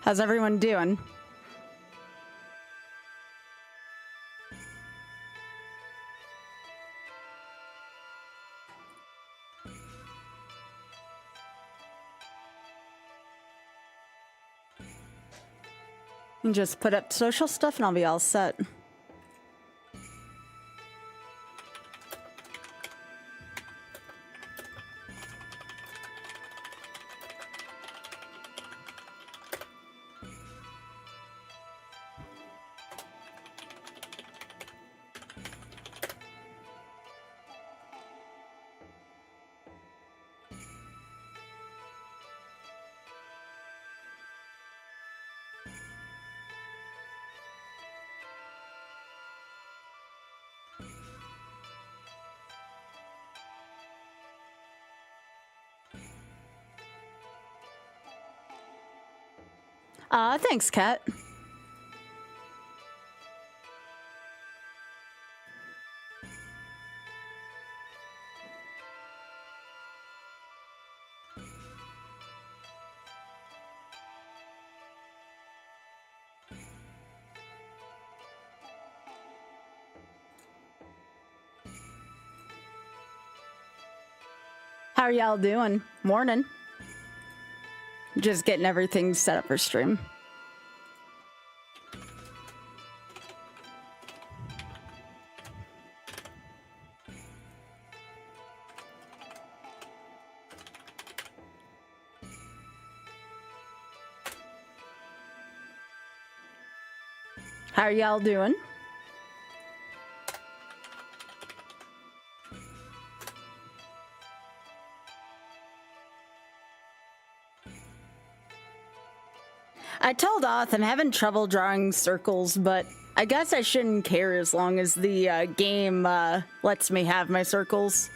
How's everyone doing? You can just put up social stuff and I'll be all set. Thanks, Kat. How are y'all doing? Morning. Just getting everything set up for stream. How are y'all doing? I told Oth I'm having trouble drawing circles, but I guess I shouldn't care as long as the game lets me have my circles.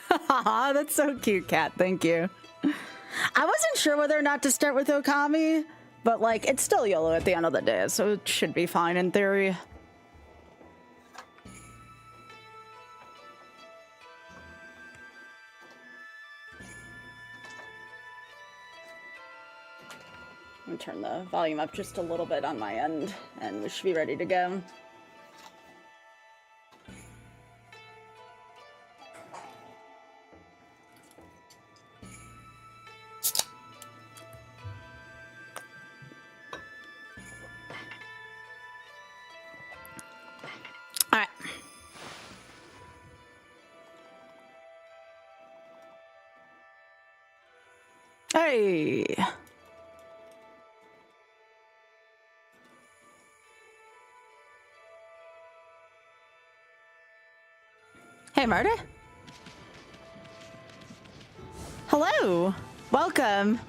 Haha, that's so cute, Kat. Thank you. I wasn't sure whether or not to start with Okami, but like, it's still YOLO at the end of the day, so it should be fine in theory. I'm gonna turn the volume up just a little bit on my end, and we should be ready to go. All right. Hey. Hey, Marta. Hello. Welcome.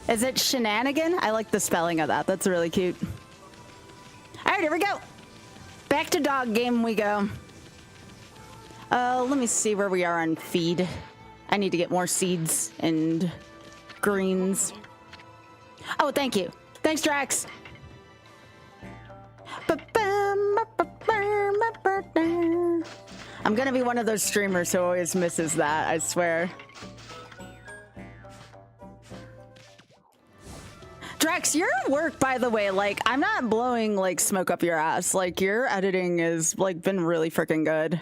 Is it Shenanigan? I like the spelling of that. That's really cute. All right, here we go. Back to dog game we go. Let me see where we are on feed. I need to get more seeds and greens. Oh, thank you. Thanks, Drax. I'm gonna be one of those streamers who always misses that, I swear. Drax, your work, by the way, like, I'm not blowing, like, smoke up your ass. Like, your editing has, like, been really freaking good.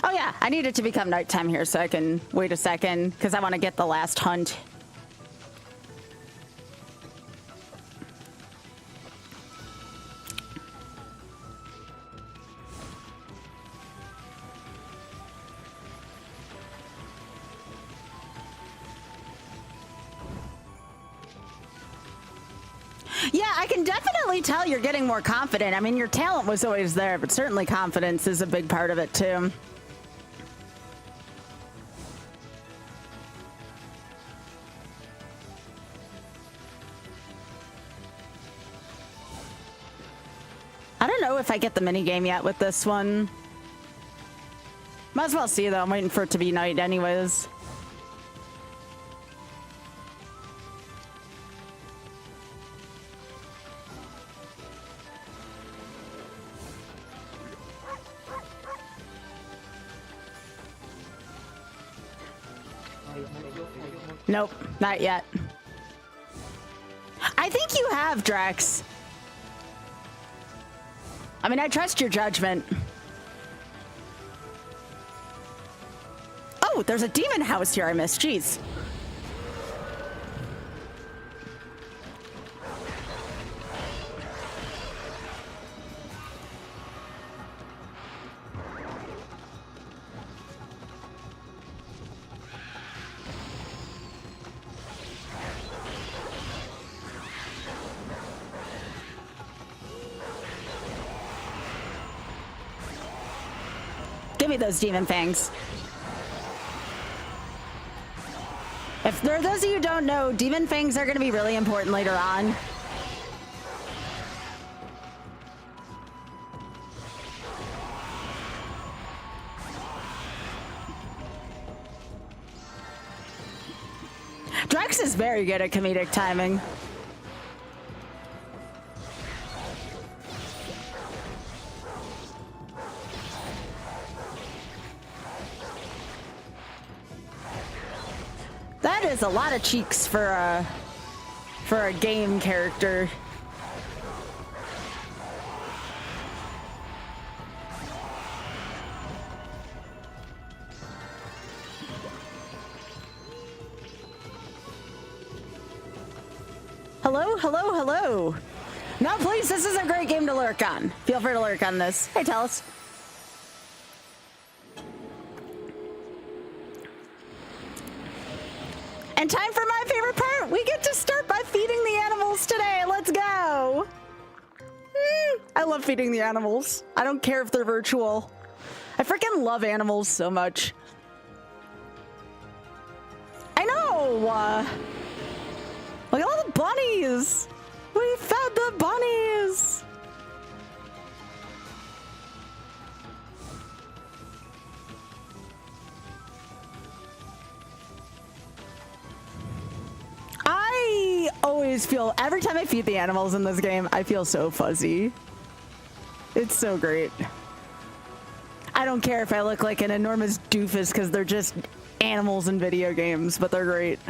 Oh, yeah, I need it to become nighttime here so I can wait a second, because I want to get the last hunt. Yeah, I can definitely tell you're getting more confident. I mean, your talent was always there, but certainly confidence is a big part of it, too. I don't know if I get the minigame yet with this one. Might as well see, though. I'm waiting for it to be night anyways. Nope, not yet. I think you have, Drex. I mean, I trust your judgment. Oh, there's a demon house here I missed. Jeez. Give me those demon fangs. If there are those of you who don't know, demon fangs are going to be really important later on. Drex is very good at comedic timing. That is a lot of cheeks for a game character. Hello, hello, hello. No, please, this is a great game to lurk on. Feel free to lurk on this. Hey, Talis. And time for my favorite part. We get to start by feeding the animals today. Let's go. I love feeding the animals. I don't care if they're virtual. I freaking love animals so much. I know. Look at all the bunnies. We fed the bunnies. I always feel, every time I feed the animals in this game, I feel so fuzzy. It's so great. I don't care if I look like an enormous doofus because they're just animals in video games, but they're great.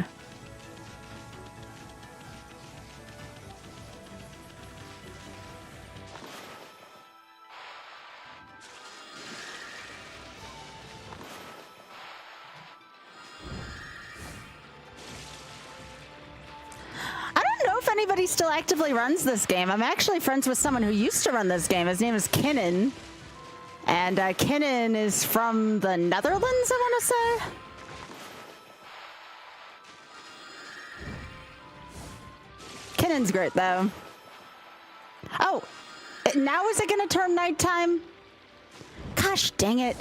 Anybody still actively runs this game. I'm actually friends with someone who used to run this game. His name is Kinnan. And Kinnan is from the Netherlands, I want to say. Kinnan's great, though. Oh, now is it going to turn nighttime? Gosh, dang it.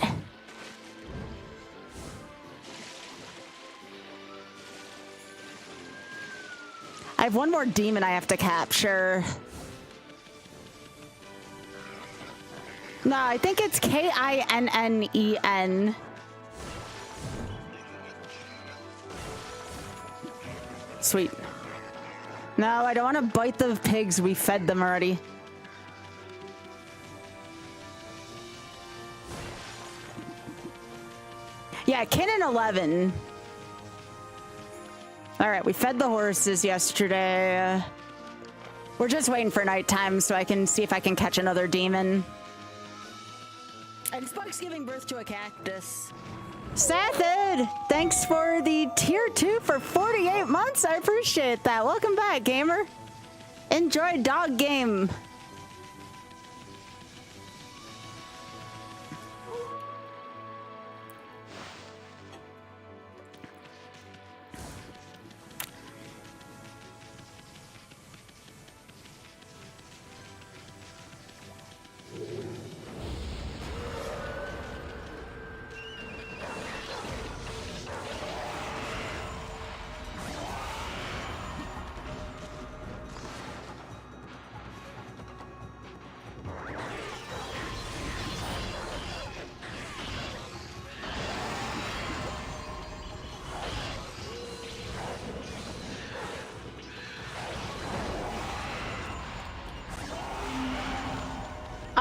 I have one more demon I have to capture. No, I think it's Kinen. Sweet. No, I don't want to bite the pigs. We fed them already. Yeah, Kinnan 11. All right, we fed the horses yesterday. We're just waiting for nighttime so I can see if I can catch another demon. And Spunk's giving birth to a cactus. Sathid, thanks for the tier 2 for 48 months. I appreciate that. Welcome back, gamer. Enjoy dog game.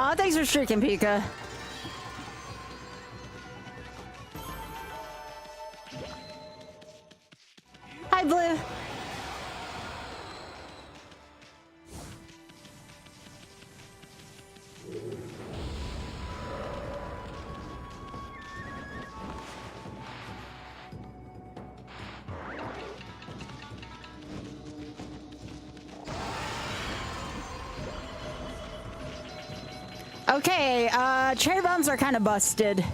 Oh, thanks for streaking, Pika. Hi, Okay, cherry bombs are kind of busted.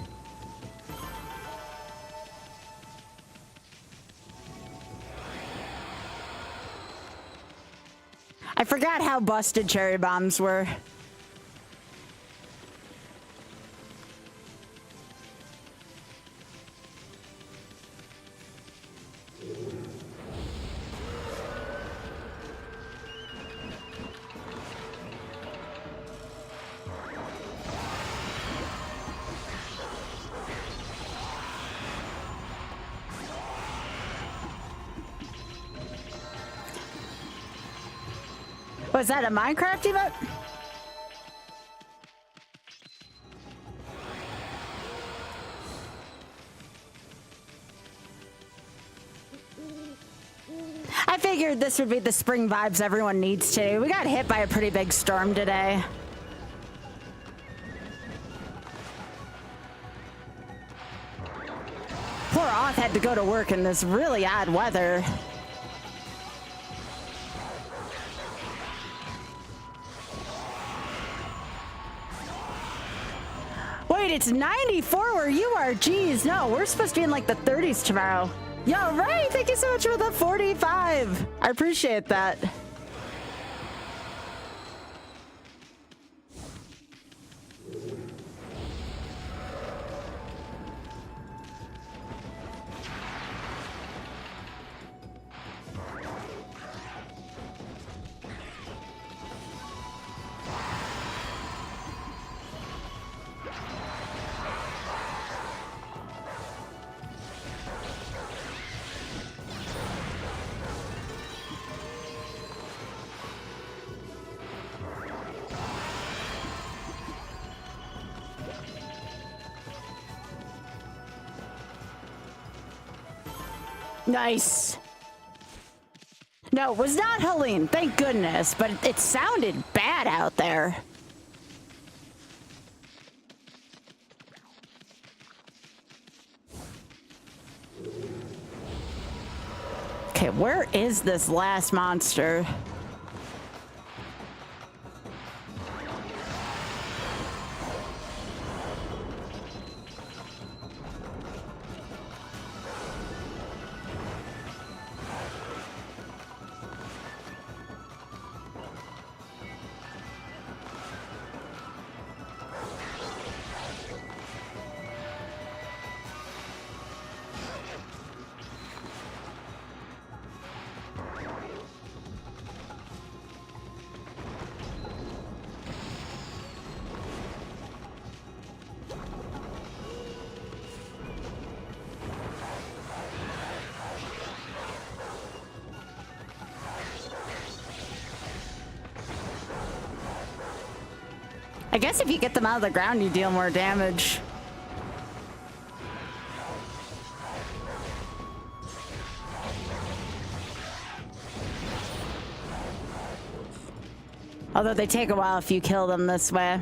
I forgot how busted cherry bombs were. Was that a Minecraft emote? I figured this would be the spring vibes everyone needs today. We got hit by a pretty big storm today. Poor Oth had to go to work in this really odd weather. Wait, it's 94 where you are. Jeez, no, we're supposed to be in like the 30s tomorrow. Yo, right, thank you so much for the 45. I appreciate that. Nice. No, it was not Helene, thank goodness, but it sounded bad out there. Okay, where is this last monster? I guess if you get them out of the ground, you deal more damage. Although they take a while if you kill them this way.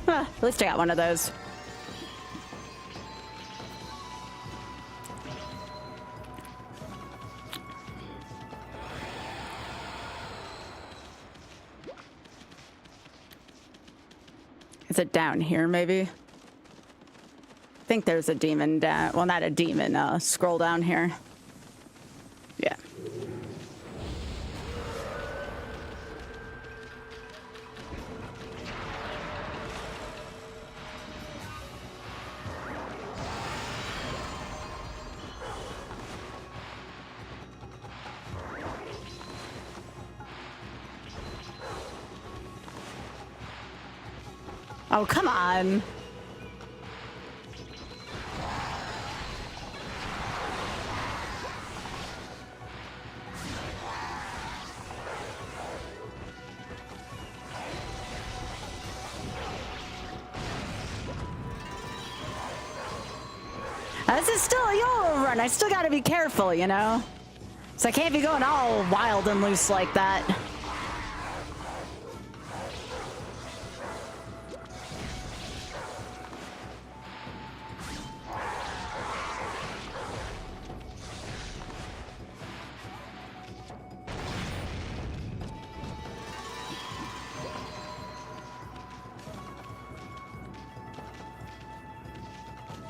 Huh, at least I got one of those. Is it down here, maybe? I think there's a demon down. Well, not a demon, scroll down here. Yeah. Oh, come on. This is still a YOLO run. I still gotta be careful, you know? So I can't be going all wild and loose like that.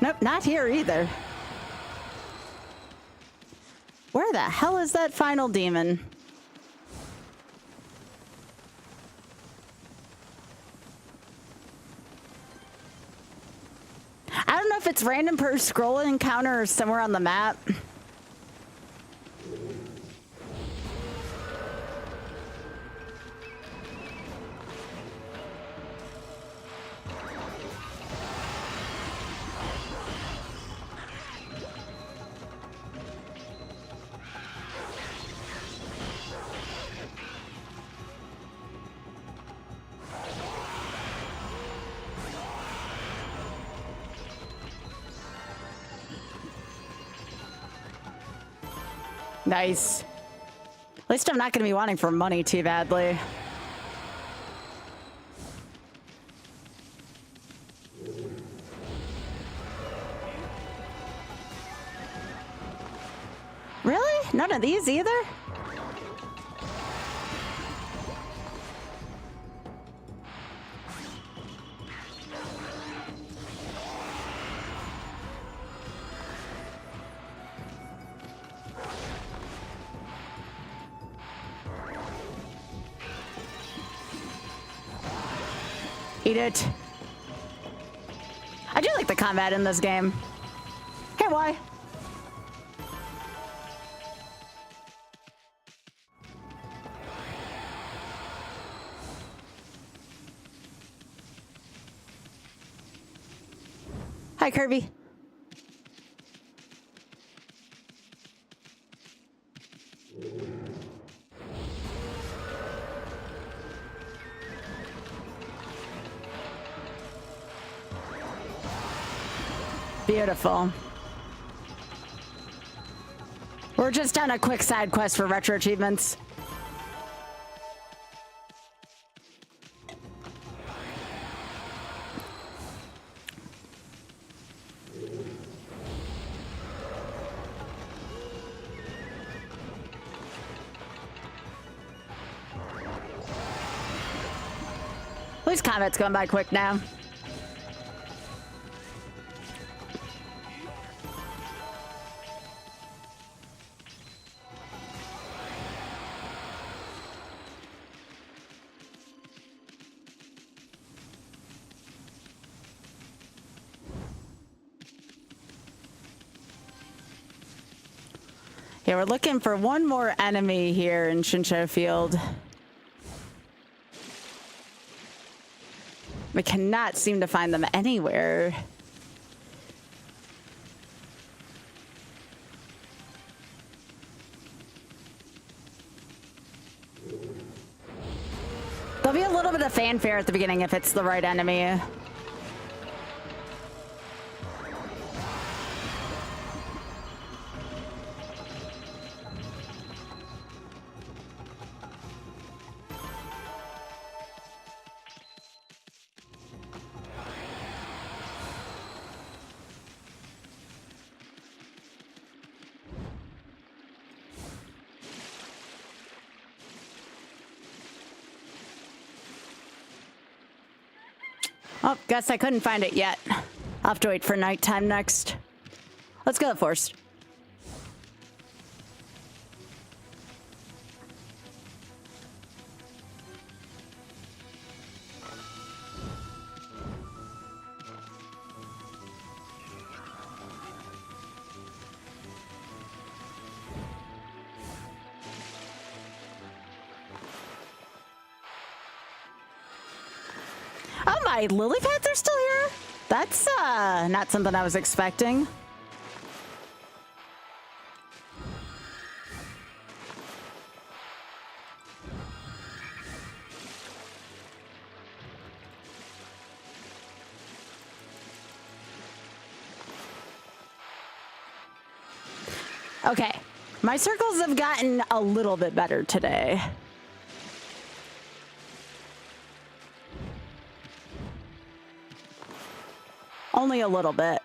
Nope, not here either. Where the hell is that final demon? I don't know if it's random per scroll encounter or somewhere on the map. Nice. At least I'm not going to be wanting for money too badly. Really? None of these either? Eat it. I do like the combat in this game. Hey, why? Hi, Kirby. Beautiful. We're just on a quick side quest for retro achievements. At least combat's going by quick now. Yeah, we're looking for one more enemy here in Shinsho Field. We cannot seem to find them anywhere. There'll be a little bit of fanfare at the beginning if it's the right enemy. Oh, guess I couldn't find it yet. I'll have to wait for nighttime next. Let's go to the forest. Oh, my lily pads are still here? That's not something I was expecting. Okay, my circles have gotten a little bit better today. Only a little bit.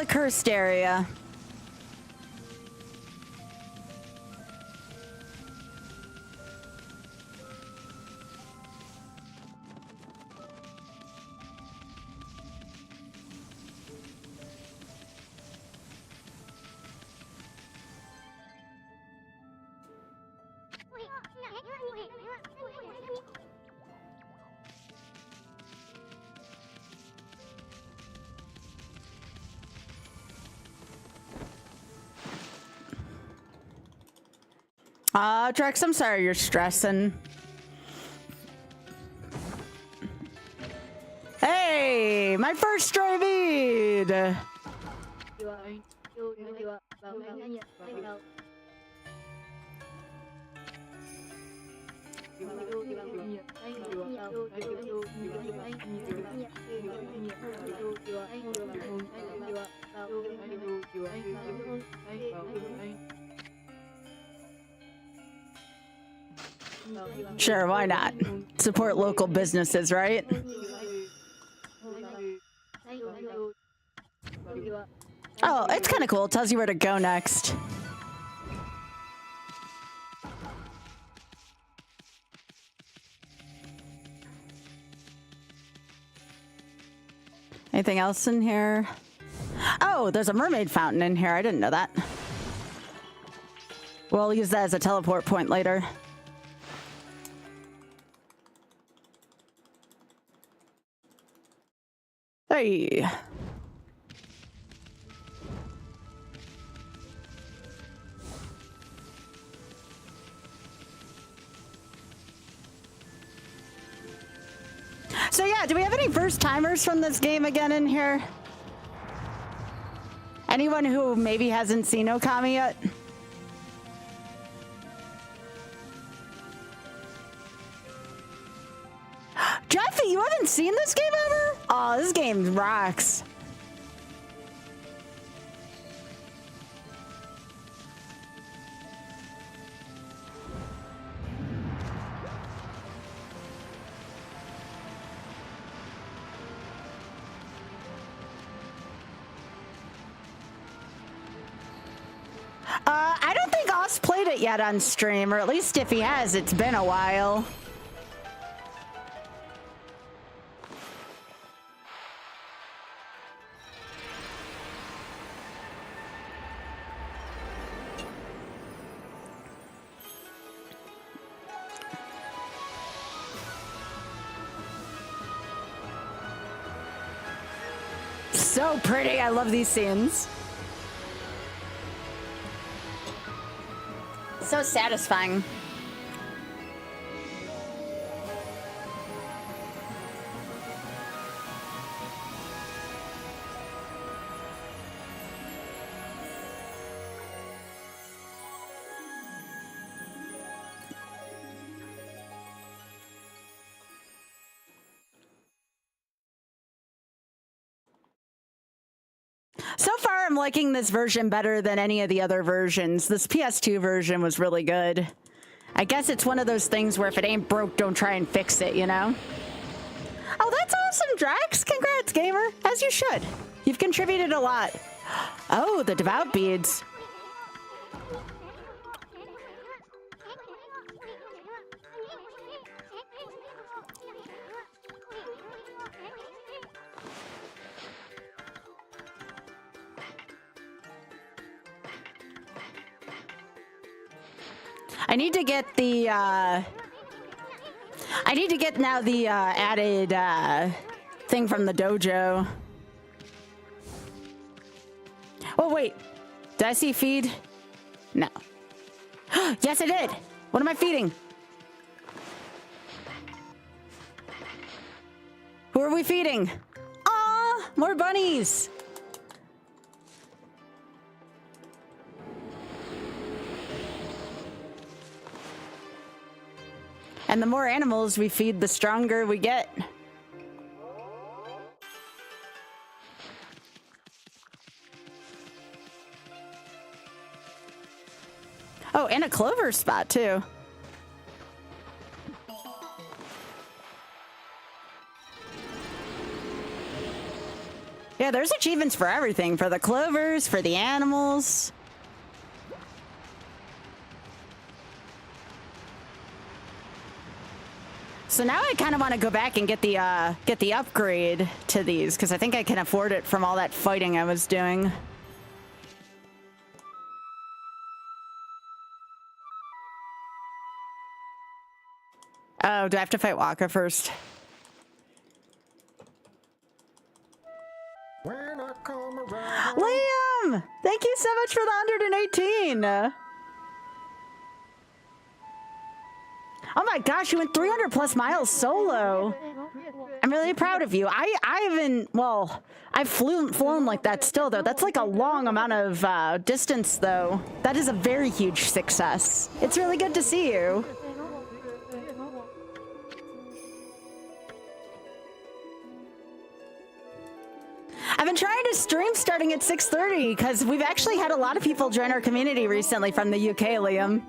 a cursed area. Drex, I'm sorry you're stressing. Hey, my first stray bead! Sure, why not? Support local businesses, right? Oh, it's kind of cool. It tells you where to go next. Anything else in here? Oh, there's a mermaid fountain in here. I didn't know that. We'll use that as a teleport point later. Hey. So yeah, do we have any first timers from this game again in here? Anyone who maybe hasn't seen Okami yet? Jeffy, you haven't seen this game ever? Oh, this game rocks. I don't think Oz played it yet on stream, or at least if he has, it's been a while. So pretty. I love these scenes. So satisfying. So far, I'm liking this version better than any of the other versions. This PS2 version was really good. I guess it's one of those things where if it ain't broke, don't try and fix it, you know? Oh, that's awesome, Drax. Congrats, gamer. As you should. You've contributed a lot. Oh, the devout beads. I need to get the, I need to get now the added thing from the dojo. Oh, wait. Did I see feed? No. Yes, I did. What am I feeding? Who are we feeding? Aw, more bunnies. And the more animals we feed, the stronger we get. Oh, and a clover spot, too. Yeah, there's achievements for everything. For the clovers, for the animals. So now I kind of want to go back and get the upgrade to these, because I think I can afford it from all that fighting I was doing. Oh, do I have to fight Waka first? When I come around. Liam! Thank you so much for the 118! Oh my gosh, you went 300 plus miles solo. I'm really proud of you. I haven't, well, I've flown like that still though. That's like a long amount of distance though. That is a very huge success. It's really good to see you. I've been trying to stream starting at 6:30 because we've actually had a lot of people join our community recently from the UK, Liam.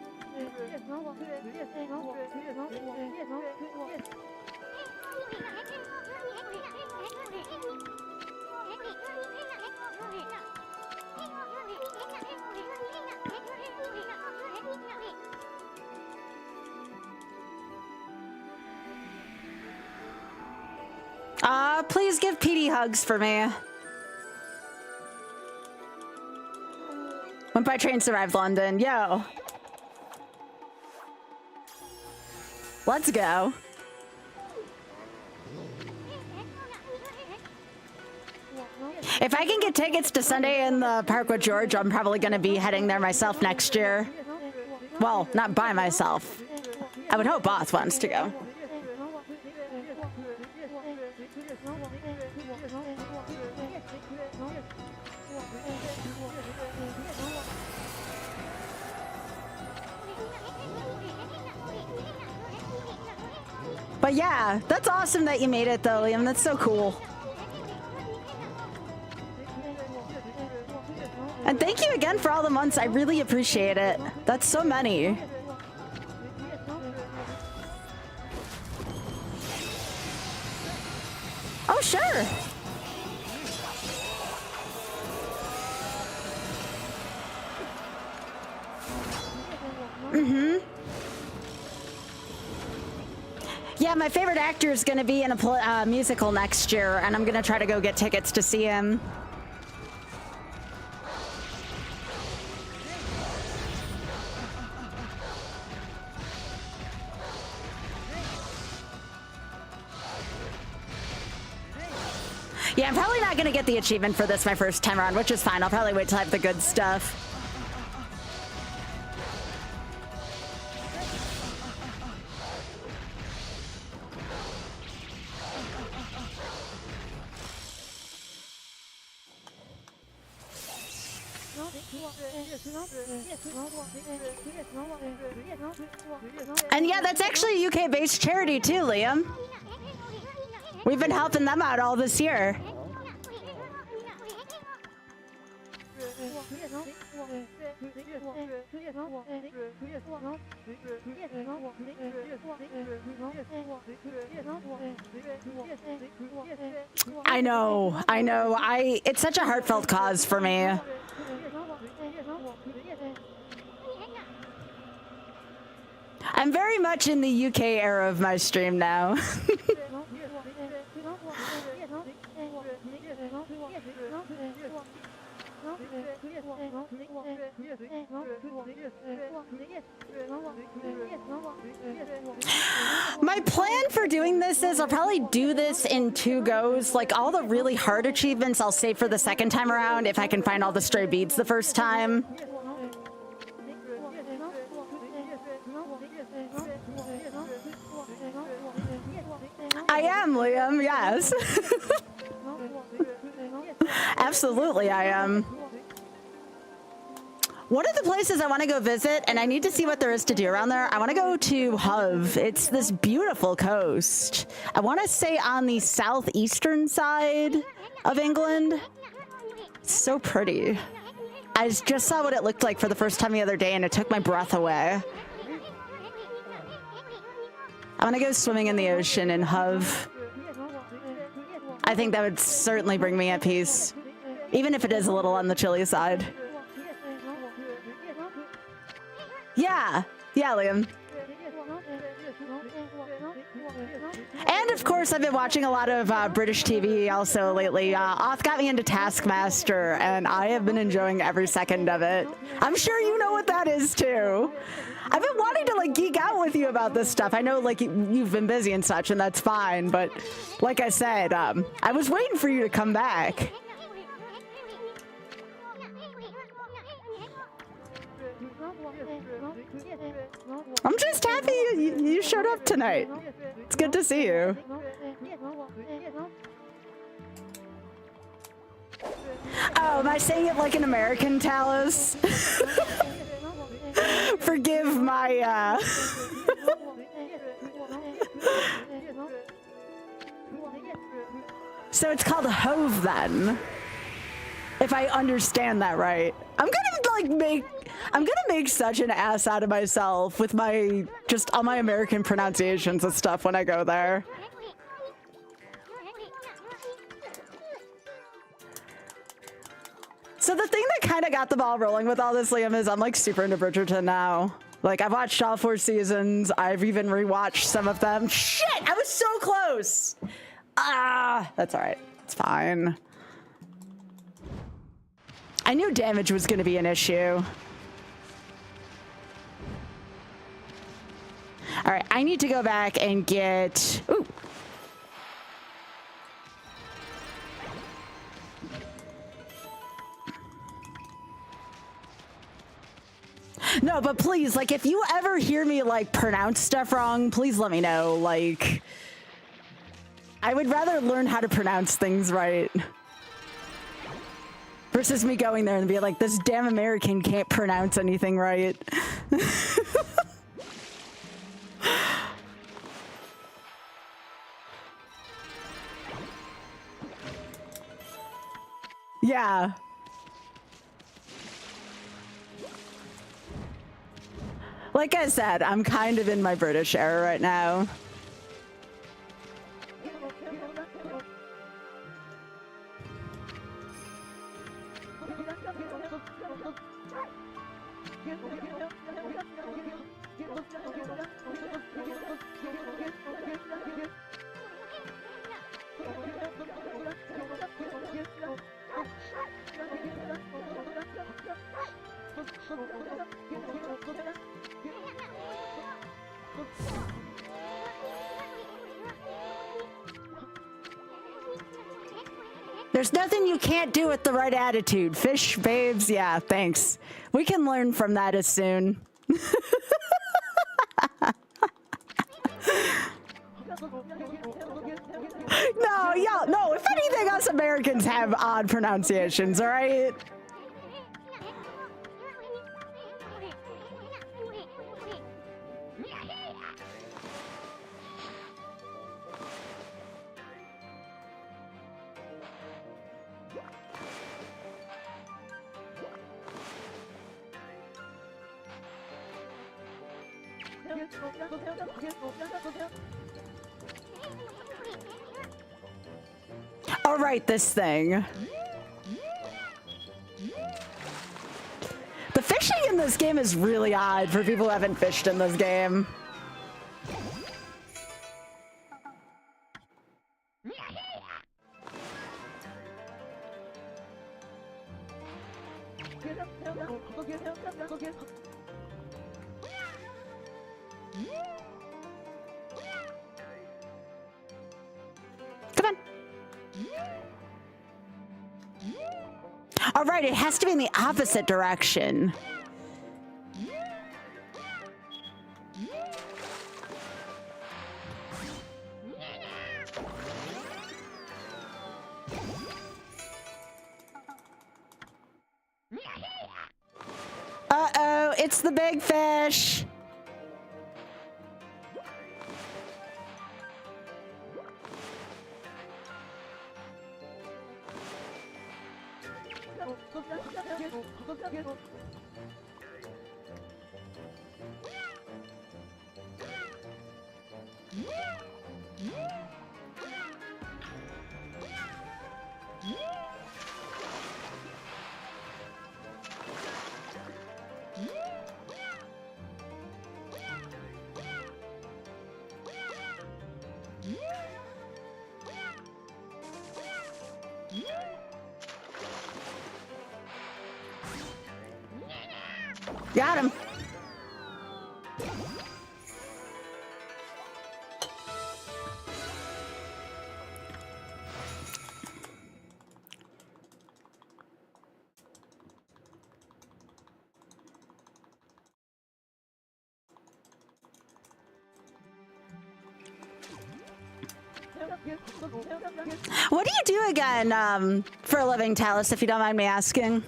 Please give PD hugs for me. Went by train, survived London. Yo. Let's go. If I can get tickets to Sunday in the Park with George, I'm probably going to be heading there myself next year. Well, not by myself. I would hope Boss wants to go. But yeah, that's awesome that you made it though, Liam. That's so cool. And thank you again for all the months. I really appreciate it. That's so many. Oh, sure. Mm-hmm. Yeah, my favorite actor is going to be in a musical next year, and I'm going to try to go get tickets to see him. Yeah, I'm probably not going to get the achievement for this my first time around, which is fine. I'll probably wait till I have the good stuff. And yeah, that's actually a UK-based charity too, Liam. We've been helping them out all this year. I know. It's such a heartfelt cause for me. I'm very much in the UK era of my stream now. My plan for doing this is I'll probably do this in 2 goes. Like all the really hard achievements I'll save for the second time around if I can find all the stray beads the first time. I am, Liam, yes. Absolutely, I am. One of the places I want to go visit, and I need to see what there is to do around there, I want to go to Hove. It's this beautiful coast. I want to say on the southeastern side of England. It's so pretty. I just saw what it looked like for the first time the other day, and it took my breath away. I want to go swimming in the ocean in Hove. I think that would certainly bring me at peace. Even if it is a little on the chilly side. Yeah. Yeah, Liam. And of course, I've been watching a lot of British TV also lately. Oth got me into Taskmaster, and I have been enjoying every second of it. I'm sure you know what that is too. I've been wanting to like geek out with you about this stuff. I know like you've been busy and such, and that's fine. But like I said, I was waiting for you to come back. I'm just happy you showed up tonight. It's good to see you. Oh, am I saying it like an American, Talus? Forgive my, So it's called Hove then. If I understand that right. I'm gonna make such an ass out of myself with my, just all my American pronunciations and stuff when I go there. So the thing that kind of got the ball rolling with all this, Liam, is I'm like super into Bridgerton now. Like I've watched all 4 seasons. I've even rewatched some of them. Shit, I was so close. That's all right. It's fine. I knew damage was going to be an issue. All right, I need to go back and get... Ooh. No, but please, like, if you ever hear me, like, pronounce stuff wrong, please let me know. Like, I would rather learn how to pronounce things right. Versus me going there and be like, this damn American can't pronounce anything right. Yeah. Like I said, I'm kind of in my British era right now. There's nothing you can't do with the right attitude. Fish, babes, yeah, thanks. We can learn from that as soon. No, yeah, no, if anything, us Americans have odd pronunciations, all right? All right, this thing. The fishing in this game is really odd for people who haven't fished in this game. Come on. All right, it has to be in the opposite direction. Uh-oh, it's the big fish. Got him. What do you do again for a living, Talus, if you don't mind me asking?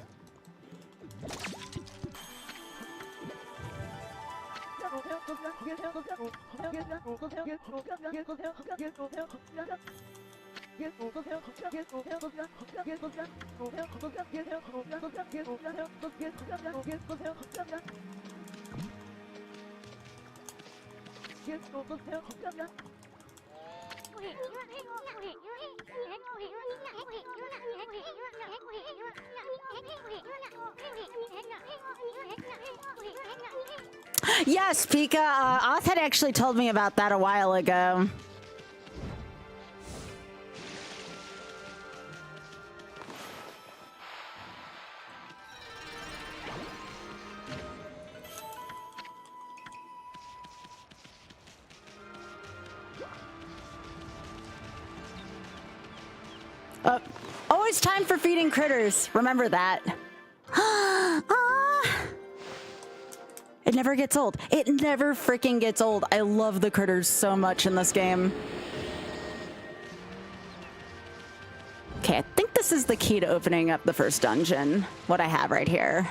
Yes, Pika. Oth had actually told me about that a while ago. Always time for feeding critters. Remember that. It never gets old. It never freaking gets old. I love the critters so much in this game. Okay, I think this is the key to opening up the first dungeon. What I have right here.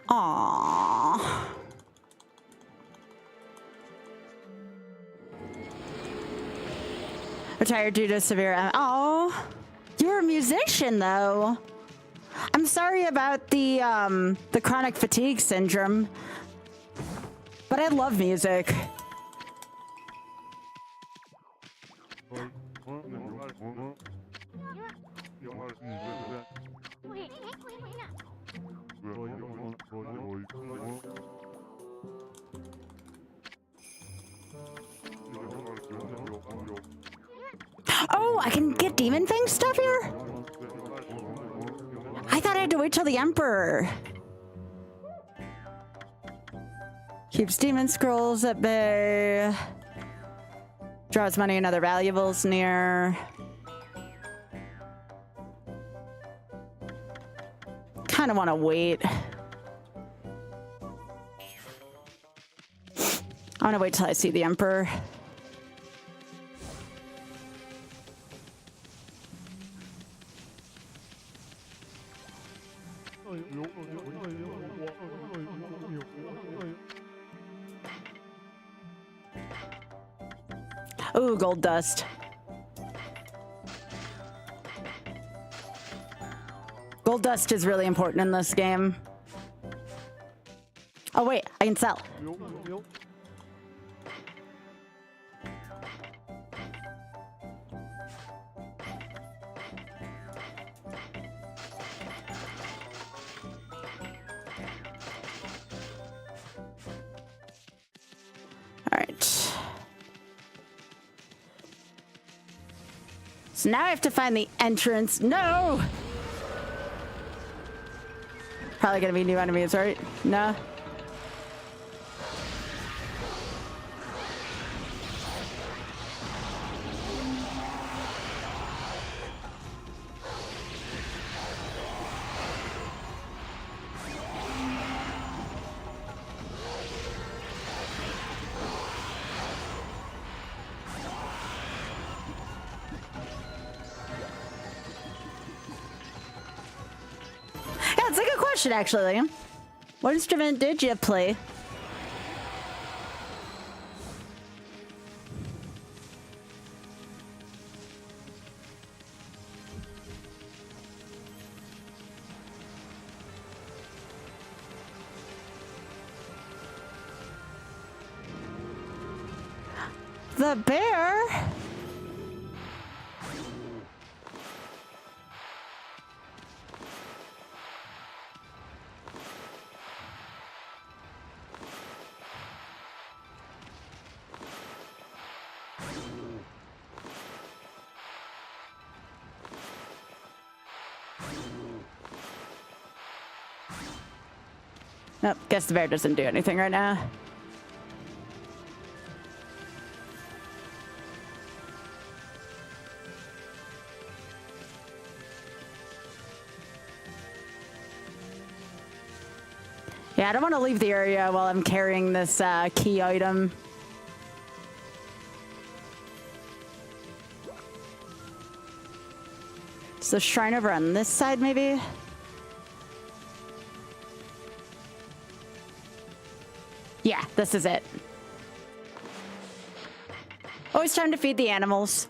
Aww. Retired due to severe. Oh, you're a musician, though. I'm sorry about the chronic fatigue syndrome, but I love music. Oh, I can get Demon Fang stuff here? I thought I had to wait till the Emperor. Keeps demon scrolls at bay. Draws money and other valuables near. Kind of want to wait. I want to wait till I see the Emperor. Ooh, gold dust. Gold dust is really important in this game. Oh wait, I can sell. So now I have to find the entrance. No! Probably gonna be new enemies, right? No? Actually, what instrument did you play? The bear? Nope, guess the bear doesn't do anything right now. Yeah, I don't want to leave the area while I'm carrying this key item. Is the shrine over on this side, maybe? Yeah, this is it. Oh, it's time to feed the animals.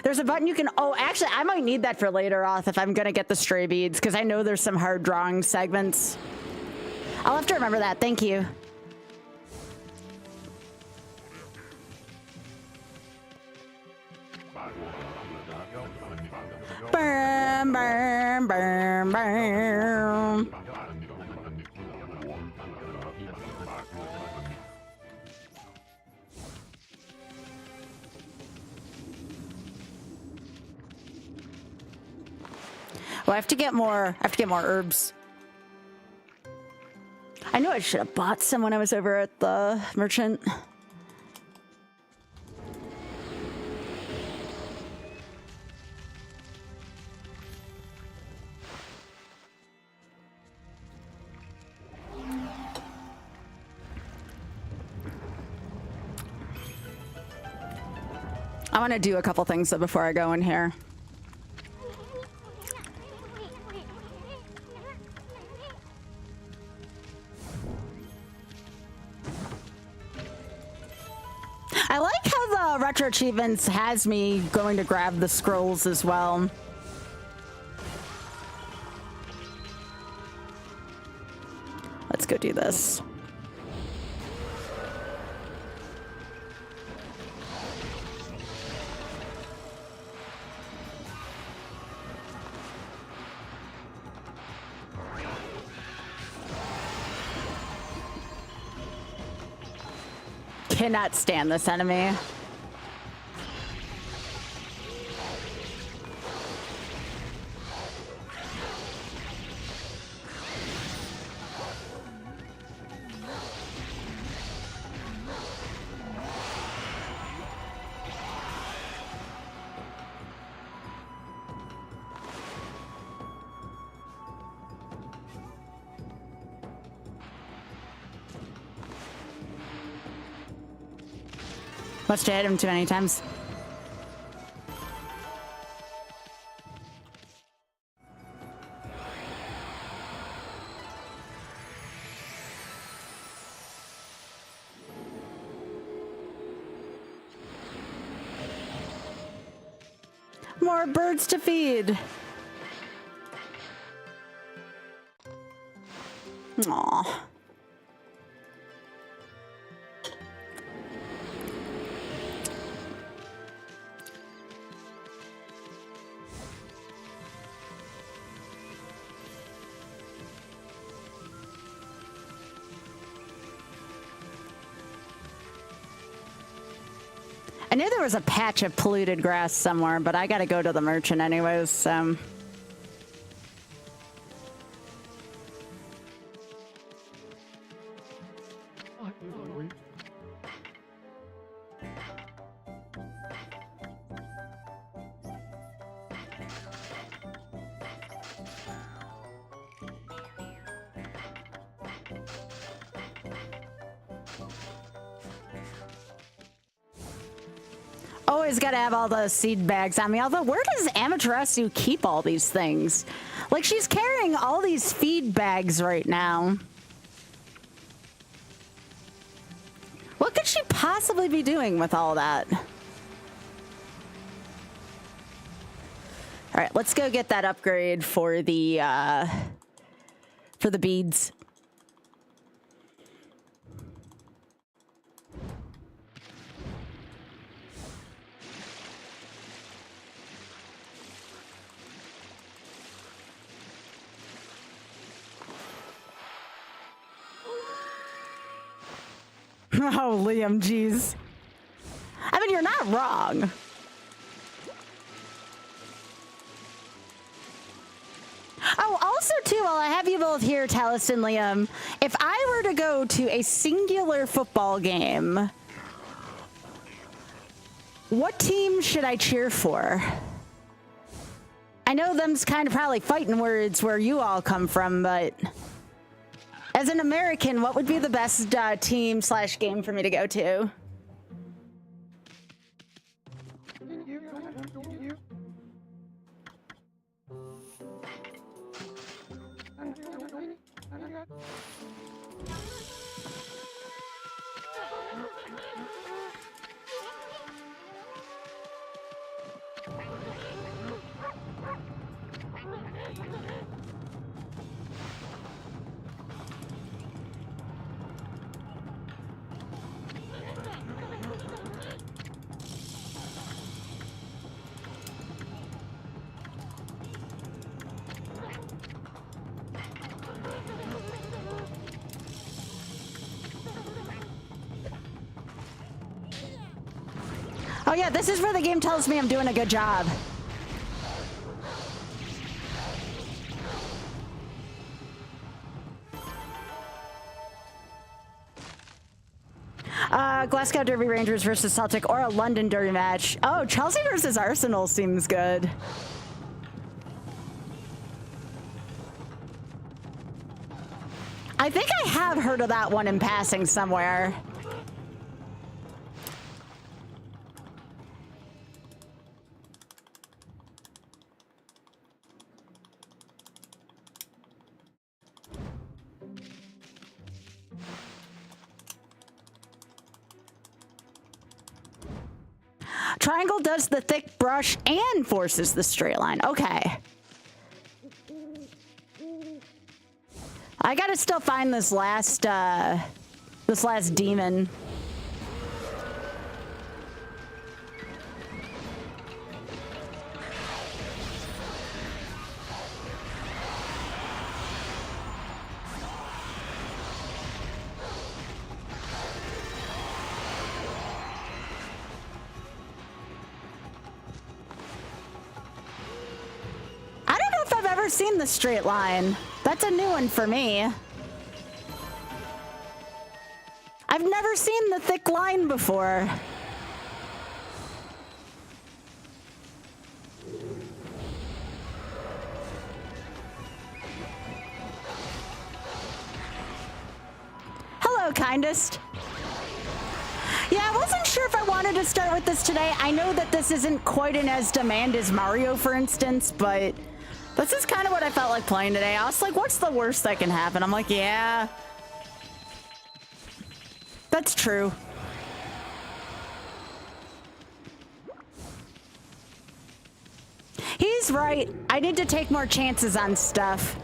There's a button you can... Oh, actually, I might need that for later, Oth, if I'm going to get the stray beads, because I know there's some hard drawing segments. I'll have to remember that. Thank you. Burn, burn, burn, burn. Oh, I have to get more herbs. I know I should have bought some when I was over at the merchant. I want to do a couple things though before I go in here. I like how the retro achievements has me going to grab the scrolls as well. Let's go do this. Cannot stand this enemy. Must have hit him too many times. More birds to feed. Aw. I knew there was a patch of polluted grass somewhere, but I gotta go to the merchant anyways, so... Always gotta have all the seed bags on me. Although, where does Amaterasu keep all these things? Like, she's carrying all these feed bags right now. What could she possibly be doing with all that? All right, let's go get that upgrade for the beads. Oh, Liam, jeez. I mean, you're not wrong. Oh, also, too, while I have you both here, Talus and Liam, if I were to go to a singular football game, what team should I cheer for? I know them's kind of probably fighting words where you all come from, but as an American, what would be the best team / game for me to go to? Oh yeah, this is where the game tells me I'm doing a good job. Glasgow Derby Rangers versus Celtic or a London Derby match. Oh, Chelsea versus Arsenal seems good. I think I have heard of that one in passing somewhere. Triangle does the thick brush and forces the straight line. Okay. I gotta still find this last demon. Seen the straight line. That's a new one for me. I've never seen the thick line before. Hello, kindest. Yeah, I wasn't sure if I wanted to start with this today. I know that this isn't quite in as demand as Mario, for instance, but this is kind of what I felt like playing today. I was like, what's the worst that can happen? I'm like, yeah. That's true. He's right. I need to take more chances on stuff.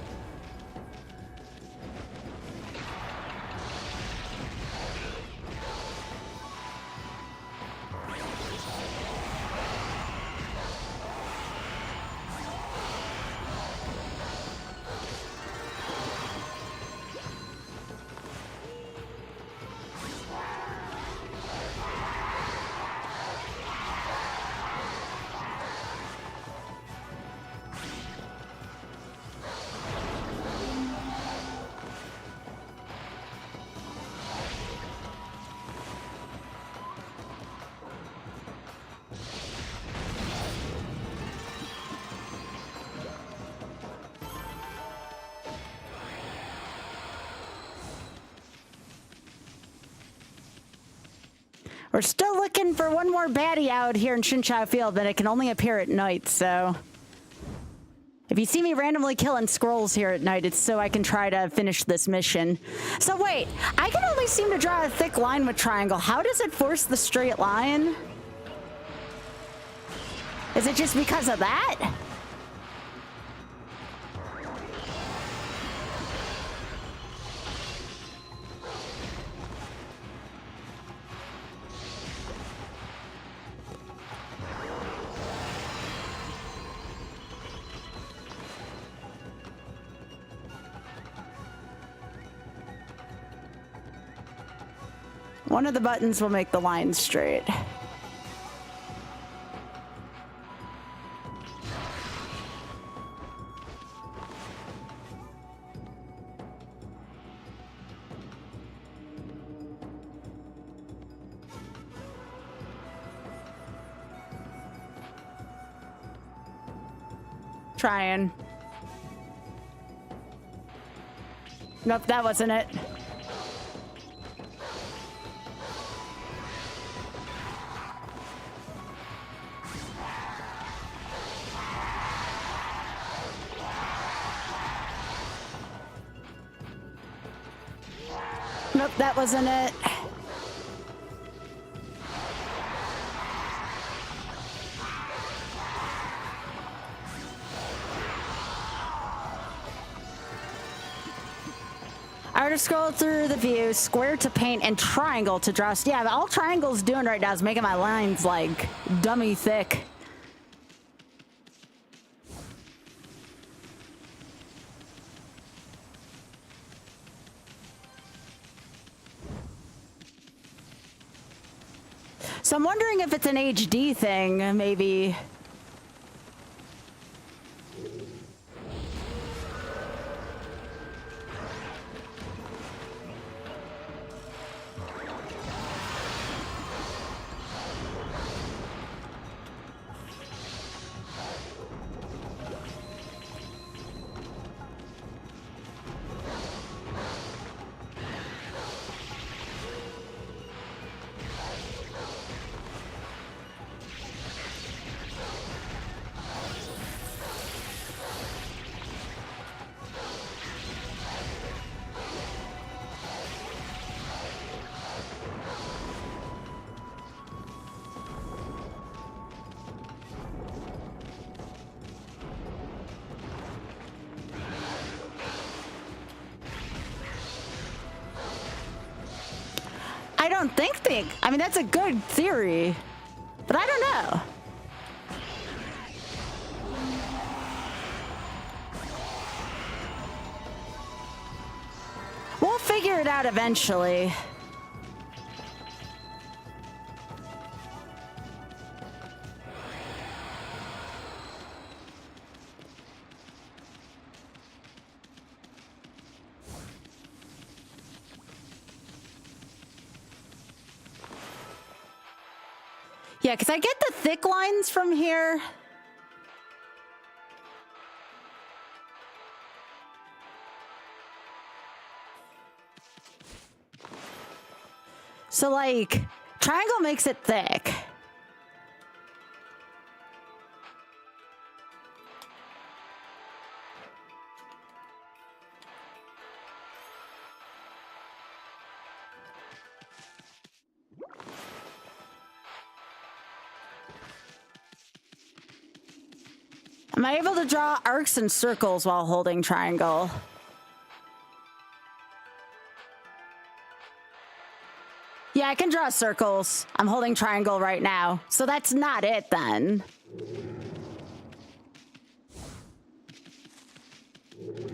We're still looking for one more baddie out here in Shinchao Field, but it can only appear at night, so if you see me randomly killing scrolls here at night, it's so I can try to finish this mission. So wait, I can only seem to draw a thick line with triangle. How does it force the straight line? Is it just because of that? One of the buttons will make the line straight. Trying. Nope, that wasn't it. Nope, that wasn't it. I already scrolled through the view, square to paint, and triangle to draw. Yeah, all triangle's doing right now is making my lines, like, dummy thick. So I'm wondering if it's an HD thing, maybe. I don't think they... I mean, that's a good theory, but I don't know. We'll figure it out eventually. Yeah, because I get the thick lines from here. So, like, triangle makes it thick. Am I able to draw arcs and circles while holding triangle? Yeah, I can draw circles. I'm holding triangle right now. So that's not it then.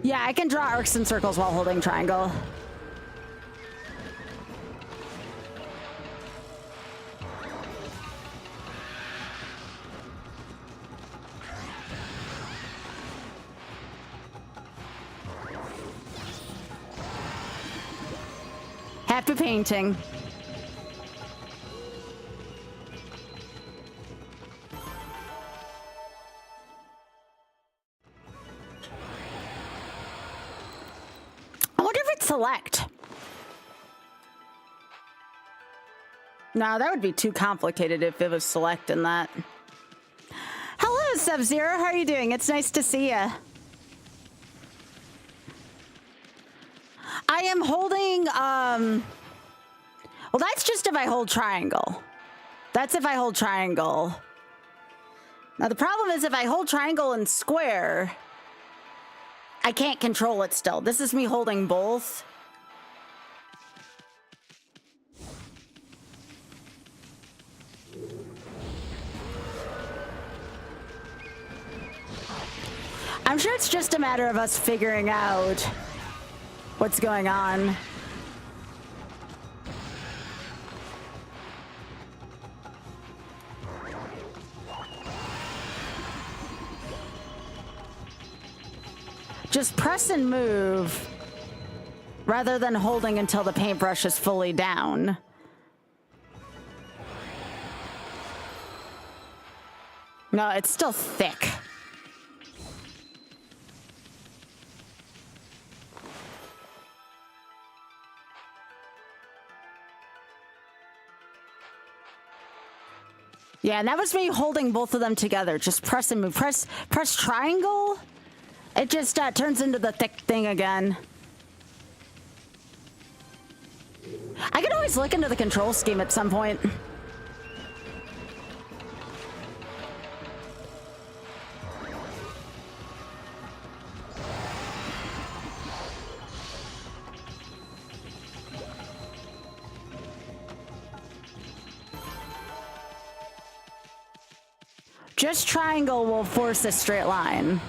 Yeah, I can draw arcs and circles while holding triangle. Happy painting. I wonder if it's select. No, that would be too complicated if it was select in that. Hello, Sub-Zero. How are you doing? It's nice to see you. I am holding, well, that's just if I hold triangle. That's if I hold triangle. Now, the problem is if I hold triangle and square, I can't control it still. This is me holding both. I'm sure it's just a matter of us figuring out what's going on. Just press and move rather than holding until the paintbrush is fully down. No, it's still thick. Yeah, and that was me holding both of them together. Just press and move. Press triangle. It just turns into the thick thing again. I could always look into the control scheme at some point. Just triangle will force a straight line.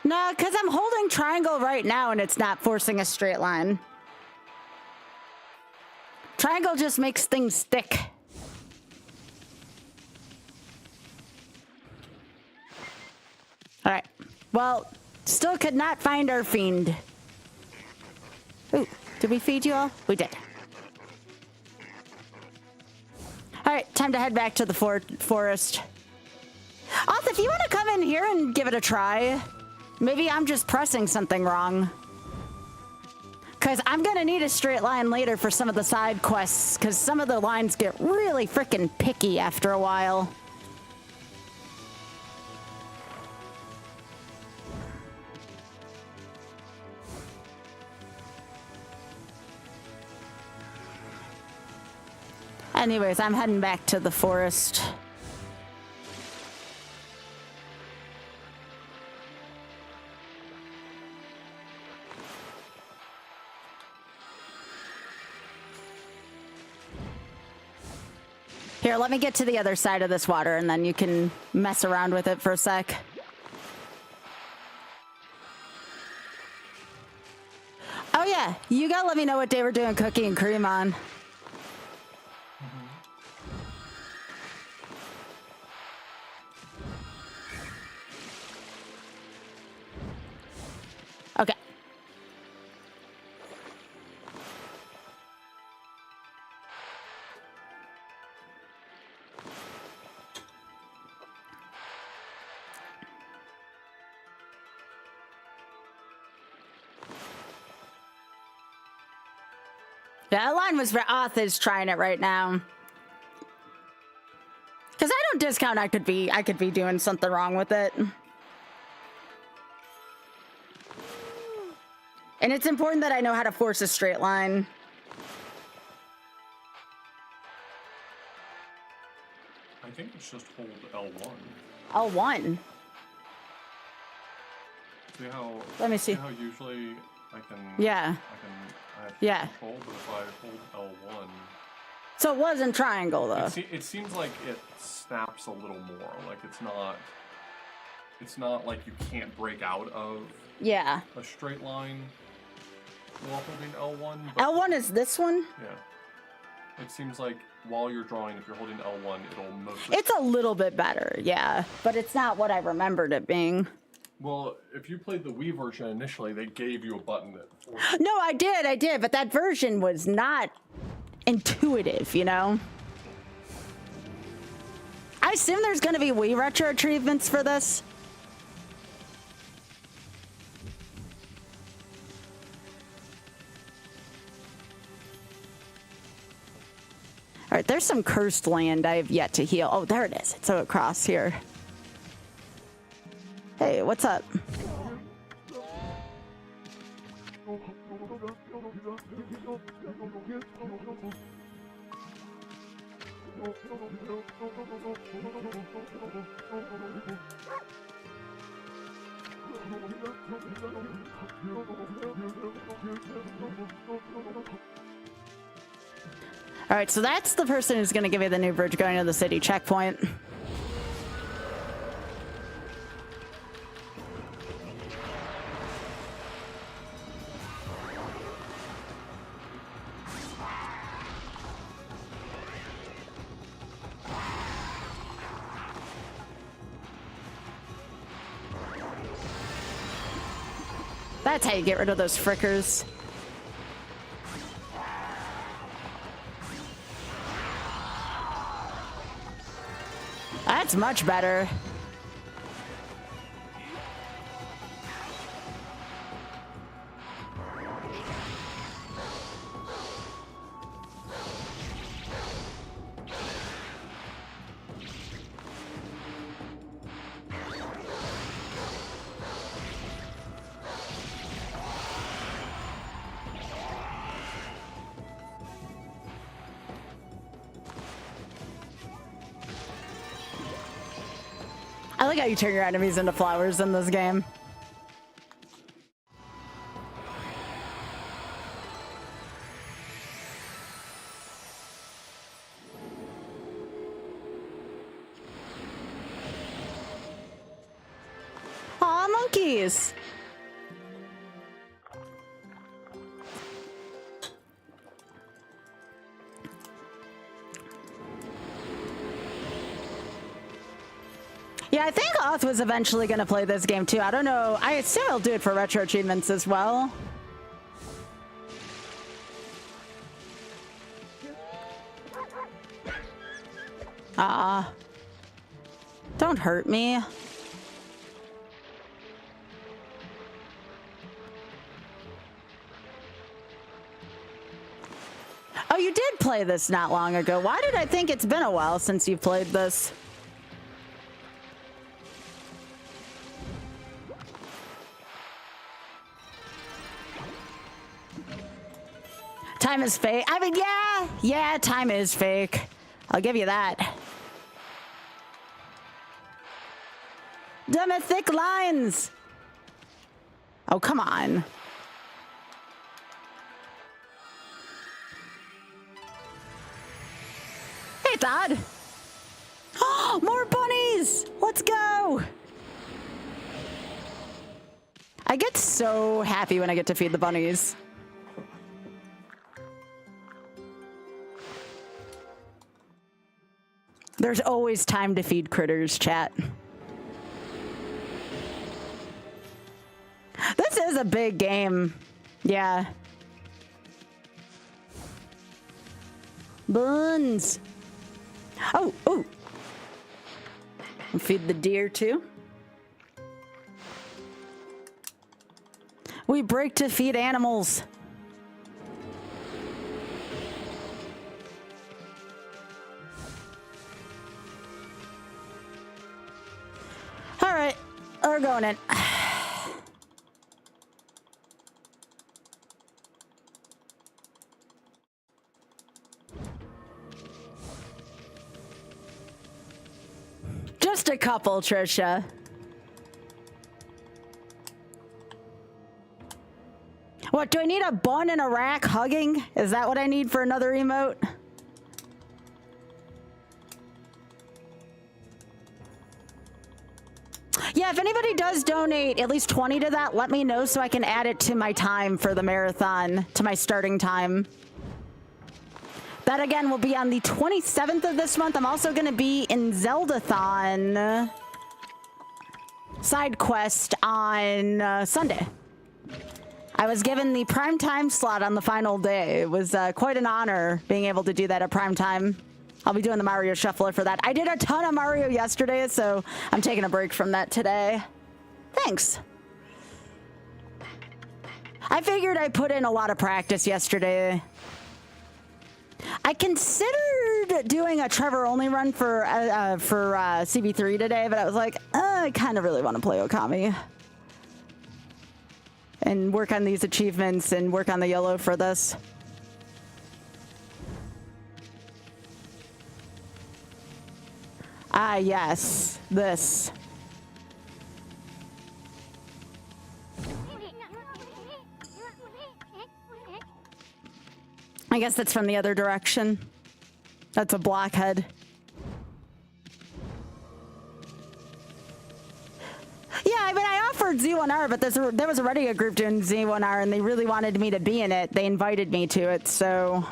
No, because I'm holding triangle right now and it's not forcing a straight line. Triangle just makes things stick. All right. Well, still could not find our fiend. Ooh, did we feed you all? We did. All right, time to head back to the forest. Oth, if you want to come in here and give it a try, maybe I'm just pressing something wrong. Because I'm going to need a straight line later for some of the side quests, because some of the lines get really freaking picky after a while. Anyways, I'm heading back to the forest. Here, let me get to the other side of this water and then you can mess around with it for a sec. Oh yeah, you gotta let me know what day we're doing cookie and cream on. Okay. That line was for Oth is trying it right now. Because I don't discount I could be doing something wrong with it. And it's important that I know how to force a straight line. I think it's just hold L1. L1? See how... Let me see. How usually I can... Yeah. I have Yeah. control, but if I hold L1... So it wasn't triangle, though. It seems like it snaps a little more. Like it's not... It's not like you can't break out of... Yeah. A straight line while holding L1. But L1 is this one? Yeah. It seems like while you're drawing, if you're holding L1, it'll mostly... It's a little bit better, yeah. But it's not what I remembered it being. Well, if you played the Wii version initially, they gave you a button that... No, I did, but that version was not intuitive, you know? I assume there's going to be Wii Retro achievements for this. All right, there's some cursed land I have yet to heal. Oh, there it is. It's across here. Hey, what's up? All right, so that's the person who's going to give you the new bridge going to the city checkpoint. That's how you get rid of those frickers. That's much better. I like how you turn your enemies into flowers in this game. Aw, monkeys! Yeah, I think Oth was eventually going to play this game too. I don't know. I assume I'll do it for retro achievements as well. Don't hurt me. Oh, you did play this not long ago. Why did I think it's been a while since you played this? Time is fake. I mean, yeah, time is fake. I'll give you that. Damn it, thick lines. Oh, come on. Hey, Todd. Oh, more bunnies. Let's go. I get so happy when I get to feed the bunnies. There's always time to feed critters, chat. This is a big game. Yeah. Buns. Oh. I'll feed the deer too. We break to feed animals. All right, we're going in. Just a couple, Trisha. What, do I need a bun and a rack hugging? Is that what I need for another emote? Yeah, if anybody does donate at least 20 to that, let me know so I can add it to my time for the marathon, to my starting time. That again will be on the 27th of this month. I'm also going to be in Zeldathon side quest on Sunday. I was given the prime time slot on the final day. It was quite an honor being able to do that at prime time. I'll be doing the Mario Shuffler for that. I did a ton of Mario yesterday, so I'm taking a break from that today. Thanks. I figured I put in a lot of practice yesterday. I considered doing a Trevor only run for CB3 today, but I was like, I kind of really want to play Okami and work on these achievements and work on the YOLO for this. Ah, yes, this. I guess that's from the other direction. That's a blockhead. Yeah, I mean, I offered Z1R, but there was already a group doing Z1R, and they really wanted me to be in it. They invited me to it, so...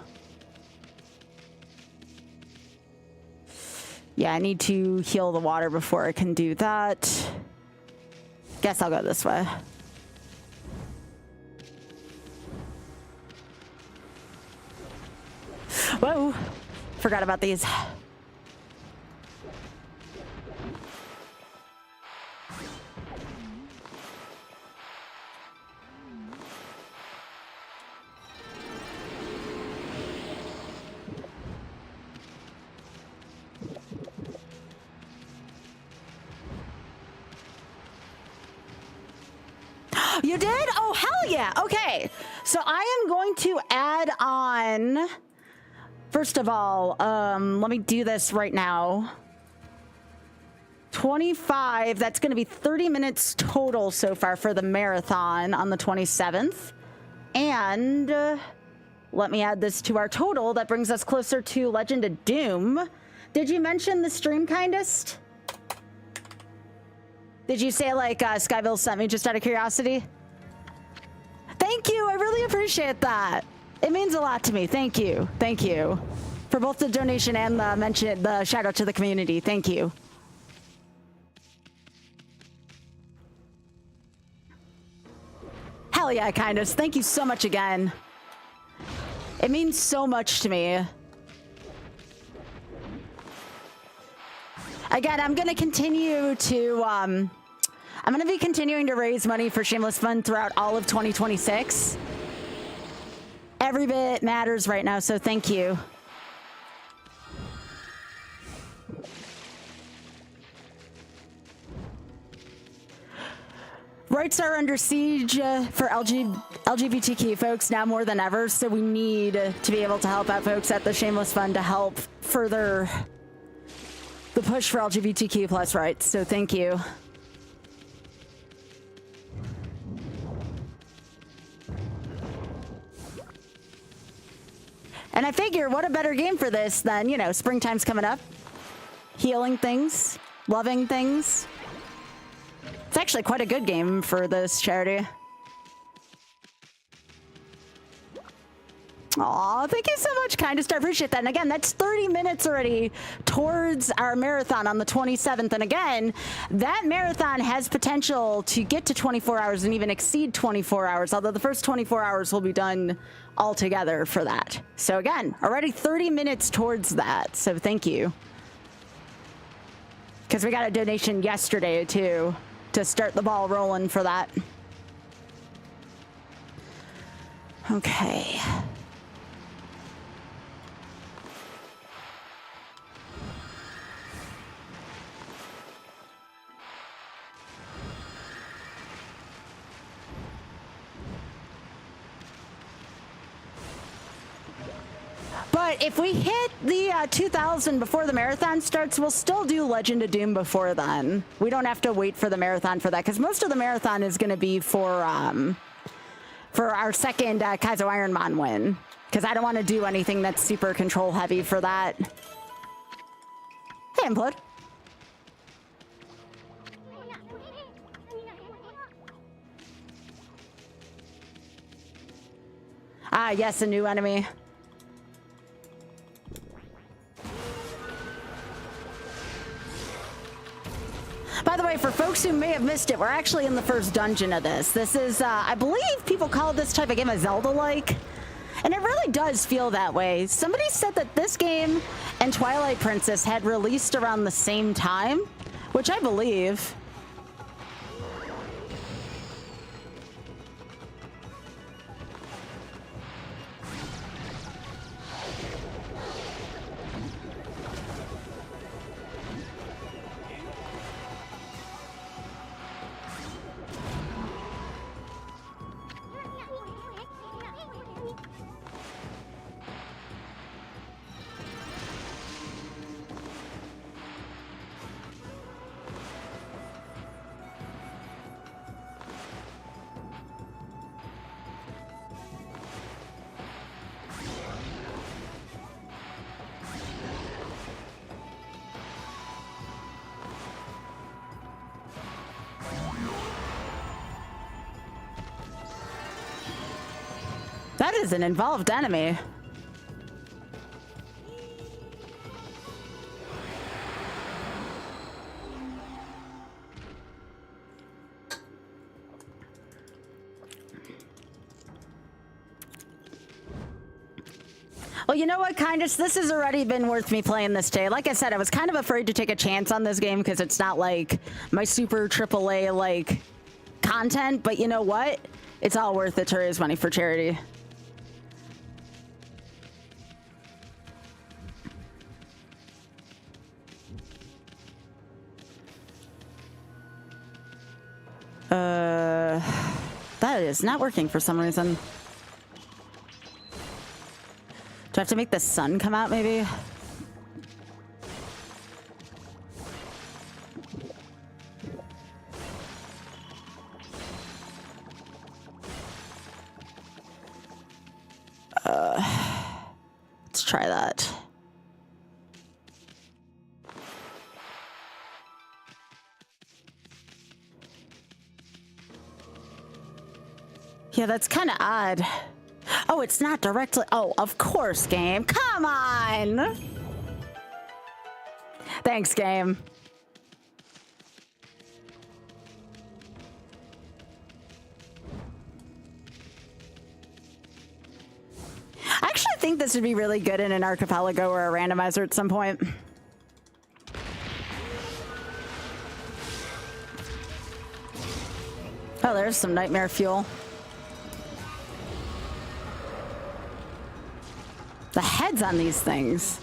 Yeah, I need to heal the water before I can do that. Guess I'll go this way. Whoa, forgot about these. You did? Oh, hell yeah. Okay. So I am going to add on... First of all, let me do this right now. 25, that's going to be 30 minutes total so far for the marathon on the 27th. And let me add this to our total. That brings us closer to Legend of Doom. Did you mention the stream, kindest? Did you say, like, Skybilz sent me just out of curiosity? Thank you. I really appreciate that. It means a lot to me. Thank you. Thank you for both the donation and the shout out to the community. Thank you. Hell yeah, kindest. Thank you so much again. It means so much to me. Again, I'm going to continue to, I'm going to be continuing to raise money for Shameless Fun throughout all of 2026. Every bit matters right now, so thank you. Rights are under siege for LGBTQ folks now more than ever, so we need to be able to help out folks at the Shameless Fund to help further the push for LGBTQ plus rights, so thank you. And I figure, what a better game for this than, you know, springtime's coming up. Healing things, loving things. It's actually quite a good game for this charity. Aw, thank you so much, kindest. I appreciate that. And again, that's 30 minutes already towards our marathon on the 27th. And again, that marathon has potential to get to 24 hours and even exceed 24 hours, although the first 24 hours will be done all together for that. So again, already 30 minutes towards that. So thank you. Because we got a donation yesterday, too, to start the ball rolling for that. Okay. But if we hit the 2,000 before the marathon starts, we'll still do Legend of Doom before then. We don't have to wait for the marathon for that, because most of the marathon is going to be for our second Kaizo Ironman win, because I don't want to do anything that's super control heavy for that. Hey, Implode. Ah, yes, a new enemy. By the way, for folks who may have missed it, we're actually in the first dungeon of this. This is, I believe people call this type of game a Zelda-like, and it really does feel that way. Somebody said that this game and Twilight Princess had released around the same time, which I believe. That is an involved enemy. Well, you know what, kindest? This has already been worth me playing this day. Like I said, I was kind of afraid to take a chance on this game because it's not like my super AAA like content, but you know what? It's all worth it to raise money for charity. That is not working for some reason. Do I have to make the sun come out, maybe? try that. Yeah, that's kind of odd. Oh, it's not directly. Oh, of course, game. Come on. Thanks, game. I actually think this would be really good in an archipelago or a randomizer at some point. Oh, there's some nightmare fuel. The heads on these things.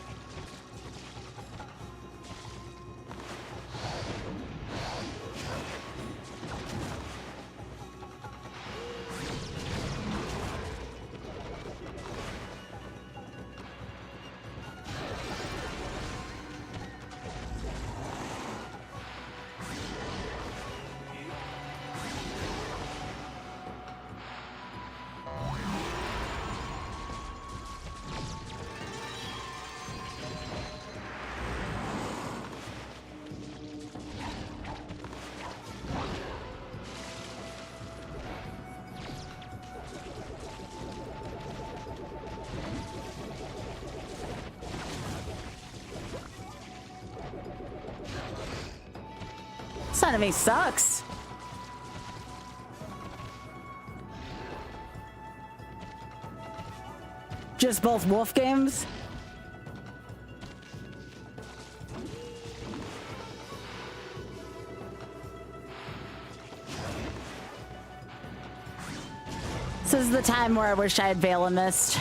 This enemy sucks. Just both wolf games? This is the time where I wish I had Veil and Mist.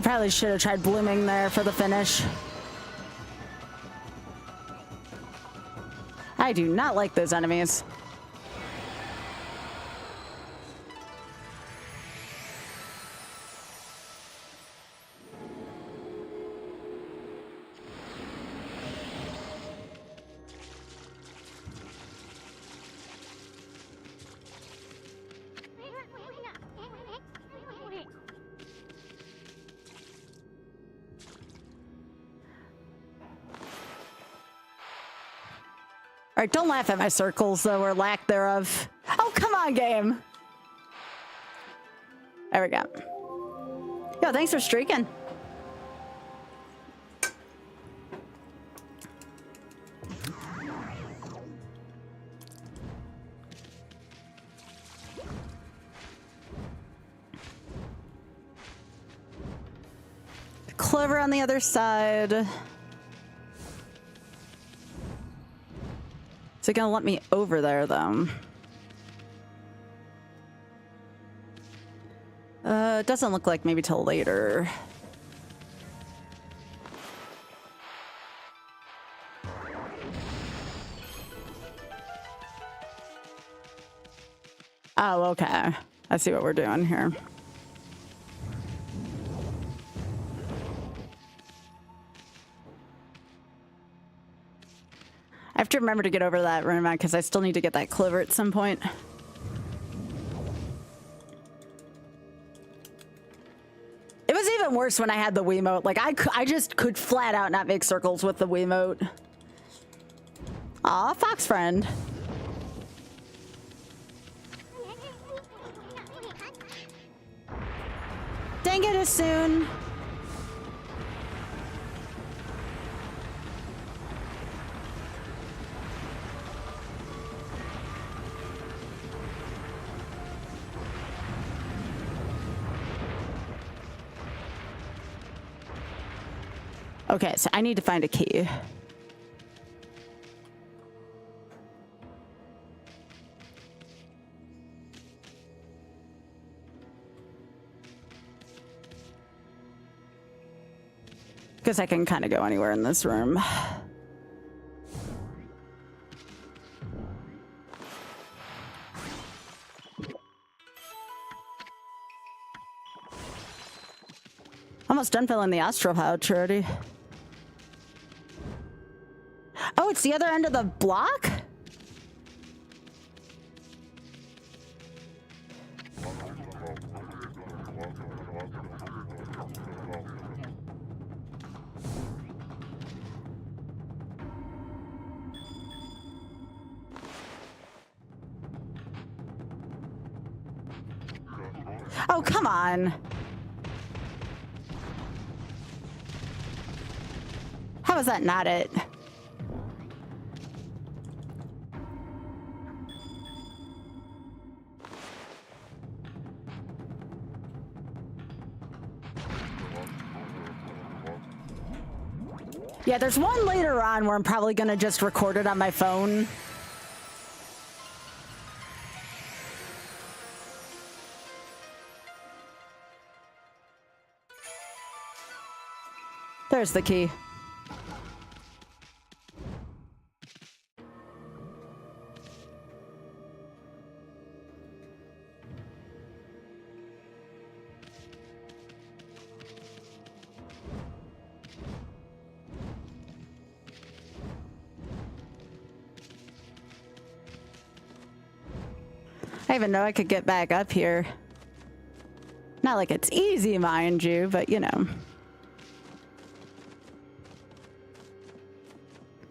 Probably should have tried blooming there for the finish. I do not like those enemies. All right, don't laugh at my circles, though, or lack thereof. Oh, come on, game. There we go. Yo, thanks for streaking. Clover on the other side. Is it gonna let me over there, though? It doesn't look like maybe till later. Oh, okay. I see what we're doing here. I have to remember to get over that room because I still need to get that clover at some point. It was even worse when I had the Wiimote. Like, I just could flat out not make circles with the Wiimote. Aw, fox friend. Dang it, as soon. Okay, so I need to find a key. Because I can kind of go anywhere in this room. Almost done filling the astral pouch already. Oh, it's the other end of the block? Oh, come on. How is that not it? Yeah, there's one later on where I'm probably gonna just record it on my phone. There's the key. I even know I could get back up here. Not like it's easy, mind you, but you know.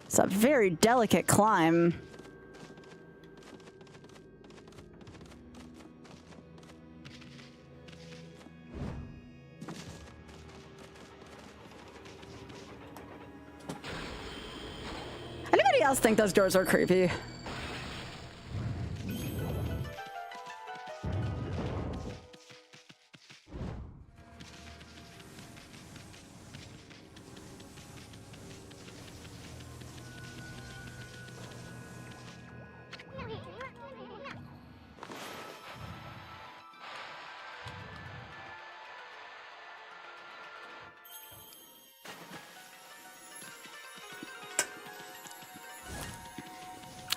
It's a very delicate climb. Anybody else think those doors are creepy?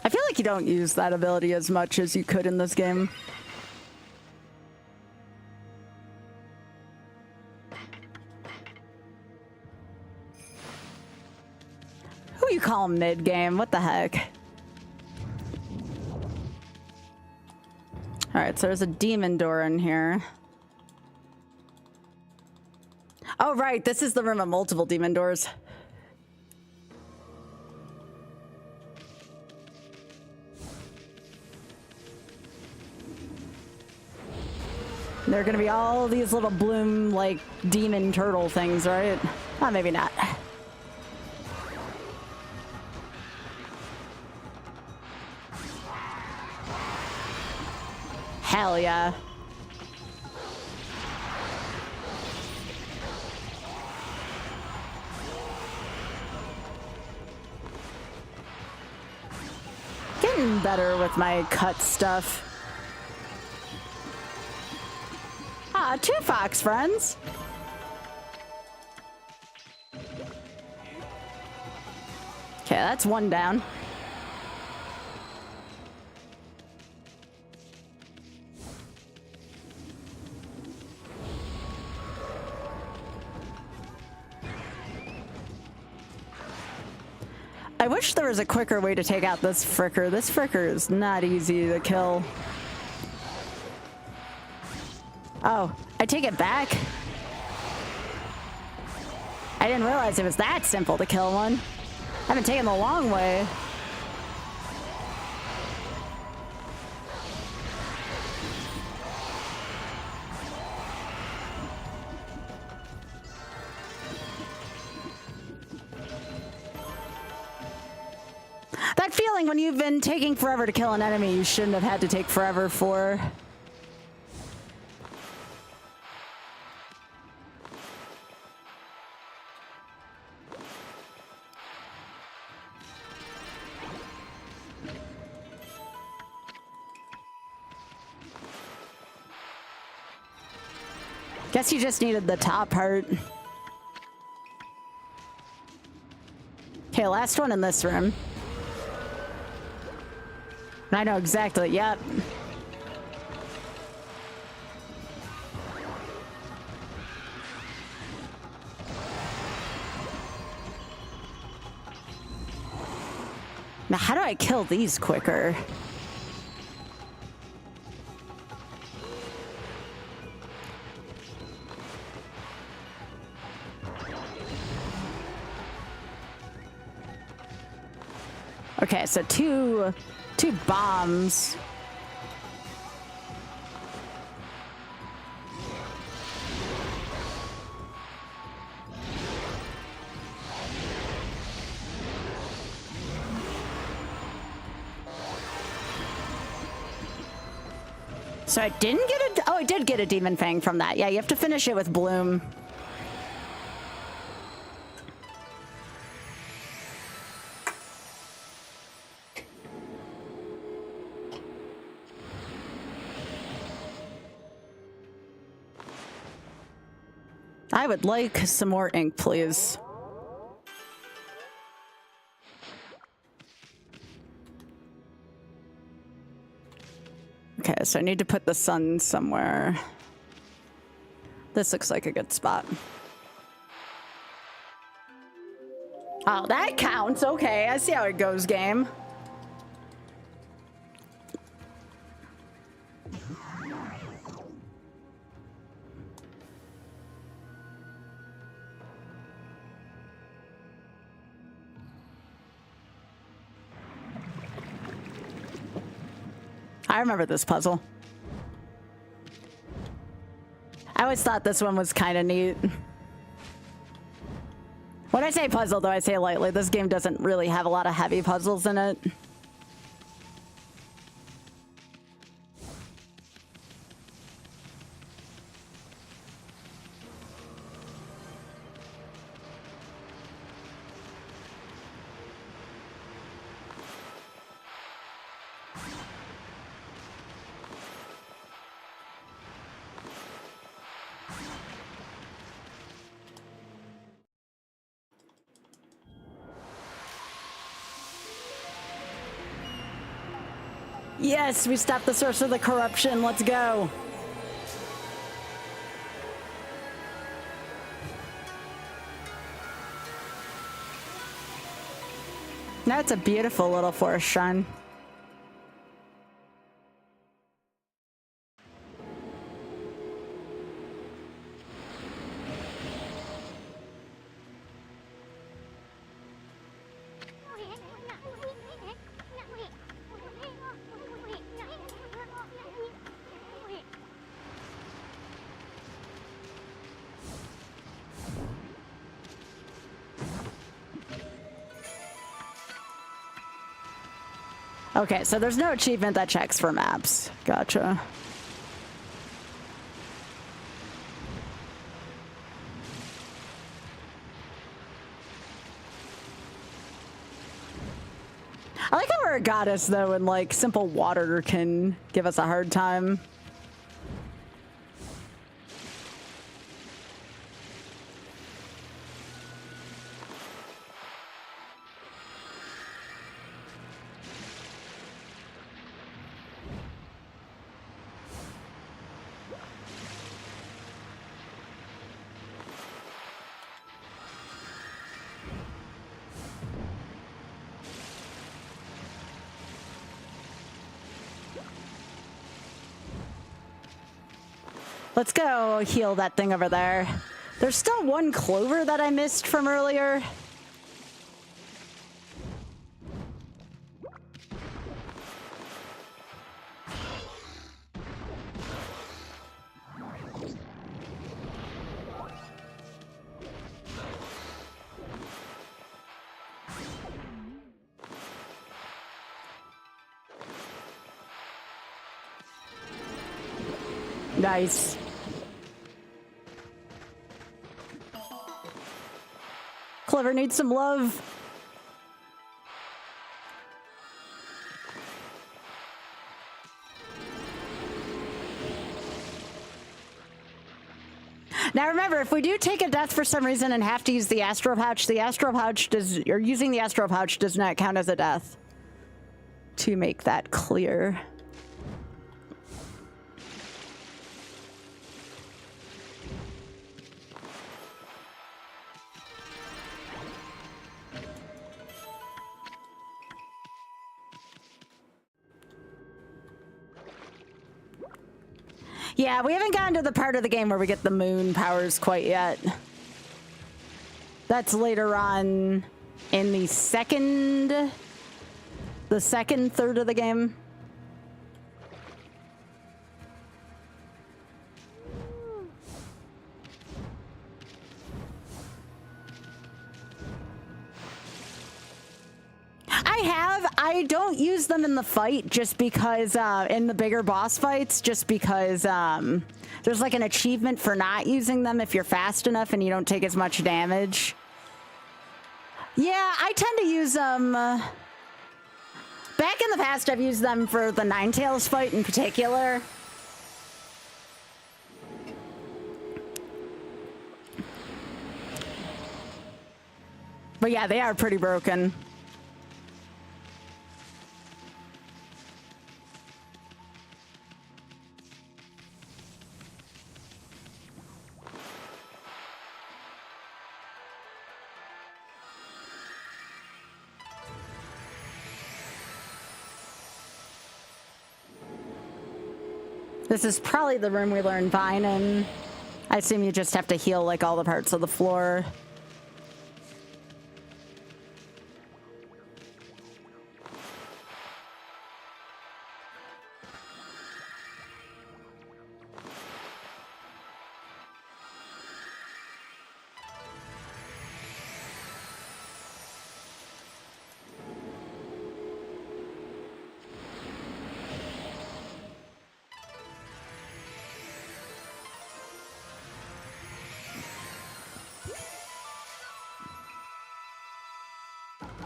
I feel like you don't use that ability as much as you could in this game. Who you call mid-game? What the heck? Alright, so there's a demon door in here. Oh, right, this is the room of multiple demon doors. There are gonna be all these little bloom, like, demon turtle things, right? Oh, maybe not. Hell yeah. Getting better with my cut stuff. Ah, 2 fox friends. Okay, that's 1 down. I wish there was a quicker way to take out this fricker. This fricker is not easy to kill. Oh, I take it back. I didn't realize it was that simple to kill one. I've been taking the long way. That feeling when you've been taking forever to kill an enemy you shouldn't have had to take forever for. Guess you just needed the top part. Okay, last one in this room. I know exactly, yep. Now, how do I kill these quicker? Okay, so two bombs. So I didn't get a... Oh, I did get a Demon Fang from that. Yeah, you have to finish it with Bloom. I would like some more ink, please. Okay, so I need to put the sun somewhere. This looks like a good spot. Oh, that counts. Okay, I see how it goes, game. I remember this puzzle. I always thought this one was kind of neat. When I say puzzle, though, I say lightly. This game doesn't really have a lot of heavy puzzles in it. Yes, we stopped the source of the corruption. Let's go. That's a beautiful little forest shrine. Okay, so there's no achievement that checks for maps. Gotcha. I like how we're a goddess, though, and, like, simple water can give us a hard time. Let's go heal that thing over there. There's still one clover that I missed from earlier. Nice. Clover needs some love. Now remember, if we do take a death for some reason and have to use the Astro Pouch does, or using the Astro Pouch does not count as a death. To make that clear. Yeah, we haven't gotten to the part of the game where we get the moon powers quite yet. That's later on in the second third of the game. I don't use them in the fight just because, in the bigger boss fights, just because there's like an achievement for not using them if you're fast enough and you don't take as much damage. Yeah, I tend to use them. Back in the past, I've used them for the Ninetales fight in particular. But yeah, they are pretty broken. This is probably the room we learned Vine in. I assume you just have to heal like all the parts of the floor.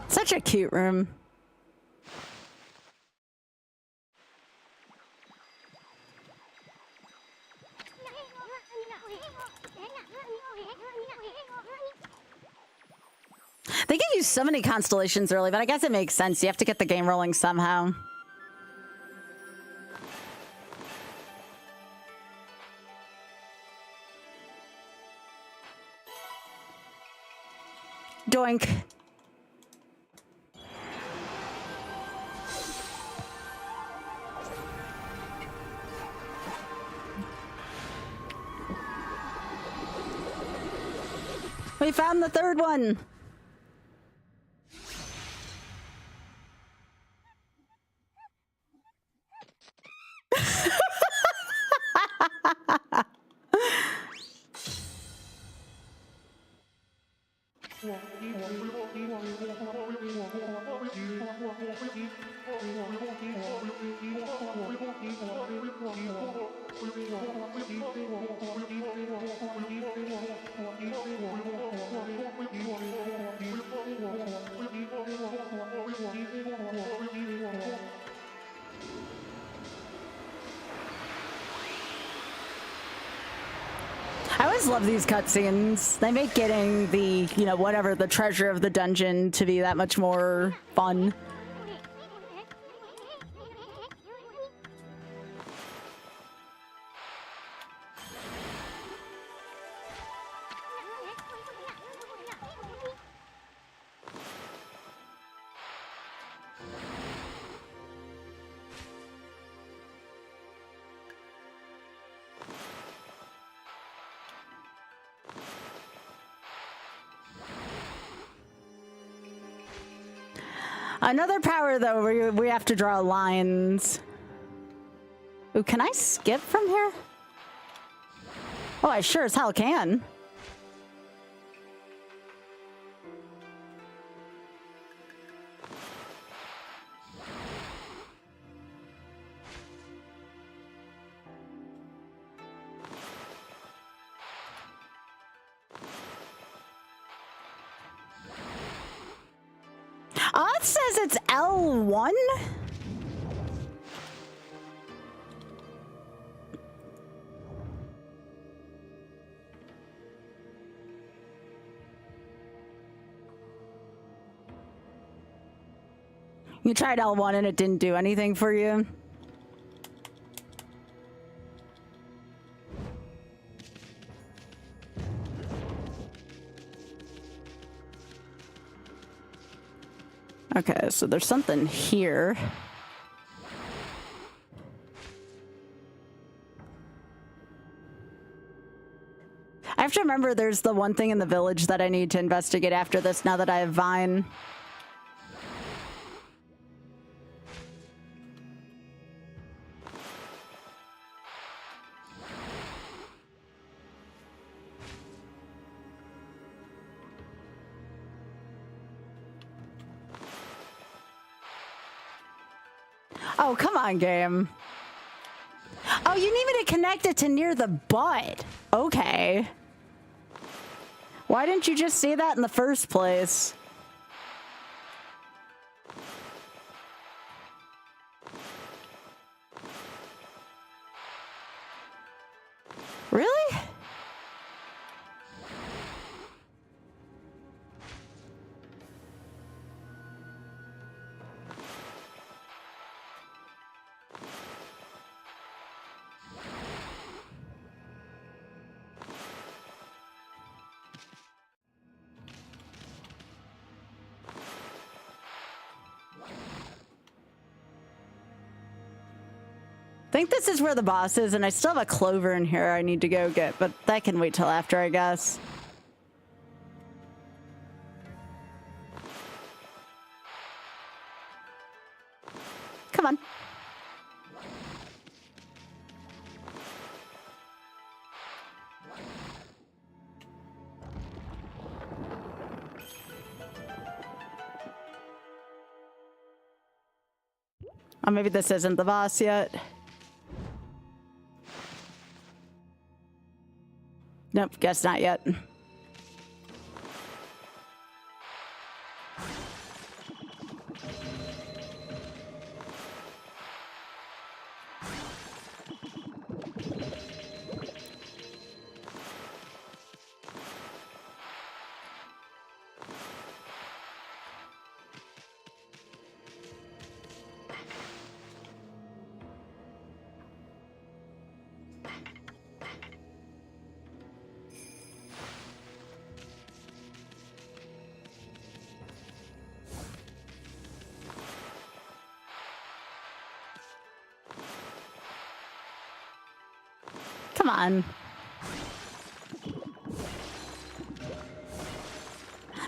Such a cute room. They give you so many constellations early, but I guess it makes sense. You have to get the game rolling somehow. Doink. We found the third one. I always love these cutscenes. They make getting the, you know, whatever, the treasure of the dungeon to be that much more fun. Another power, though, where we have to draw lines. Ooh, can I skip from here? Oh, I sure as hell can. Oh, it says it's L1? You tried L1 and it didn't do anything for you? Okay, so there's something here. remember there's the one thing in the village that I need to investigate after this now that I have Vine. Oh, come on, game. Oh, you need me to connect it to near the butt. Okay. Why didn't you just say that in the first place? Really? I think this is where the boss is, and I still have a clover in here I need to go get, but that can wait till after, I guess. Come on. Oh, maybe this isn't the boss yet. Nope, guess not yet. Come on.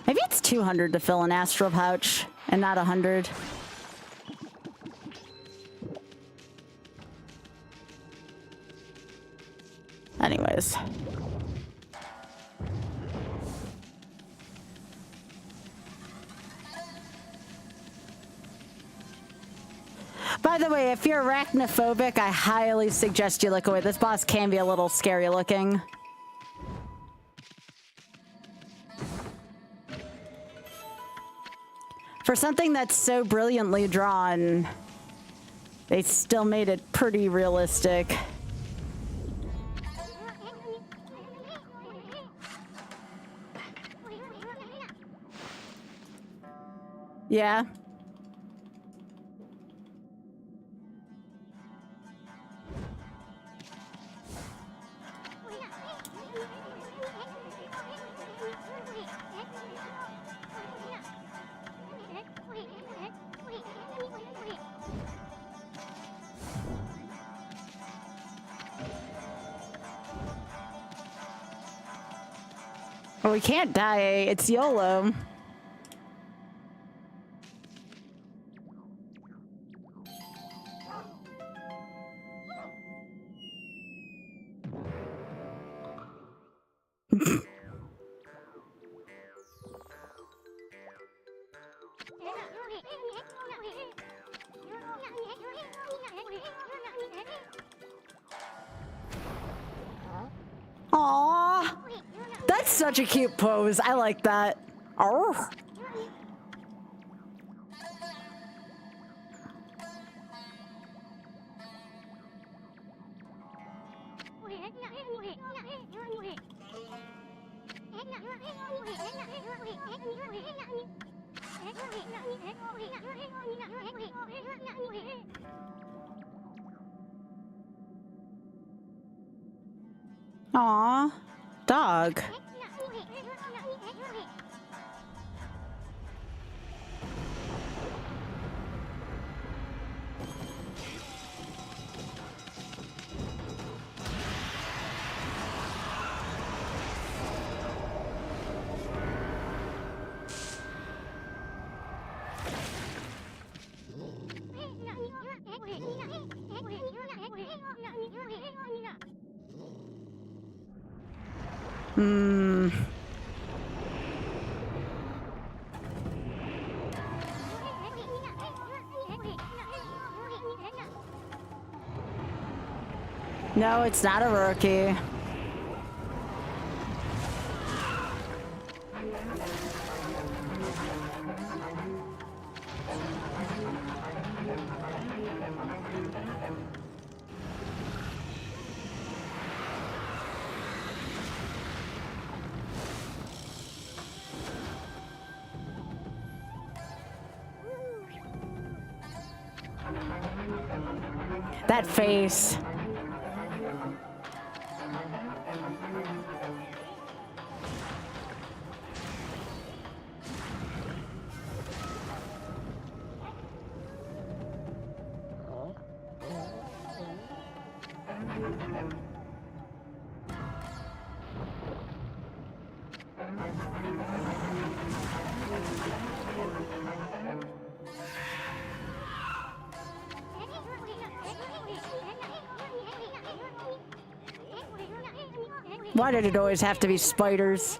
Maybe it's 200 to fill an astral pouch and not 100. Anyways. By the way, if you're arachnophobic, I highly suggest you look away. This boss can be a little scary looking. For something that's so brilliantly drawn, they still made it pretty realistic. Yeah. Well, we can't die. It's YOLO. Aww. That's such a cute pose. I like that. Oh. Aw, dog. Hmm. No, it's not a rookie. That face. Why did it always have to be spiders?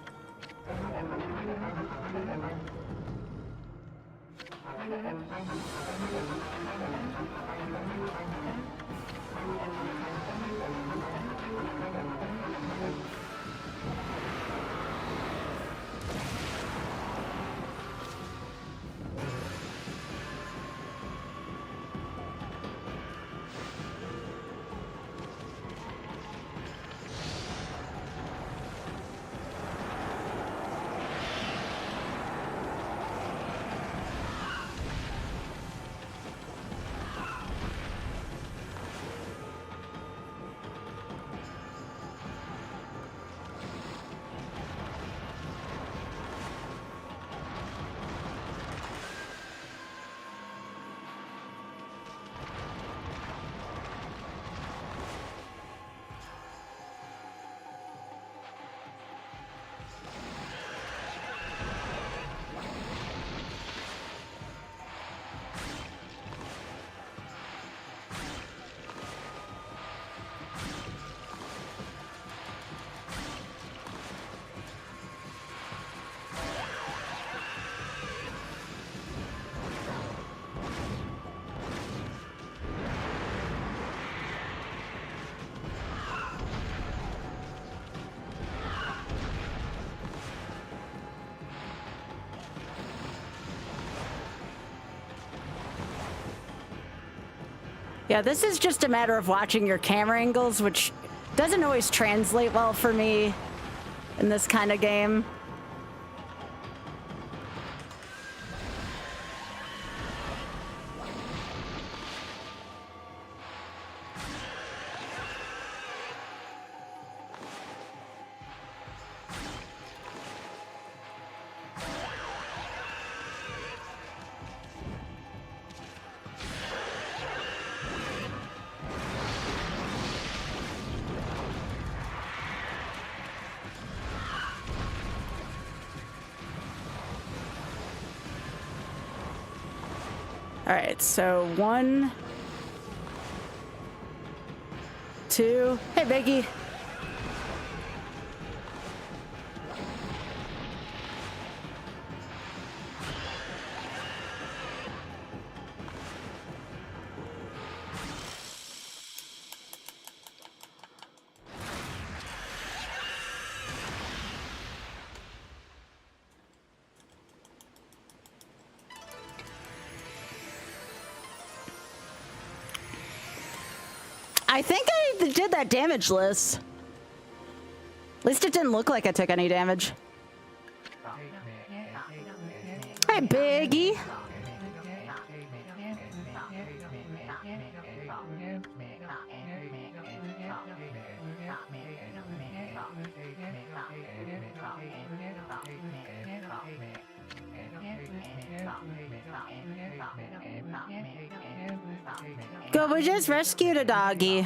Yeah, this is just a matter of watching your camera angles, which doesn't always translate well for me in this kind of game. All right, so 1, 2. Hey, Biggie. I think I did that damage list. At least it didn't look like I took any damage. Hey, Biggie. Good, we just rescued a doggy.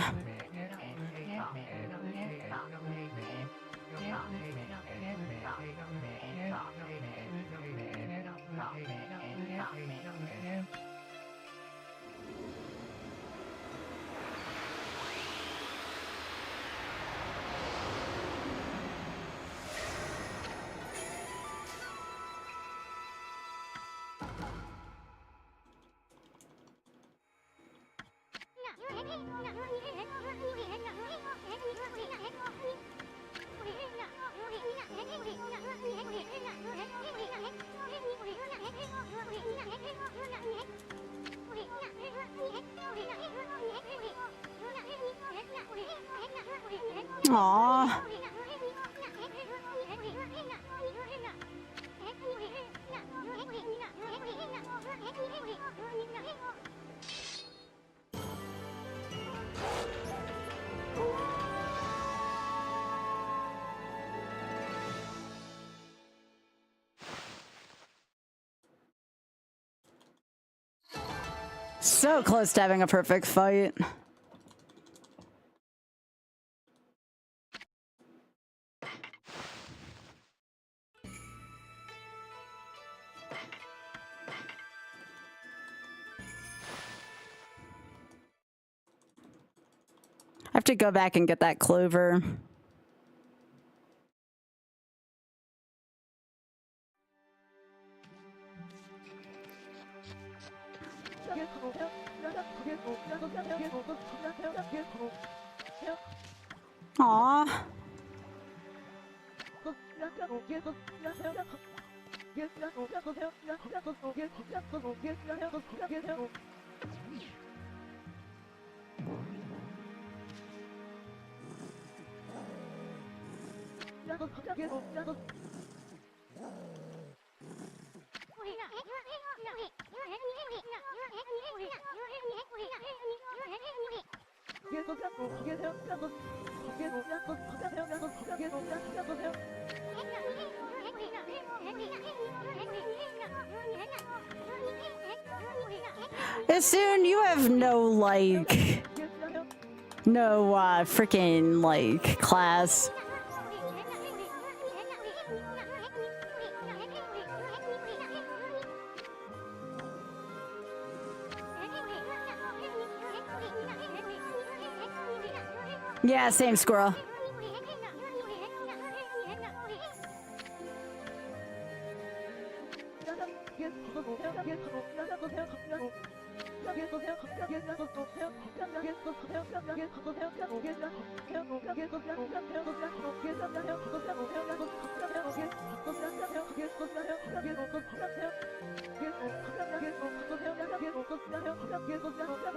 Aww. So close to having a perfect fight. I have to go back and get that clover. Aww. Soon you have no, like, no, freaking, like, class. Yeah, same squirrel.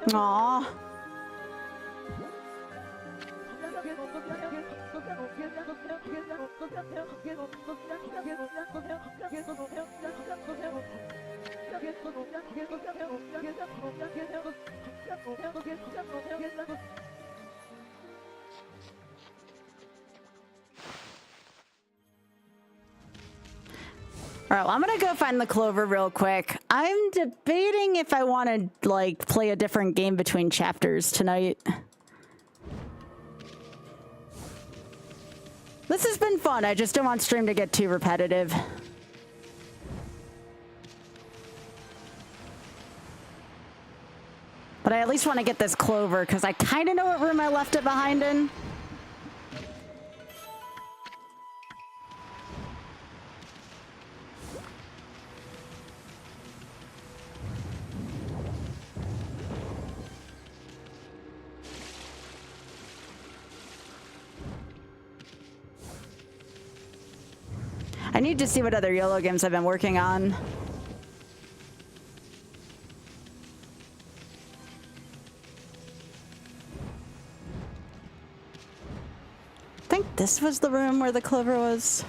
Aww. All right, well, I'm gonna go find the clover real quick. I'm debating if I want to, like, play a different game between chapters tonight. This has been fun. I just don't want stream to get too repetitive. But I at least want to get this clover, because I kind of know what room I left it behind in. I need to see what other YOLO games I've been working on. I think this was the room where the clover was.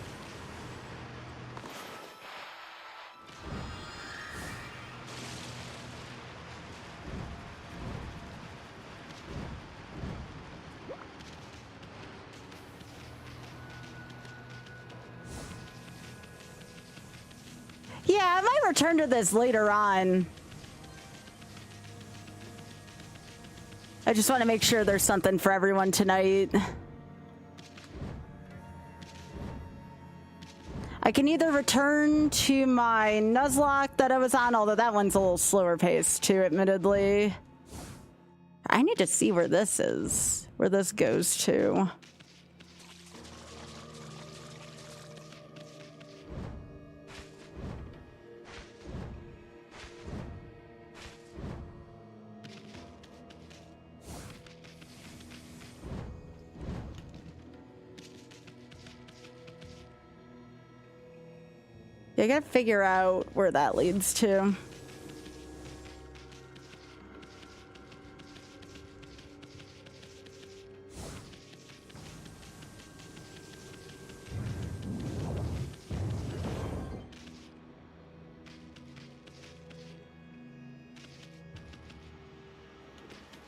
Yeah, I might return to this later on. I just want to make sure there's something for everyone tonight. I can either return to my Nuzlocke that I was on, although that one's a little slower paced too, admittedly. I need to see where this is, where this goes to. I gotta figure out where that leads to.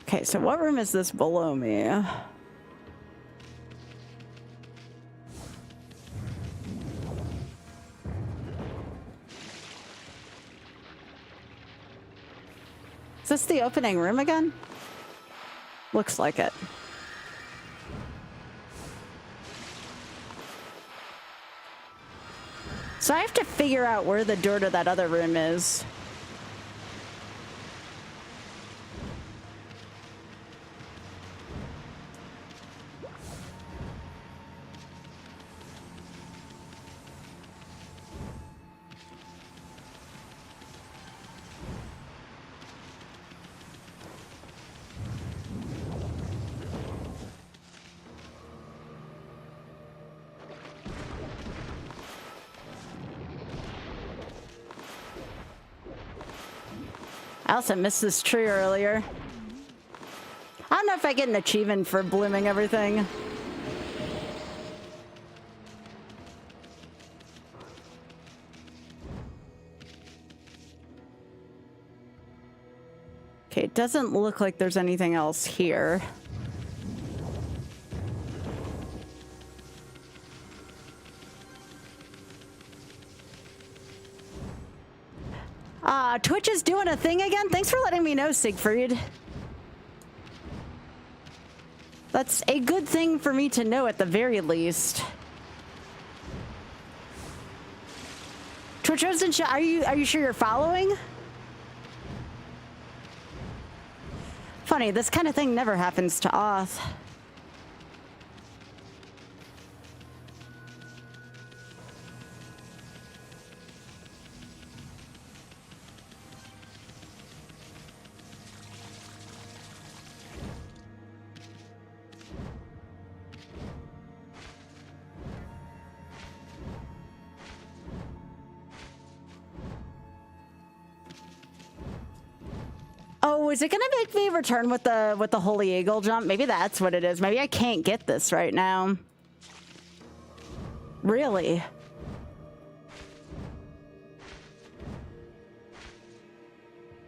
Okay, so what room is this below me? Is this the opening room again? Looks like it. So I have to figure out where the door to that other room is. I also missed this tree earlier. I don't know if I get an achievement for blooming everything. Okay, it doesn't look like there's anything else here. Twitch is doing a thing again? Thanks for letting me know, Siegfried. That's a good thing for me to know at the very least. Twitch isn't are you sure you're following? Funny, this kind of thing never happens to Oth. Oh, is it gonna make me return with the Holy Eagle jump? Maybe that's what it is. Maybe I can't get this right now. Really?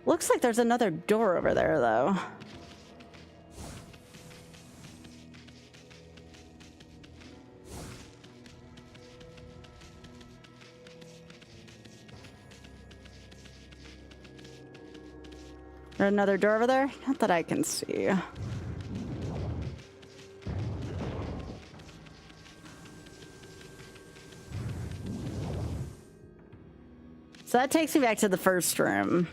Looks like there's another door over there, though. Is there another door over there? Not that I can see. So that takes me back to the first room.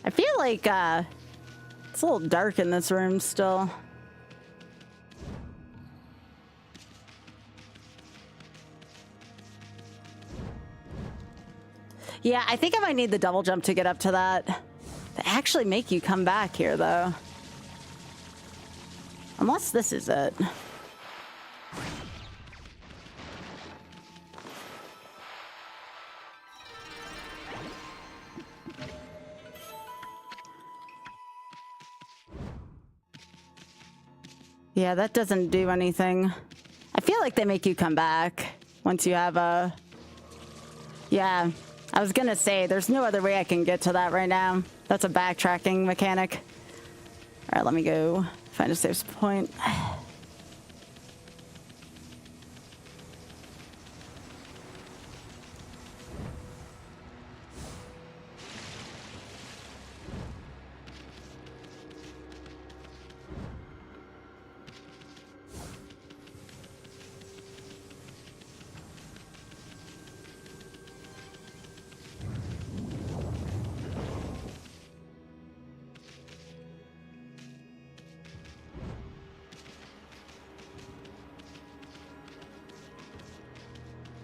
I feel like it's a little dark in this room still. Yeah, I think I might need the double jump to get up to that. They actually make you come back here, though. Unless this is it. Yeah, that doesn't do anything. I feel like they make you come back once you have a... Yeah, I was gonna say, there's no other way I can get to that right now. That's a backtracking mechanic. All right, let me go find a safe point.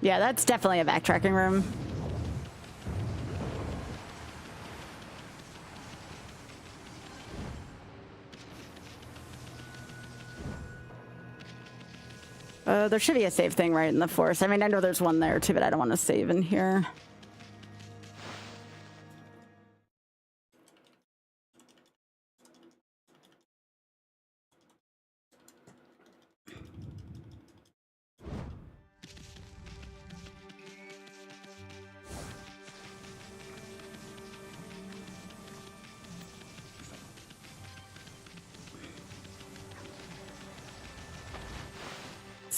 Yeah, that's definitely a backtracking room. There should be a save thing right in the forest. I mean, I know there's one there too, but I don't want to save in here.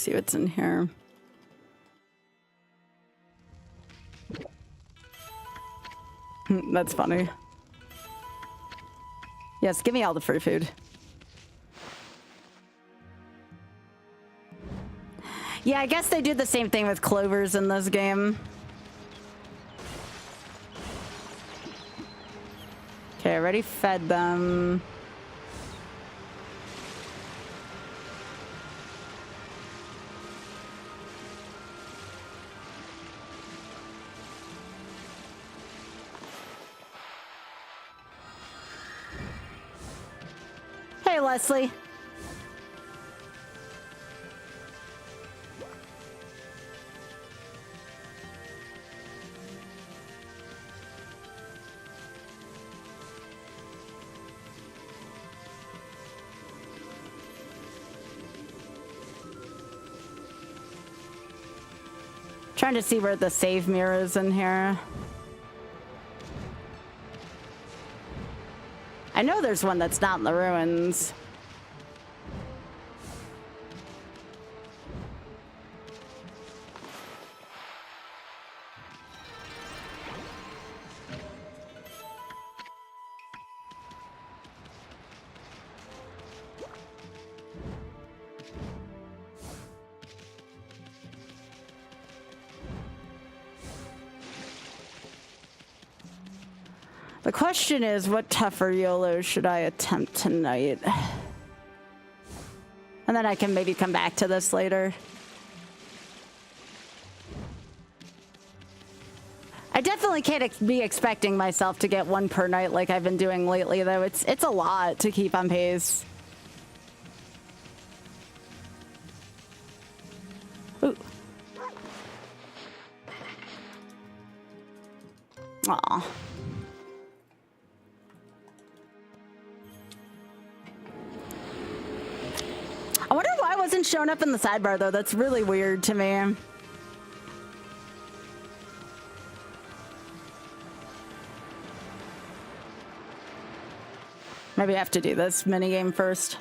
see what's in here. That's funny. Yes, give me all the free food. Yeah, I guess they do the same thing with clovers in this game. Okay, I already fed them. Hey, Leslie. Trying to see where the save mirror is in here. I know there's one that's not in the ruins. The question is, what tougher YOLO should I attempt tonight? And then I can maybe come back to this later. I definitely can't be expecting myself to get one per night like I've been doing lately, though. It's a lot to keep on pace. Ooh. Aw. I wonder why it wasn't showing up in the sidebar, though. That's really weird to me. Maybe I have to do this minigame first.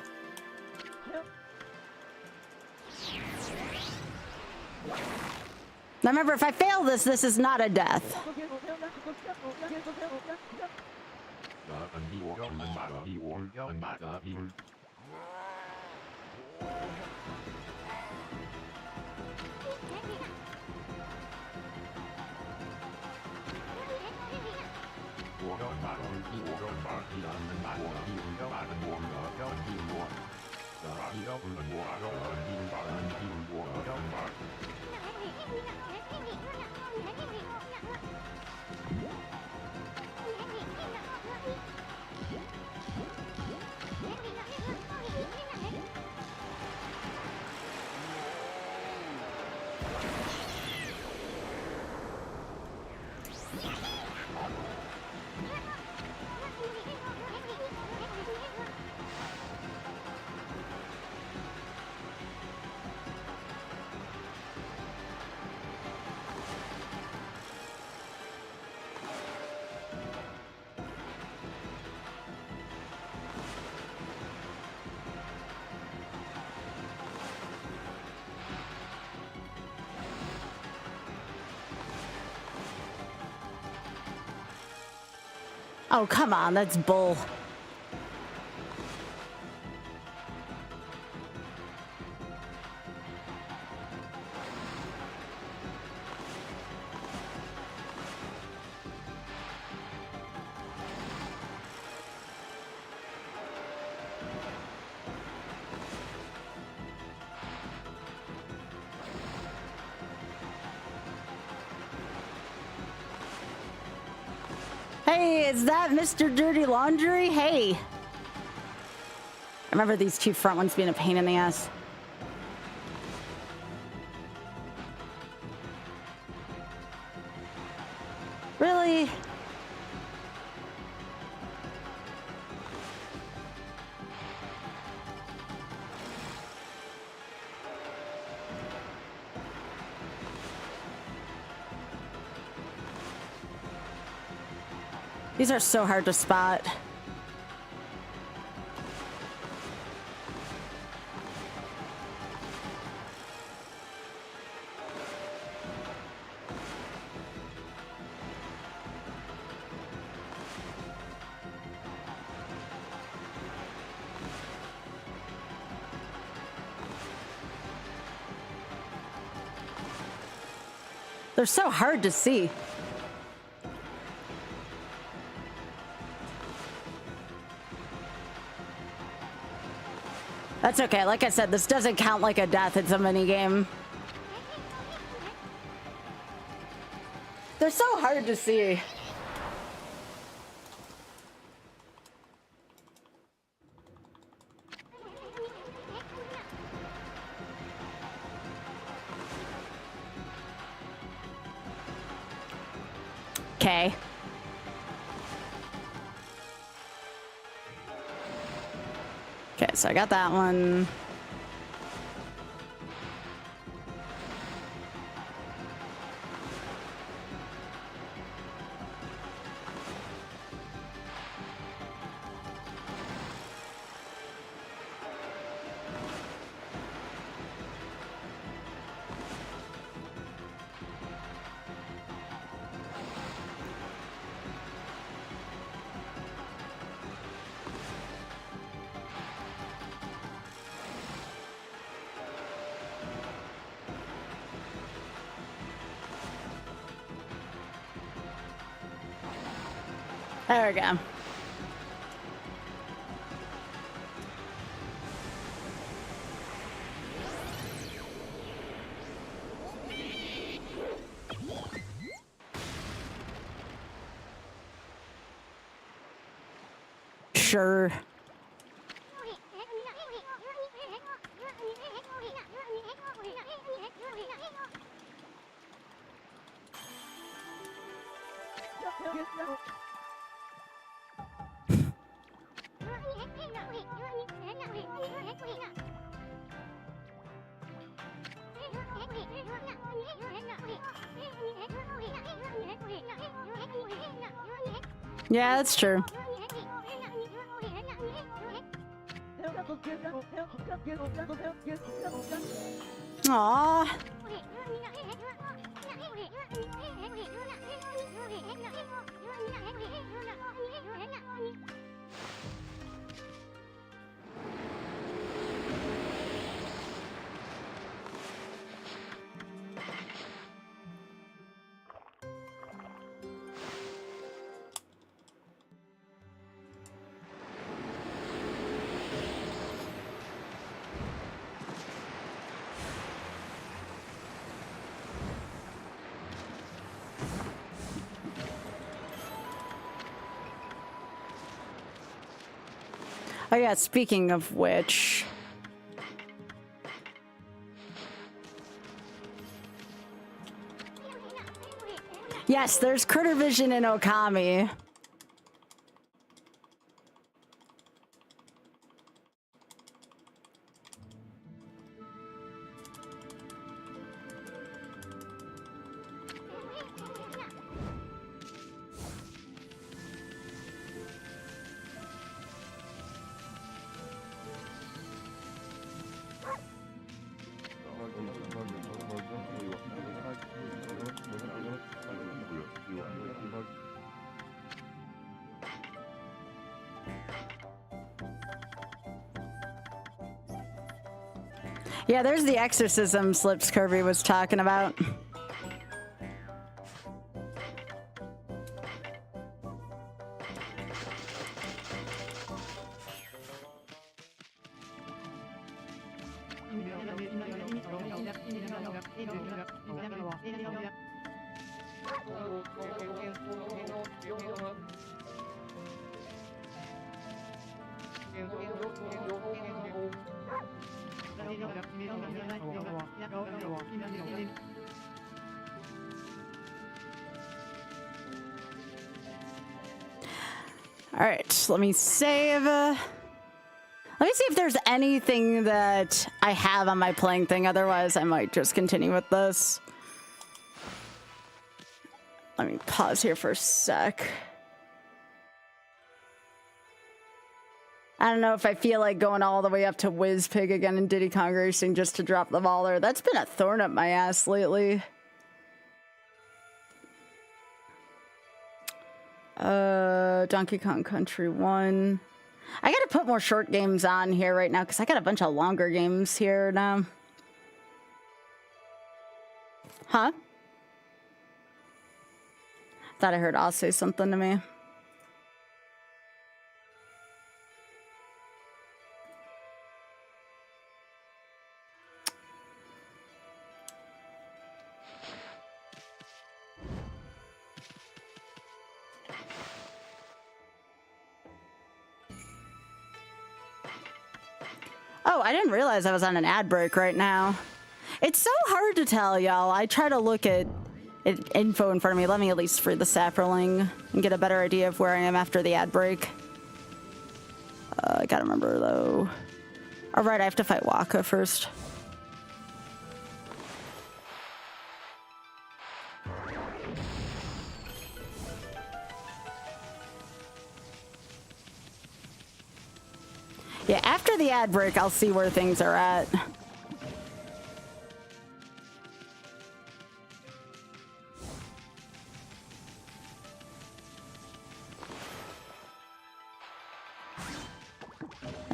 Now remember, if I fail this, this is not a death. Oh, come on, that's bull. Hey, is that Mr. Dirty Laundry? Hey. I remember these two front ones being a pain in the ass. Really? These are so hard to spot. They're so hard to see. That's okay. Like I said, this doesn't count like a death. It's a mini game. They're so hard to see. Okay. Okay, so I got that one. There we go. Sure. Yeah, that's true. Aww. Oh yeah, speaking of which... Yes, there's Critter Vision in Okami. Yeah, there's the exorcism slips Kirby was talking about. All right, let me save. Let me see if there's anything that I have on my playing thing. Otherwise, I might just continue with this. Let me pause here for a sec. I don't know if I feel like going all the way up to Whizpig again in Diddy Kong Racing just to drop the ball there. That's been a thorn up my ass lately. Donkey Kong Country 1. I gotta put more short games on here right now because I got a bunch of longer games here now. Huh? Thought I heard Oz say something to me. Oh, I didn't realize I was on an ad break right now. It's so hard to tell, y'all. I try to look at info in front of me. Let me at least free the sapperling and get a better idea of where I am after the ad break. I gotta remember, though. All right, I have to fight Waka first. Yeah, after the ad break, I'll see where things are at.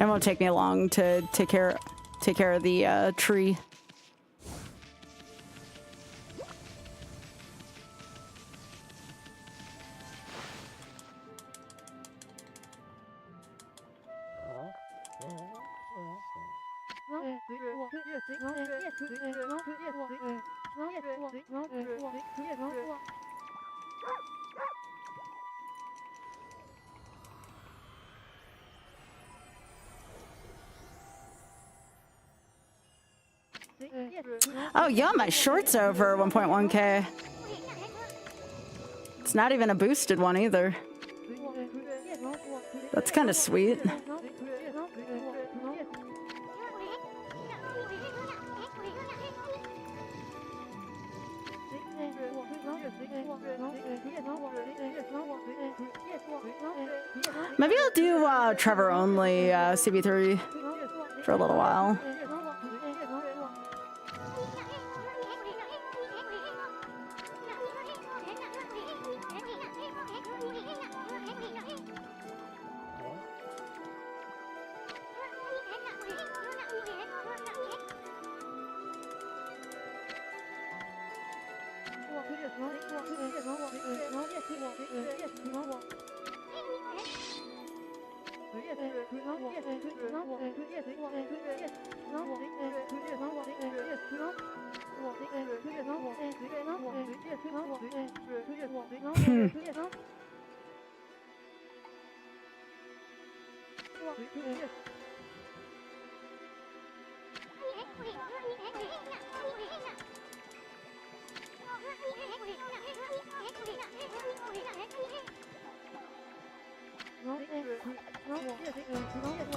It won't take me long to take care of the tree. Oh, yeah, my short's over 1.1K. It's not even a boosted one either. That's kind of sweet. Maybe I'll do Trevor only CB3 for a little while.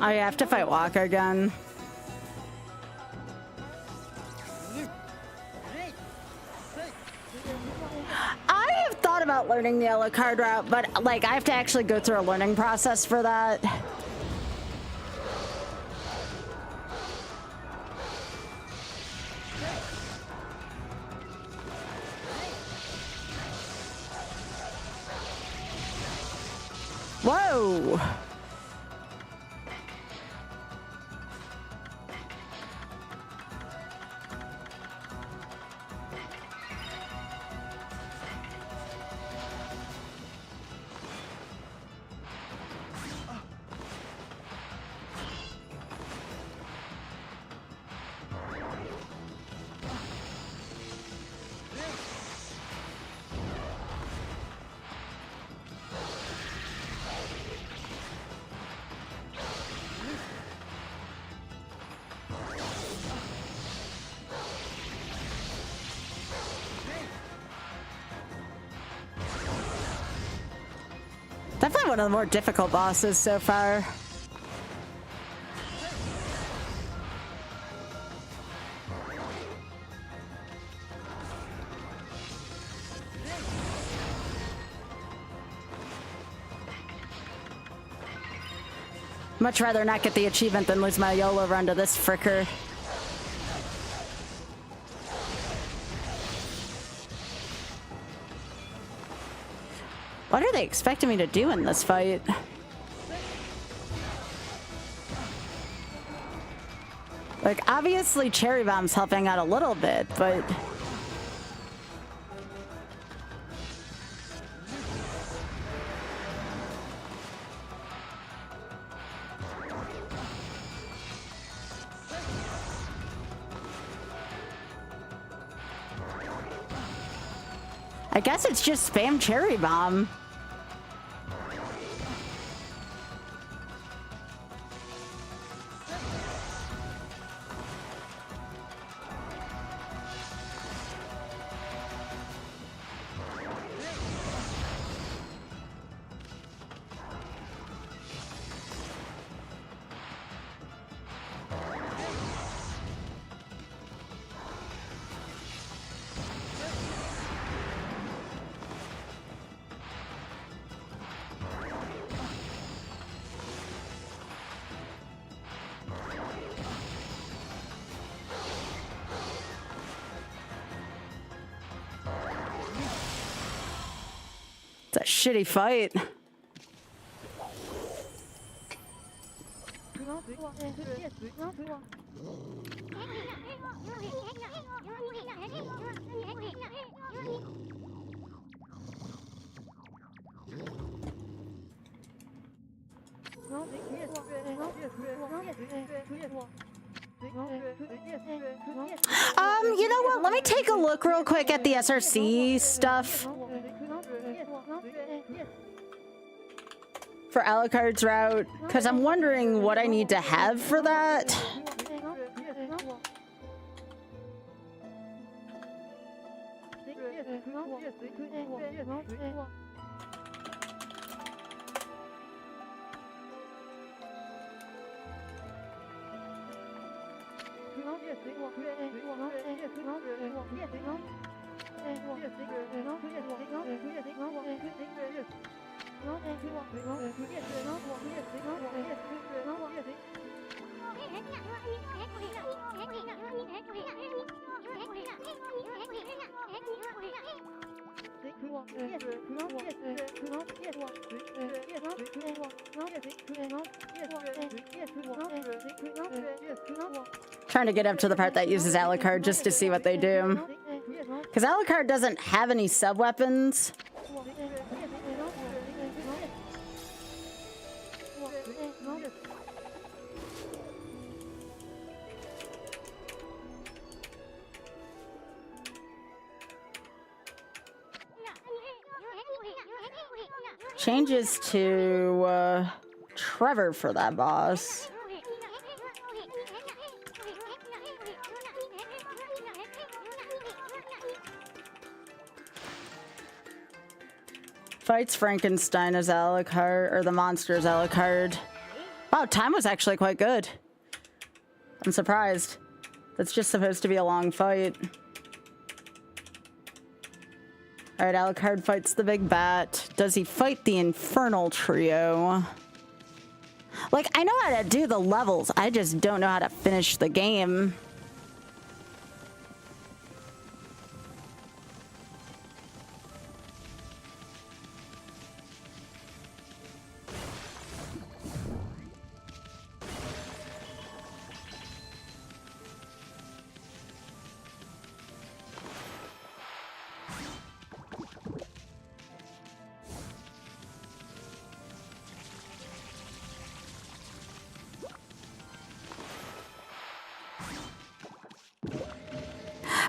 I have to fight Waka again. I have thought about learning the yellow card route, but like I have to actually go through a learning process for that. Whoa! Definitely one of the more difficult bosses so far. Much rather not get the achievement than lose my YOLO run to this fricker. What are they expecting me to do in this fight? Like, obviously Cherry Bomb's helping out a little bit, but... I guess it's just spam cherry bomb. It's a shitty fight. You know what? Let me take a look real quick at the SRC stuff. For Alucard's route, because I'm wondering what I need to have for that. Trying to get up to the part that uses Alucard just to see what they do. Because Alucard doesn't have any sub-weapons. Changes to Trevor for that boss. Fights Frankenstein as Alucard, or the monster as Alucard. Wow, time was actually quite good. I'm surprised. That's just supposed to be a long fight. Alright, Alucard fights the big bat. Does he fight the infernal trio? Like, I know how to do the levels, I just don't know how to finish the game.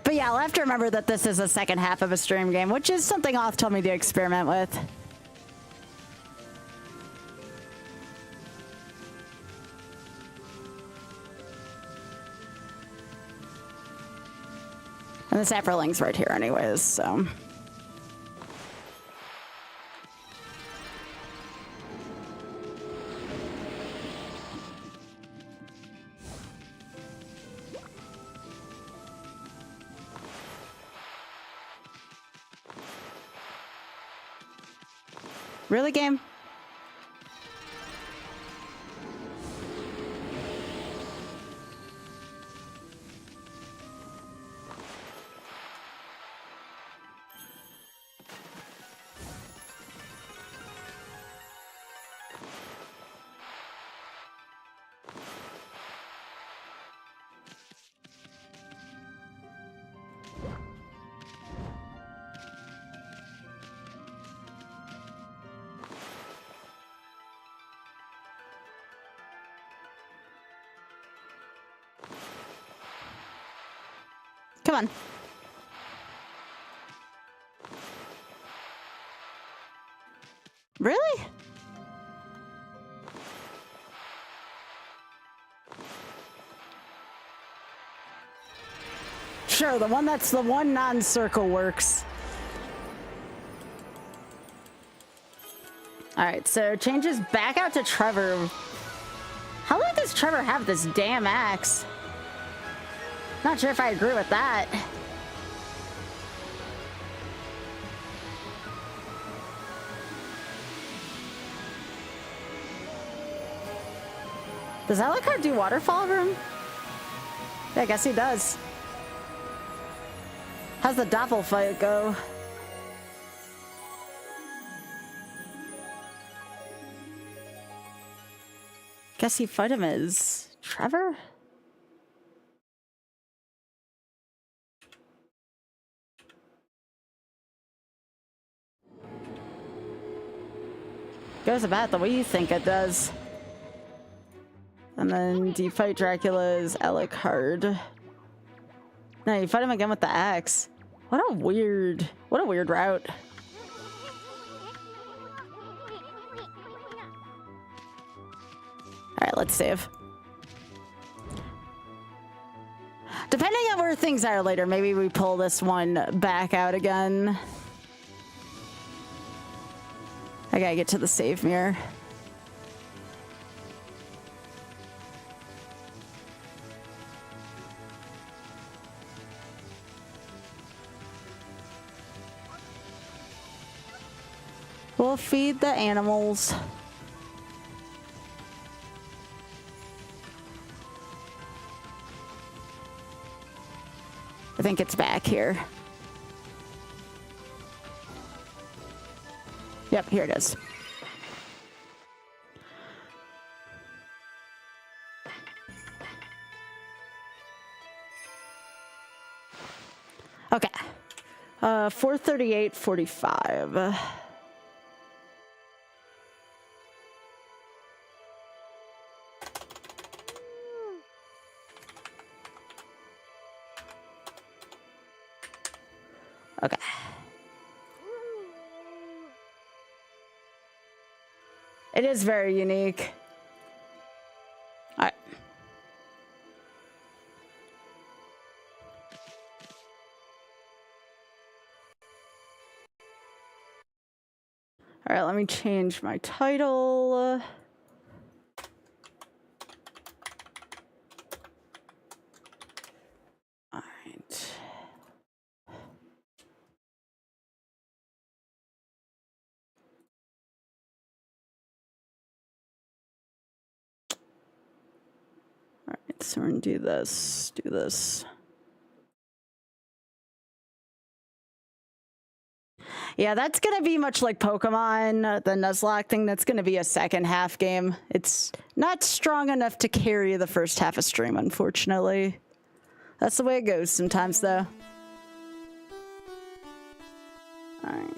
But yeah, I'll have to remember that this is the second half of a stream game, which is something Oth told me to experiment with. And the sapperling's right here anyways, so... Really, game? Come on. Really? Sure, the one that's the one non-circle works. Alright, so changes back out to Trevor. How long does Trevor have this damn axe? Not sure if I agree with that. Does Alucard do waterfall room? Yeah, I guess he does. How's the Doppel fight go? Guess he fight him as Trevor? Goes about the way you think it does. And then do you fight Dracula as Alucard? No, you fight him again with the axe. What a weird route. Alright, let's save. Depending on where things are later, maybe we pull this one back out again. I gotta get to the save mirror. We'll feed the animals. I think it's back here. Yep, here it is. Okay. 438.45. Okay. It is very unique. All right. All right, let me change my title. All right. All right, so we're gonna do this. Yeah, that's gonna be much like Pokemon, the Nuzlocke thing. That's gonna be a second half game. It's not strong enough to carry the first half of stream, unfortunately. That's the way it goes sometimes, though. All right.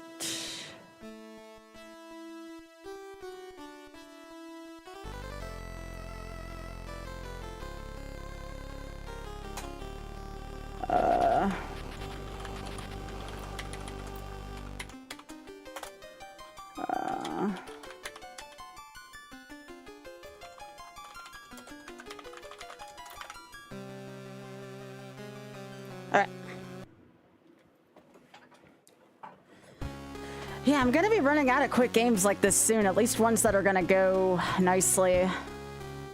Yeah, I'm gonna be running out of quick games like this soon, at least ones that are gonna go nicely.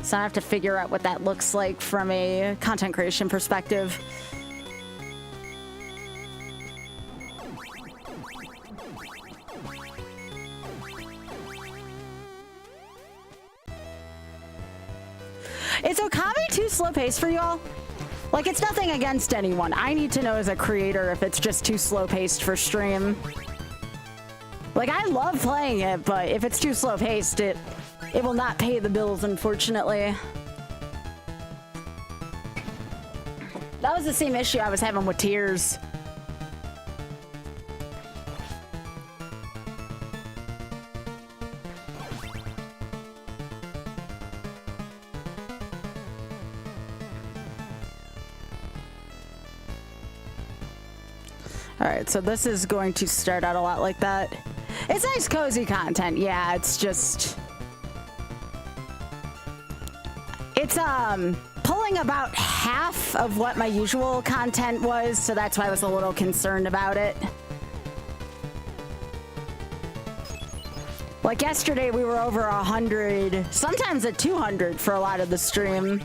So I have to figure out what that looks like from a content creation perspective. Is Okami too slow paced for y'all? Like, it's nothing against anyone. I need to know as a creator if it's just too slow paced for stream. Like, I love playing it, but if it's too slow paced, it will not pay the bills, unfortunately. That was the same issue I was having with Tears. All right, so this is going to start out a lot like that. It's nice, cozy content. Yeah, it's just... It's, pulling about half of what my usual content was, so that's why I was a little concerned about it. Like yesterday, we were over 100, sometimes at 200 for a lot of the stream.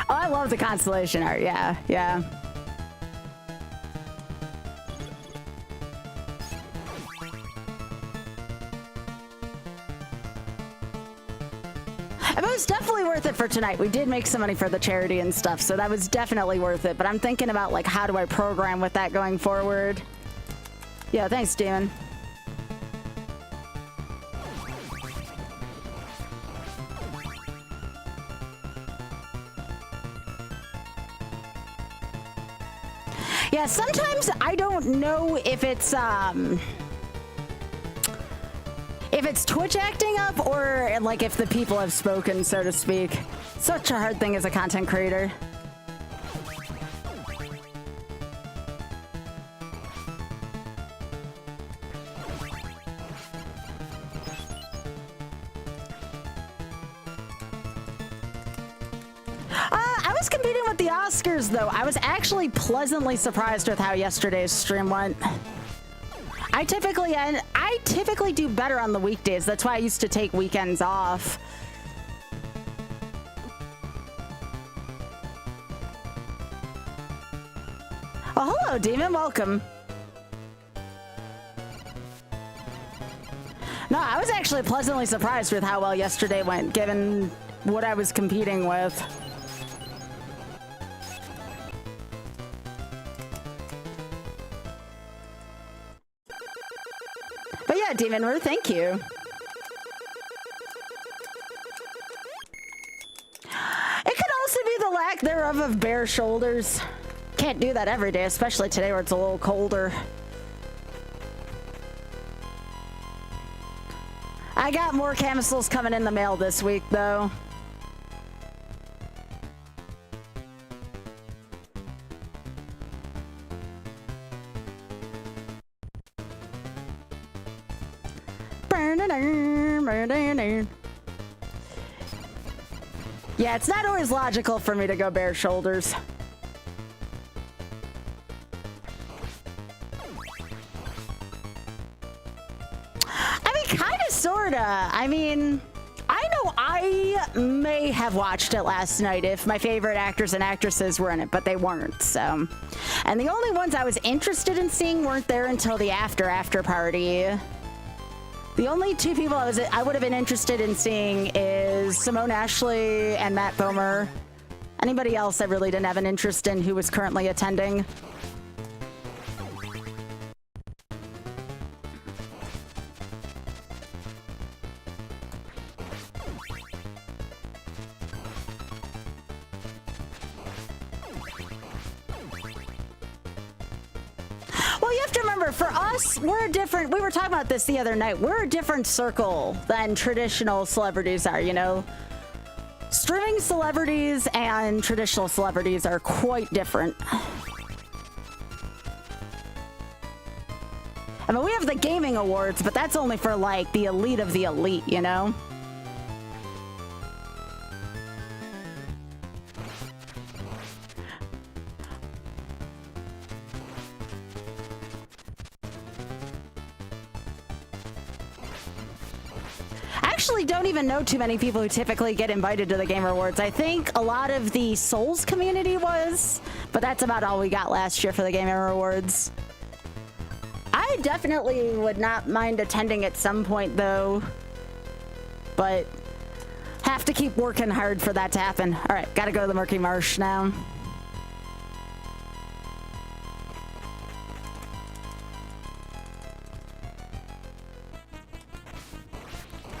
Oh, I love the constellation art. Yeah, yeah. It was definitely worth it for tonight. We did make some money for the charity and stuff, so that was definitely worth it. But I'm thinking about, like, how do I program with that going forward? Yeah, thanks, Demon. Yeah, sometimes I don't know if it's Twitch acting up or like if the people have spoken, so to speak. Such a hard thing as a content creator. I was competing with the Oscars though. I was actually pleasantly surprised with how yesterday's stream went. I typically do better on the weekdays. That's why I used to take weekends off. Oh, hello, Demon. Welcome. No, I was actually pleasantly surprised with how well yesterday went, given what I was competing with. But yeah, Demon Ruth, thank you. It could also be the lack thereof of bare shoulders. Can't do that every day, especially today where it's a little colder. I got more camisoles coming in the mail this week, though. Yeah, it's not always logical for me to go bare shoulders. I mean, kind of, sorta. I mean, I know I may have watched it last night if my favorite actors and actresses were in it, but they weren't, so. And the only ones I was interested in seeing weren't there until the after party. The only two people I would have been interested in seeing is Simone Ashley and Matt Bomer. Anybody else I really didn't have an interest in who was currently attending. Well, you have to remember, for us, we're a different, we were talking about this the other night, we're a different circle than traditional celebrities are, you know? Streaming celebrities and traditional celebrities are quite different. I mean, we have the gaming awards, but that's only for, like, the elite of the elite, you know? Actually don't even know too many people who typically get invited to the Gamer Awards. I think a lot of the Souls community was, but that's about all we got last year for the Gamer Awards. I definitely would not mind attending at some point though, but have to keep working hard for that to happen. All right, gotta go to the Murky Marsh now.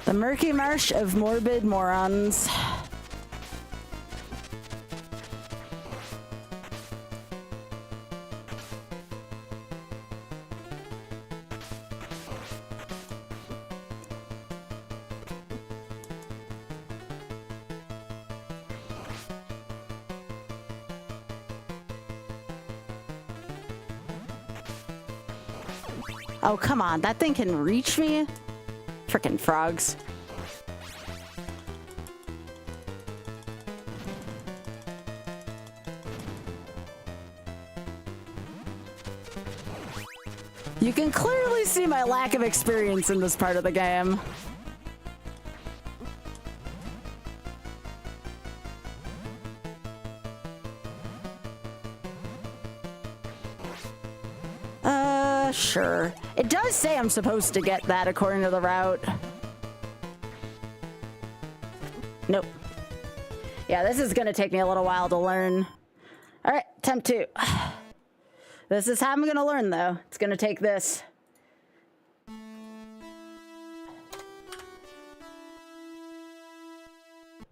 The Murky Marsh of Morbid Morons. Oh, come on. That thing can reach me? Frickin' frogs. You can clearly see my lack of experience in this part of the game. Sure. It does say I'm supposed to get that according to the route. Nope. Yeah, this is gonna take me a little while to learn. All right, attempt 2. This is how I'm gonna learn, though. It's gonna take this.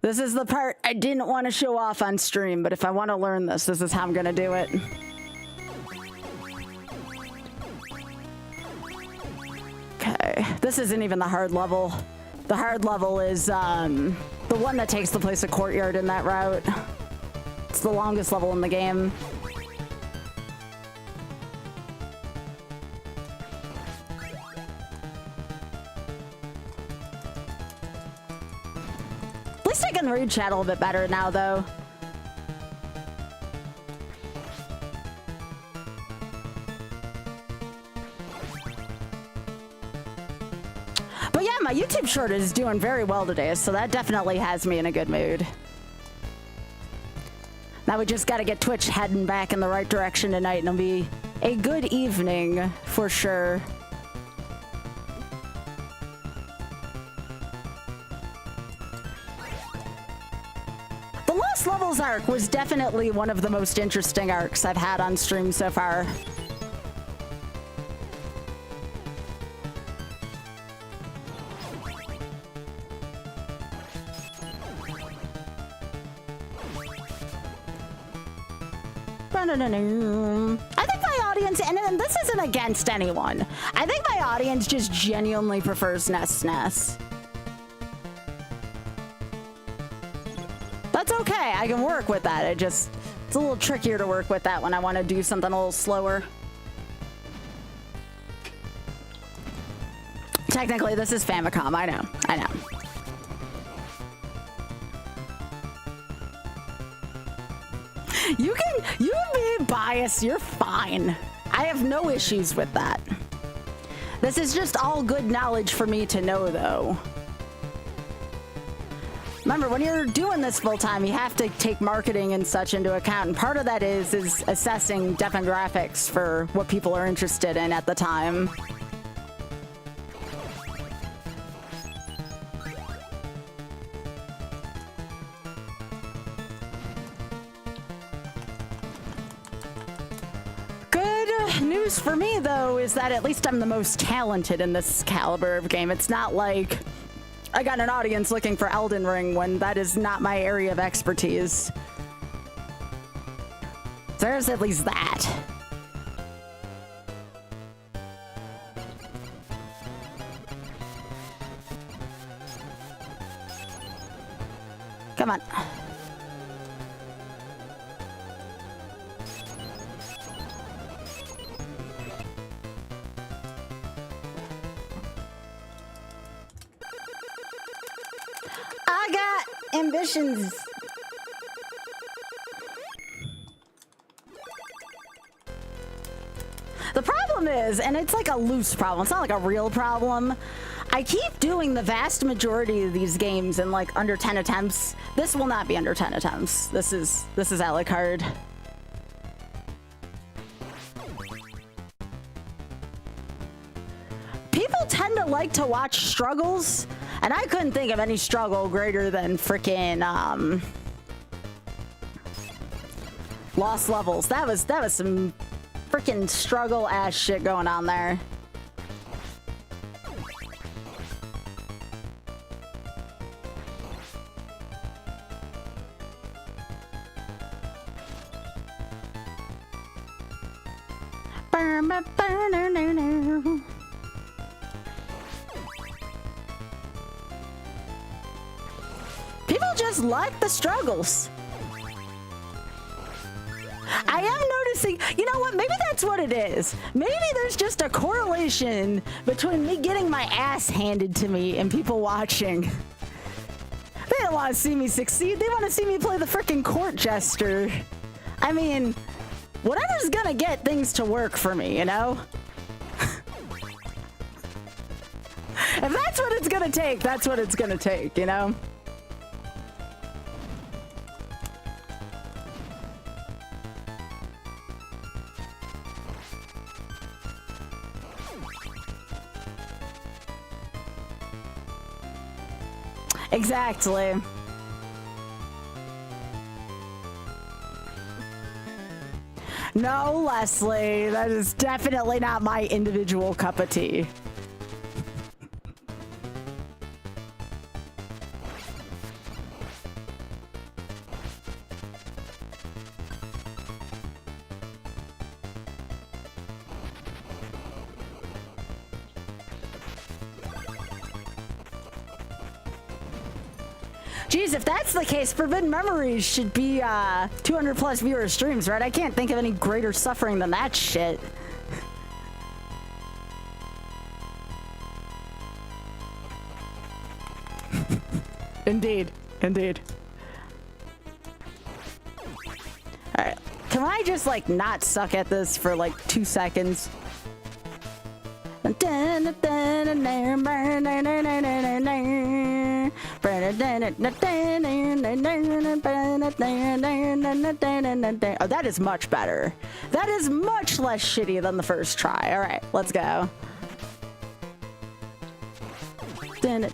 This is the part I didn't want to show off on stream, but if I want to learn this, this is how I'm gonna do it. Okay, this isn't even the hard level. The hard level is the one that takes the place of Courtyard in that route. It's the longest level in the game. At least I can read chat a little bit better now, though. But yeah, my YouTube short is doing very well today, so that definitely has me in a good mood. Now we just gotta get Twitch heading back in the right direction tonight, and it'll be a good evening for sure. The Lost Levels arc was definitely one of the most interesting arcs I've had on stream so far. I think my audience, and this isn't against anyone, I think my audience just genuinely prefers NES. That's okay, I can work with that. It's a little trickier to work with that when I want to do something a little slower. Technically, this is Famicom, I know. You can be biased, you're fine. I have no issues with that. This is just all good knowledge for me to know, though. Remember, when you're doing this full time, you have to take marketing and such into account, and part of that is assessing demographics for what people are interested in at the time. News for me, though, is that at least I'm the most talented in this caliber of game. It's not like I got an audience looking for Elden Ring when that is not my area of expertise. There's at least that. Come on. I got ambitions. The problem is, and it's like a loose problem, it's not like a real problem, I keep doing the vast majority of these games in like under 10 attempts. This will not be under 10 attempts. This is a la carte. People tend to like to watch struggles, and I couldn't think of any struggle greater than frickin' Lost Levels. That was some frickin' struggle ass shit going on there. People just like the struggles. I am noticing, you know what, maybe that's what it is. Maybe there's just a correlation between me getting my ass handed to me and people watching. They don't want to see me succeed, they want to see me play the frickin' court jester. I mean, whatever's gonna get things to work for me, you know? If that's what it's gonna take, that's what it's gonna take, you know? Exactly. No, Leslie, that is definitely not my individual cup of tea. Geez, if that's the case, Forbidden Memories should be 200 plus viewer streams, right? I can't think of any greater suffering than that shit. Indeed, indeed. Alright, can I just like not suck at this for like 2 seconds? Oh, that is much better. That is much less shitty than the first try. All right, let's go. Now,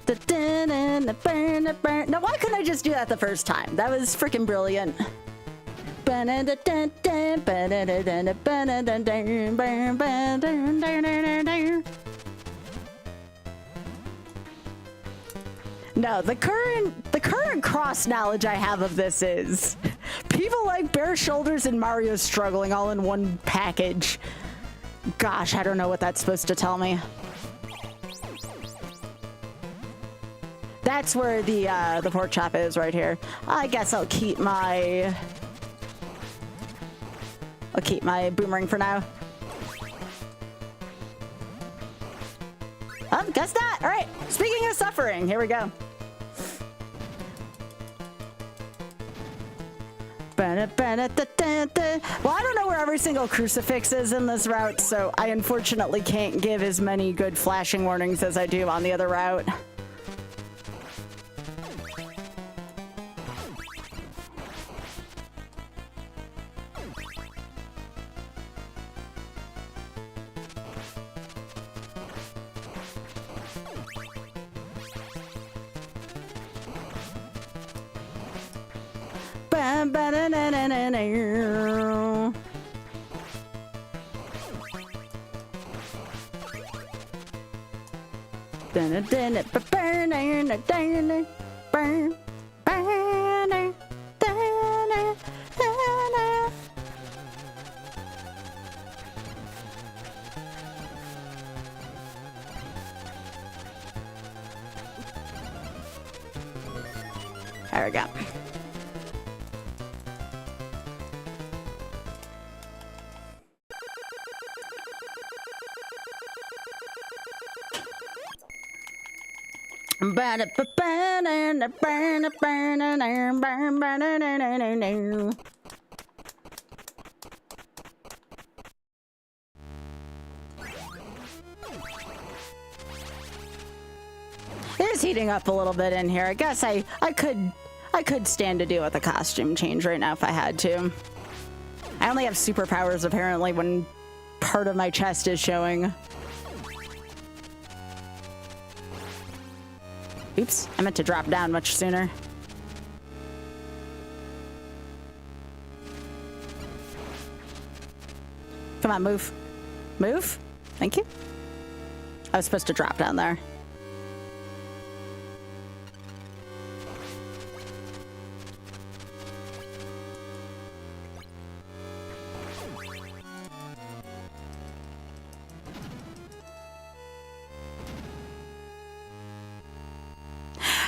why couldn't I just do that the first time? That was freaking brilliant. No, the current cross knowledge I have of this is people like Bare Shoulders and Mario Struggling all in one package. Gosh, I don't know what that's supposed to tell me. That's where the pork chop is right here. I guess I'll keep my boomerang for now. Oh, guess not. All right. Speaking of suffering, here we go. Well, I don't know where every single crucifix is in this route, so I unfortunately can't give as many good flashing warnings as I do on the other route. There we go. It is heating up a little bit in here. I guess I could stand to deal with a costume change right now if I had to. I only have superpowers apparently when part of my chest is showing. Oops, I meant to drop down much sooner. Come on, move. Move. Thank you. I was supposed to drop down there.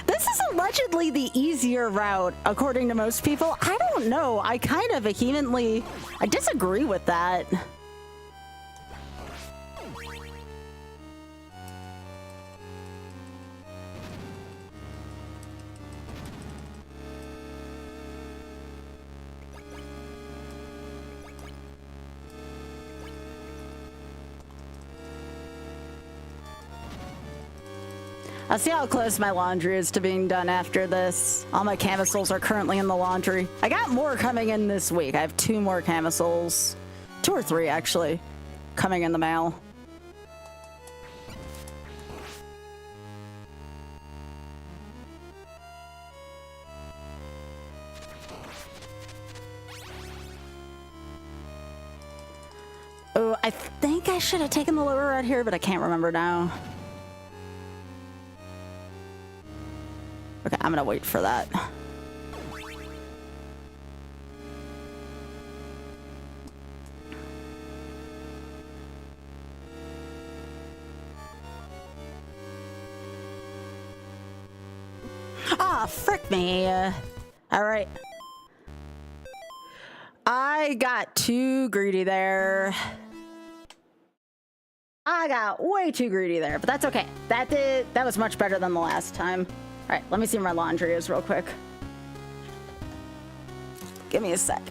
This is allegedly the easier route, according to most people. I don't don't know. I kind of vehemently, I disagree with that. I'll see how close my laundry is to being done after this. All my camisoles are currently in the laundry. I got more coming in this week. I have 2 more camisoles. 2 or 3, actually, coming in the mail. Oh, I think I should have taken the lower right here, but I can't remember now. Okay, I'm gonna wait for that. Ah, frick me. All right. I got too greedy there. I got way too greedy there, but that's okay. That was much better than the last time. All right, let me see where my laundry is real quick. Give me a sec.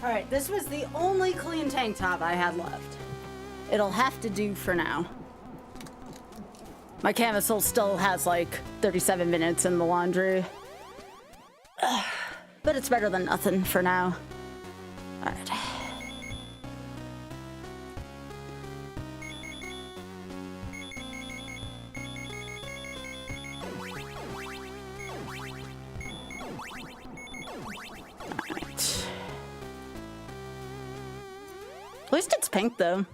All right, this was the only clean tank top I had left. It'll have to do for now. My camisole still has like 37 minutes in the laundry. But it's better than nothing for now. All right. At least it's pink, though.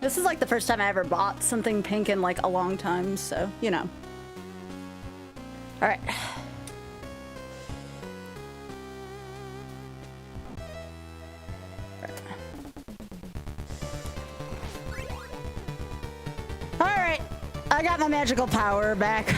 This is like the first time I ever bought something pink in like a long time, so, you know. All right. All right. I got my magical power back.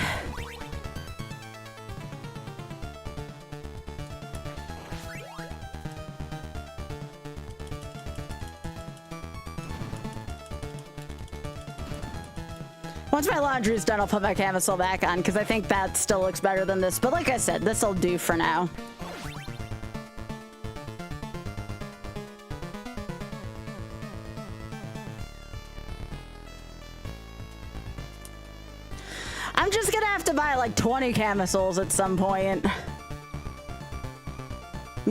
Once my laundry is done, I'll put my camisole back on because I think that still looks better than this. But like I said, this will do for now. I'm just gonna have to buy like 20 camisoles at some point. I'm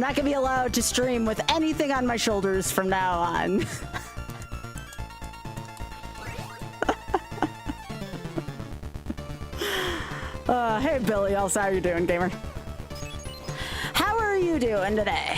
not gonna be allowed to stream with anything on my shoulders from now on. Hey Billy, else how are you doing, gamer? How are you doing today?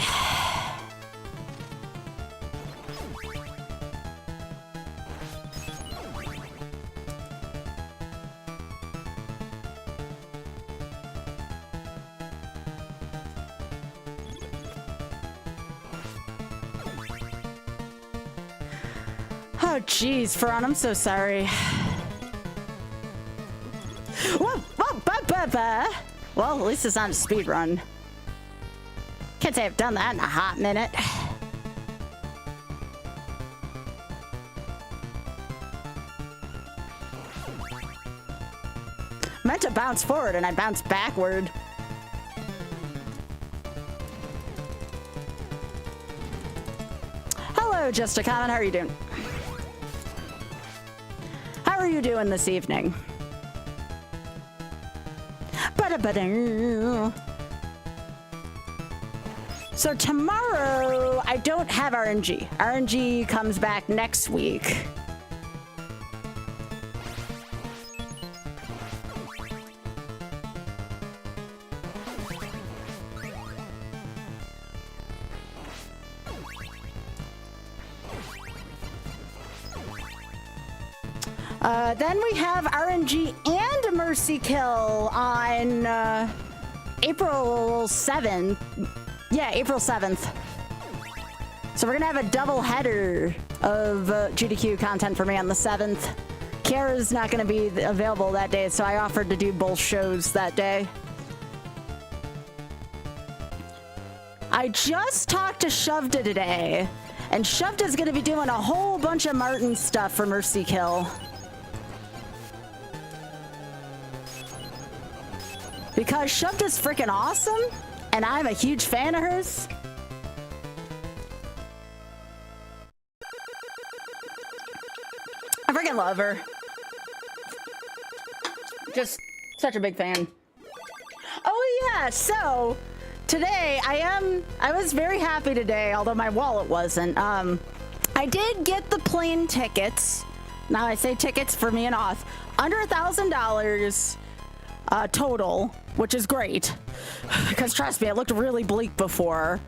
Oh, jeez, Faron, I'm so sorry. Whoa, whoa, well, at least it's not a speed run. Can't say I've done that in a hot minute. Meant to bounce forward and I bounced backward. Hello, Just a Comment. How are you doing? How are you doing this evening? So tomorrow, I don't have RNG. RNG comes back next week. Then we have RNG and a Mercy Kill on April 7th. Yeah, April 7th. So we're gonna have a double header of GDQ content for me on the 7th. Kiara's not gonna be available that day, so I offered to do both shows that day. I just talked to Shovda today, and Shovda's gonna be doing a whole bunch of Martin stuff for Mercy Kill. Because Shovda's freaking awesome, and I'm a huge fan of hers. I freaking love her. Just such a big fan. Oh yeah, so today I was very happy today, although my wallet wasn't. I did get the plane tickets. Now I say tickets for me and Oth. Under $1,000 total, which is great. Because trust me, it looked really bleak before.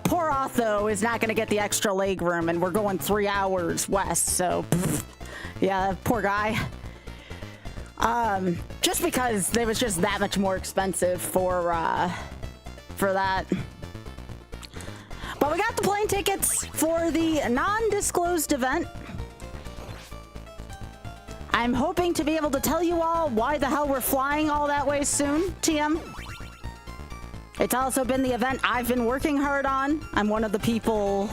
Poor Oth, though, is not going to get the extra leg room, and we're going 3 hours west, so yeah, poor guy. Just because it was just that much more expensive for that. But we got the plane tickets for the non-disclosed event. I'm hoping to be able to tell you all why the hell we're flying all that way soon, TM. It's also been the event I've been working hard on. I'm one of the people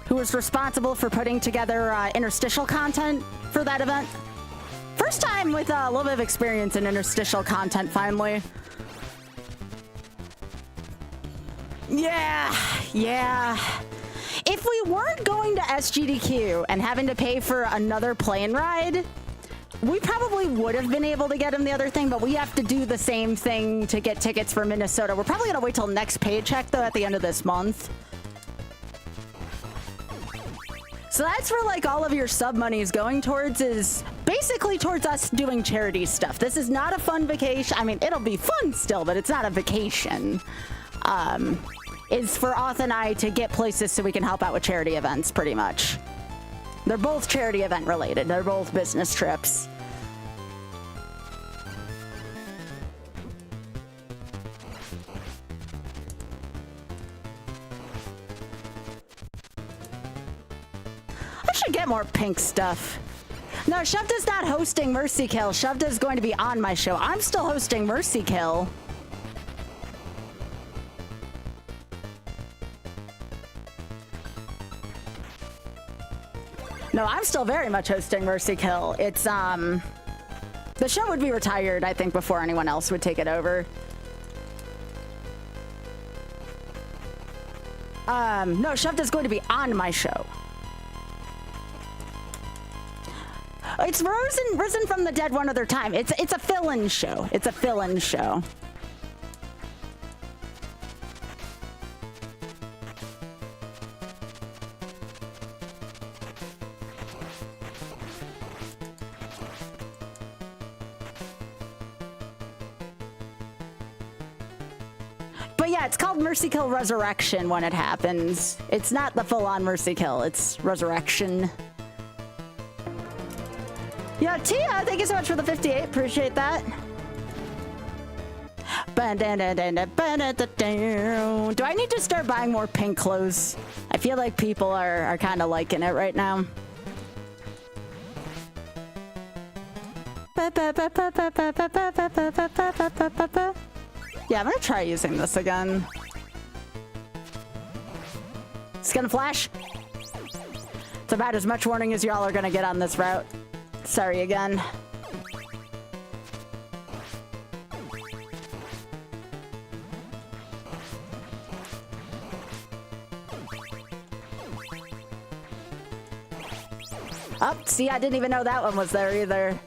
who was responsible for putting together interstitial content for that event. First time with a little bit of experience in interstitial content, finally. Yeah. If we weren't going to SGDQ and having to pay for another plane ride, we probably would have been able to get him the other thing, but we have to do the same thing to get tickets for Minnesota. We're probably going to wait till next paycheck, though, at the end of this month. So that's where, like, all of your sub money is going towards, is basically towards us doing charity stuff. This is not a fun vacation. I mean, it'll be fun still, but it's not a vacation. Is for Oth and I to get places so we can help out with charity events, pretty much. They're both charity event related. They're both business trips. I should get more pink stuff. No, Shovda's not hosting Mercy Kill. Shovda's going to be on my show. I'm still hosting Mercy Kill. No, I'm still very much hosting Mercy Kill. It's, the show would be retired, I think, before anyone else would take it over. No, Shovda's going to be on my show. It's risen from the dead one other time. It's a fill-in show. It's a fill-in show. But yeah, it's called Mercy Kill Resurrection when it happens. It's not the full-on Mercy Kill, it's Resurrection. Yeah, Tia, thank you so much for the 58. Appreciate that. Do I need to start buying more pink clothes? I feel like people are kind of liking it right now. Yeah, I'm gonna try using this again. It's gonna flash. It's about as much warning as y'all are gonna get on this route. Sorry again. Oh, see, I didn't even know that one was there either.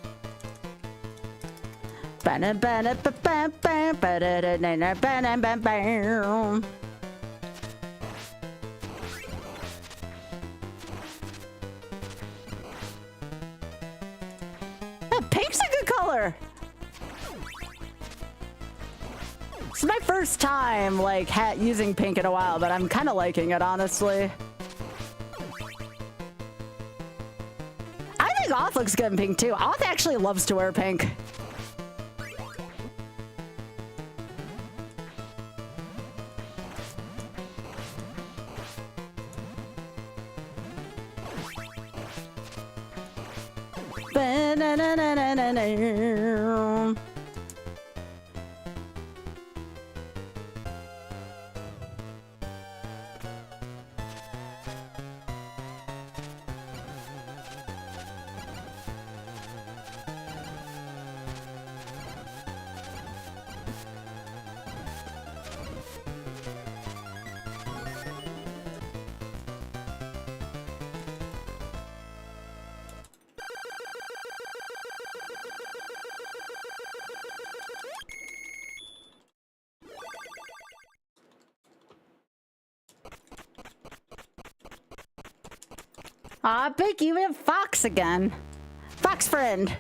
Pink's a good color. It's my first time like using pink in a while, but I'm kind of liking it, honestly. I think Oth looks good in pink too. Oth actually loves to wear pink. Aw, Pink, you have Fox again. Fox friend.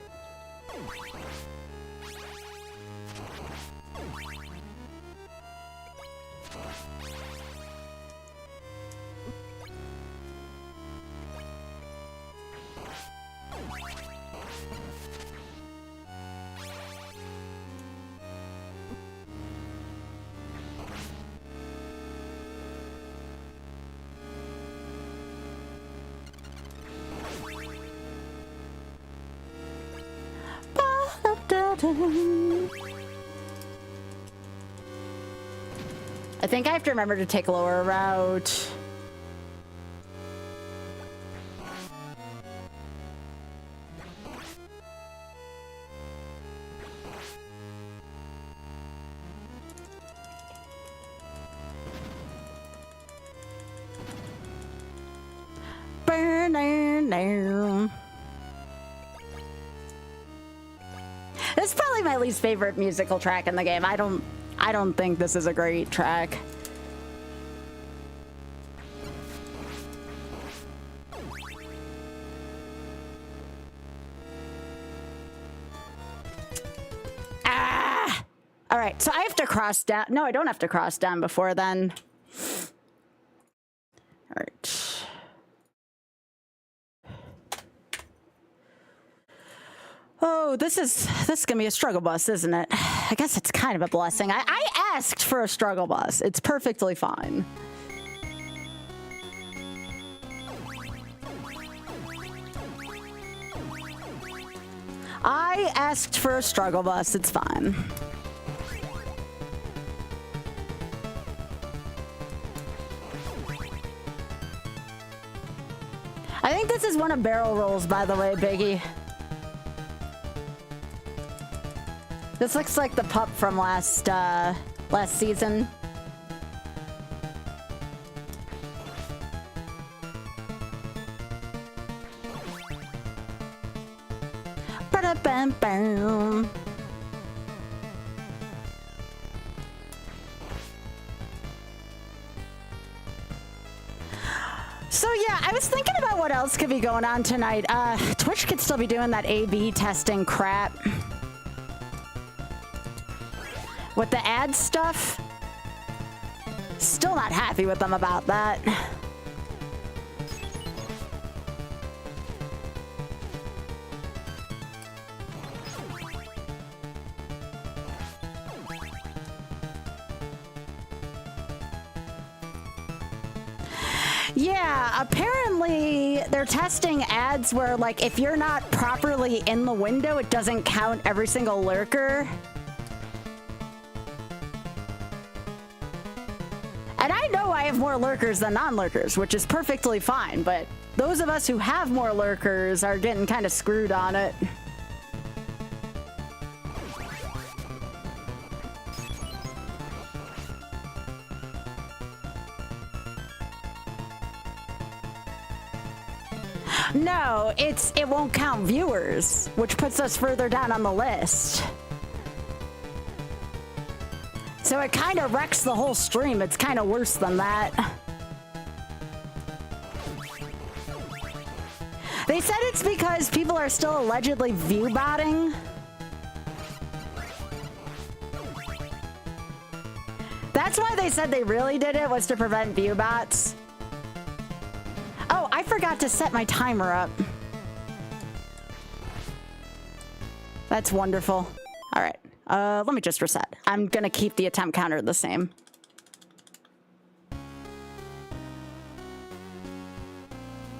I think I have to remember to take a lower route. This is probably my least favorite musical track in the game. I don't think this is a great track. Ah! All right, so I have to cross down. No, I don't have to cross down before then. All right. Oh, this is gonna be a struggle bus, isn't it? I guess it's kind of a blessing. I asked for a struggle bus. It's perfectly fine. I asked for a struggle bus. It's fine. I think this is one of barrel rolls, by the way, Biggie. This looks like the pup from last season. Ba-da-bam-bam. So yeah, I was thinking about what else could be going on tonight. Twitch could still be doing that A/B testing crap. With the ad stuff, still not happy with them about that. Yeah, apparently they're testing ads where, like, if you're not properly in the window, it doesn't count every single lurker. And I know I have more lurkers than non-lurkers, which is perfectly fine, but those of us who have more lurkers are getting kind of screwed on it. No, it won't count viewers, which puts us further down on the list. So it kind of wrecks the whole stream. It's kind of worse than that. They said it's because people are still allegedly view botting. That's why they said they really did it, was to prevent view bots. Oh, I forgot to set my timer up. That's wonderful. All right, let me just reset. I'm gonna keep the attempt counter the same.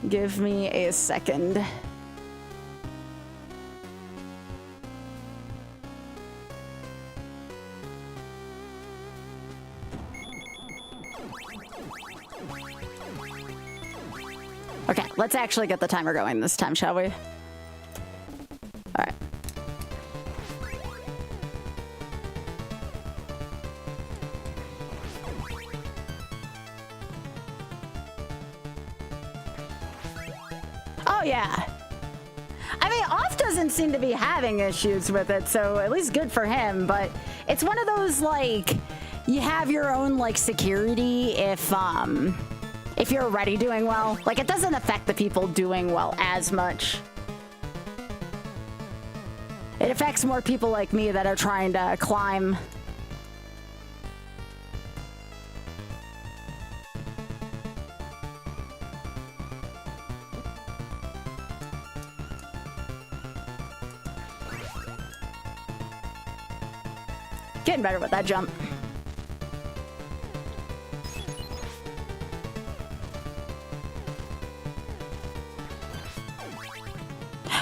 Give me a second. Okay, let's actually get the timer going this time, shall we? All right. Oh, yeah. I mean, Off doesn't seem to be having issues with it, so at least good for him, but it's one of those, like, you have your own, like, security if you're already doing well. Like, it doesn't affect the people doing well as much. It affects more people like me that are trying to climb. Getting better with that jump.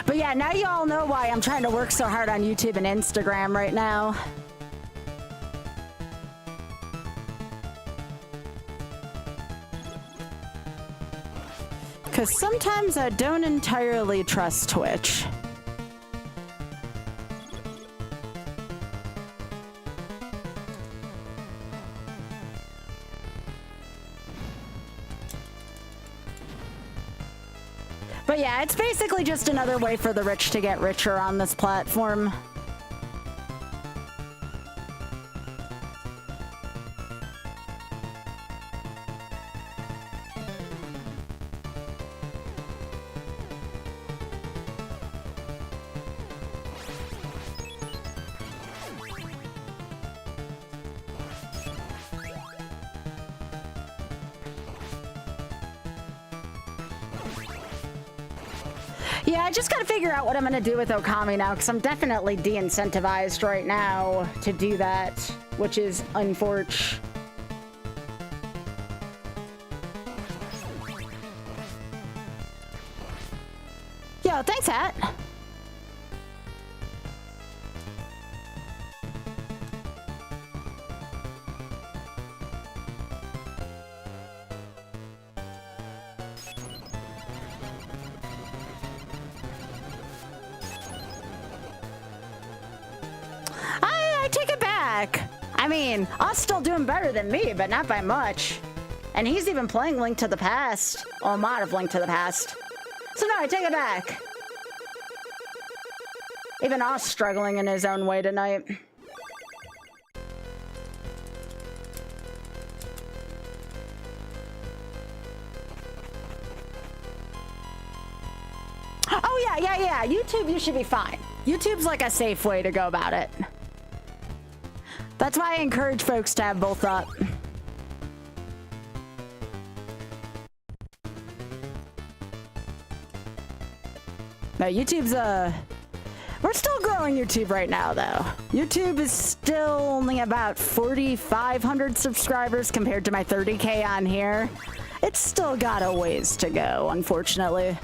But yeah, now you all know why I'm trying to work so hard on YouTube and Instagram right now. Because sometimes I don't entirely trust Twitch. But yeah, it's basically just another way for the rich to get richer on this platform. Yeah, I just gotta figure out what I'm gonna do with Okami now, because I'm definitely de-incentivized right now to do that, which is unfortunate. Yo, thanks, Hat. I take it back. I mean, Us still doing better than me, but not by much. And he's even playing Link to the Past. Or a mod of Link to the Past. So no, I take it back. Even Us struggling in his own way tonight. Oh yeah. YouTube, you should be fine. YouTube's like a safe way to go about it. That's why I encourage folks to have both up. No, YouTube's we're still growing YouTube right now, though. YouTube is still only about 4,500 subscribers compared to my 30K on here. It's still got a ways to go, unfortunately.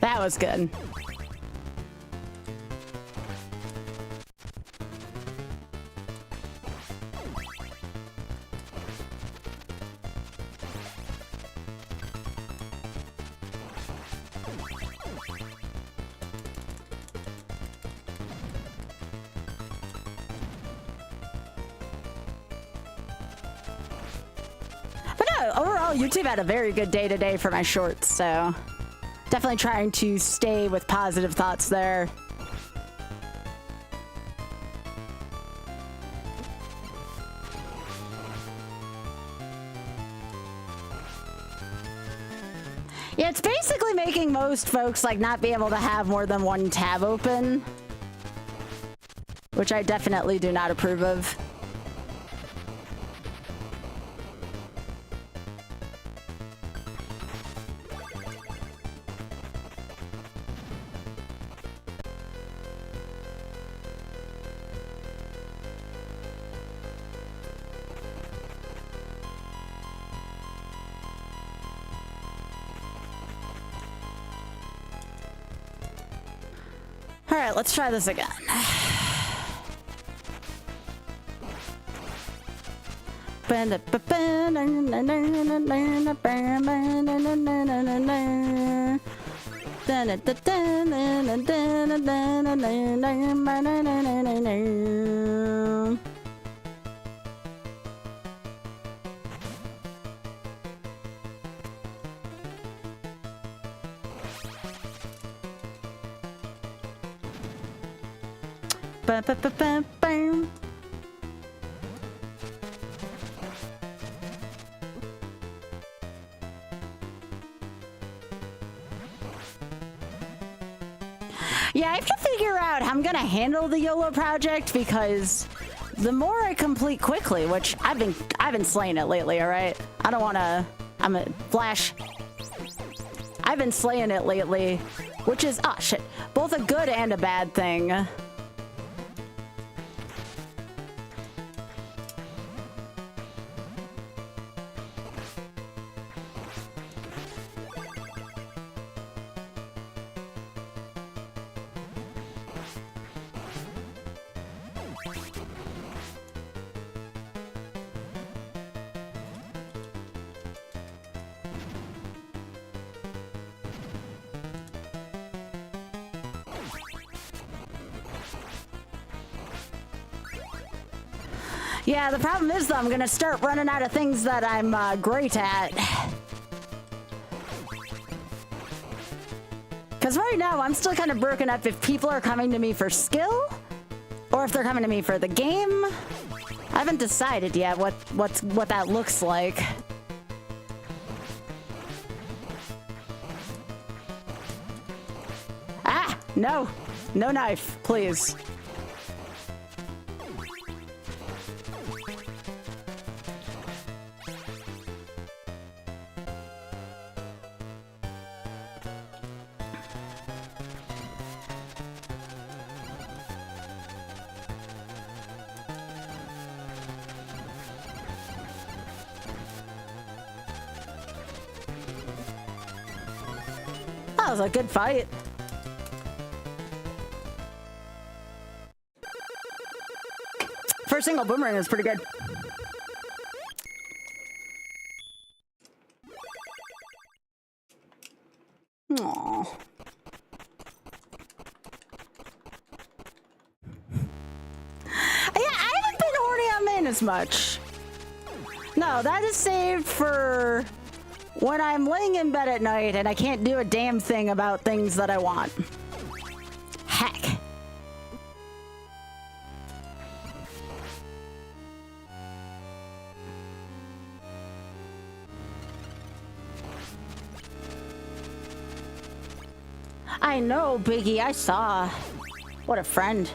That was good. But no, overall, YouTube had a very good day today for my shorts, so definitely trying to stay with positive thoughts there. Yeah, it's basically making most folks like not be able to have more than one tab open, which I definitely do not approve of. All right, let's try this again. Yeah, I have to figure out how I'm gonna handle the YOLO project, because the more I complete quickly, which I've been slaying it lately, all right? I don't wanna, I'm a flash. I've been slaying it lately, which is, oh shit, both a good and a bad thing. Yeah, the problem is, though, I'm gonna start running out of things that I'm great at. Because right now, I'm still kind of broken up if people are coming to me for skill, or if they're coming to me for the game. I haven't decided yet what that looks like. Ah! No! No knife, please. That was a good fight. First single boomerang is pretty good. Aww. Yeah, I haven't been horny on main as much. No, that is saved for when I'm laying in bed at night and I can't do a damn thing about things that I want. Heck. I know, Biggie, I saw. What a friend.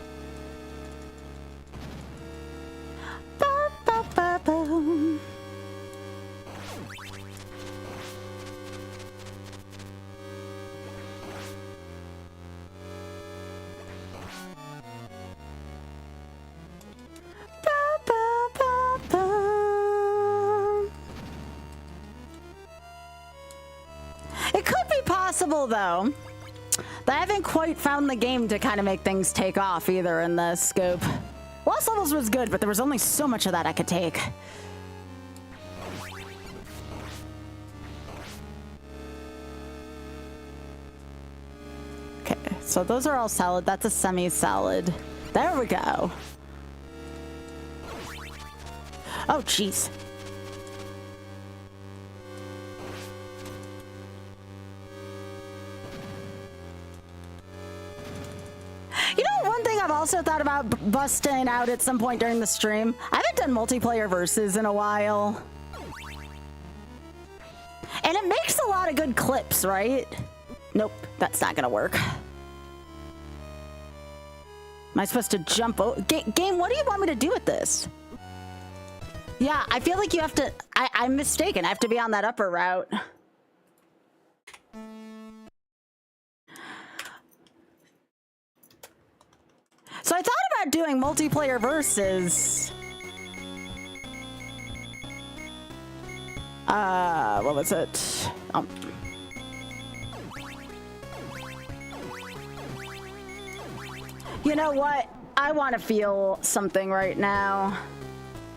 possible, though, that I haven't quite found the game to kind of make things take off either in this scope. Lost Levels was good, but there was only so much of that I could take. Okay, so those are all salad. That's a semi-salad. There we go. Oh, jeez. You know, one thing I've also thought about busting out at some point during the stream? I haven't done multiplayer versus in a while. And it makes a lot of good clips, right? Nope, that's not gonna work. Am I supposed to jump over? Game, what do you want me to do with this? Yeah, I feel like you have to... I'm mistaken. I have to be on that upper route. So I thought about doing multiplayer versus... what was it? You know what? I want to feel something right now.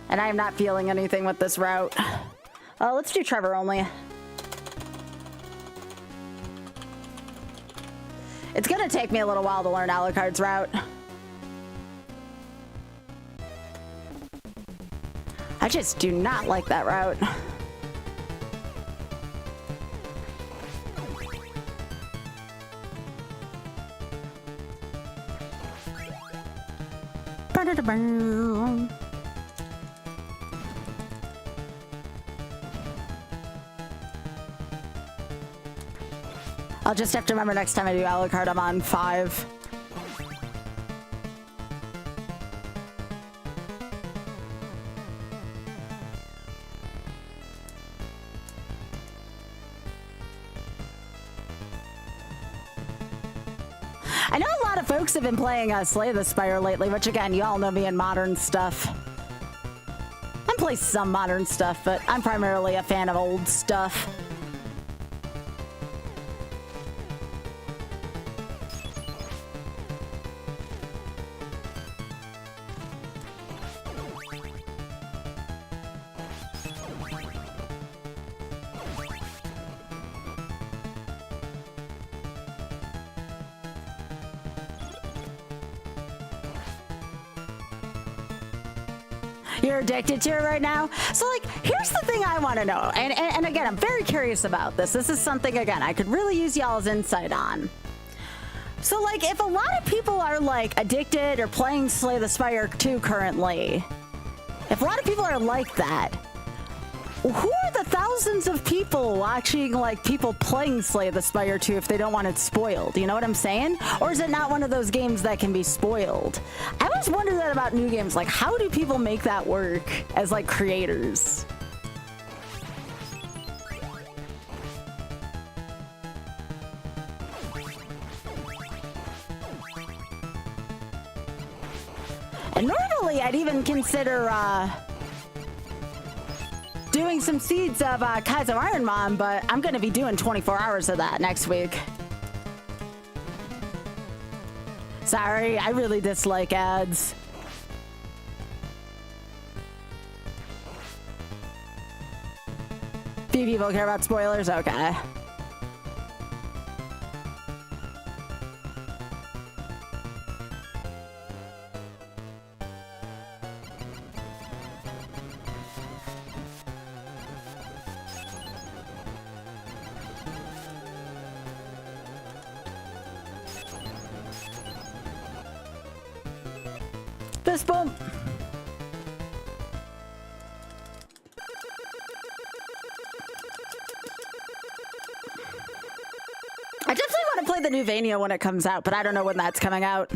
And I am not feeling anything with this route. Let's do Trevor only. It's gonna take me a little while to learn Alucard's route. I just do not like that route. I'll just have to remember next time I do Alucard, I'm on 5. I know a lot of folks have been playing Slay the Spire lately, which again, you all know me in modern stuff. I play some modern stuff, but I'm primarily a fan of old stuff. You're addicted to it right now? So, like, here's the thing I want to know. And again, I'm very curious about this. This is something, again, I could really use y'all's insight on. So, like, if a lot of people are, like, addicted or playing Slay the Spire 2 currently, if a lot of people are like that, who are the thousands of people watching, like, people playing Slay the Spire 2 if they don't want it spoiled? You know what I'm saying? Or is it not one of those games that can be spoiled? I always wonder that about new games. Like, how do people make that work as, like, creators? And normally I'd even consider, doing some seeds of Kaizo Iron Mom, but I'm gonna be doing 24 hours of that next week. Sorry, I really dislike ads. Few people care about spoilers? Okay. Fist bump. I definitely want to play the new Vania when it comes out, but I don't know when that's coming out.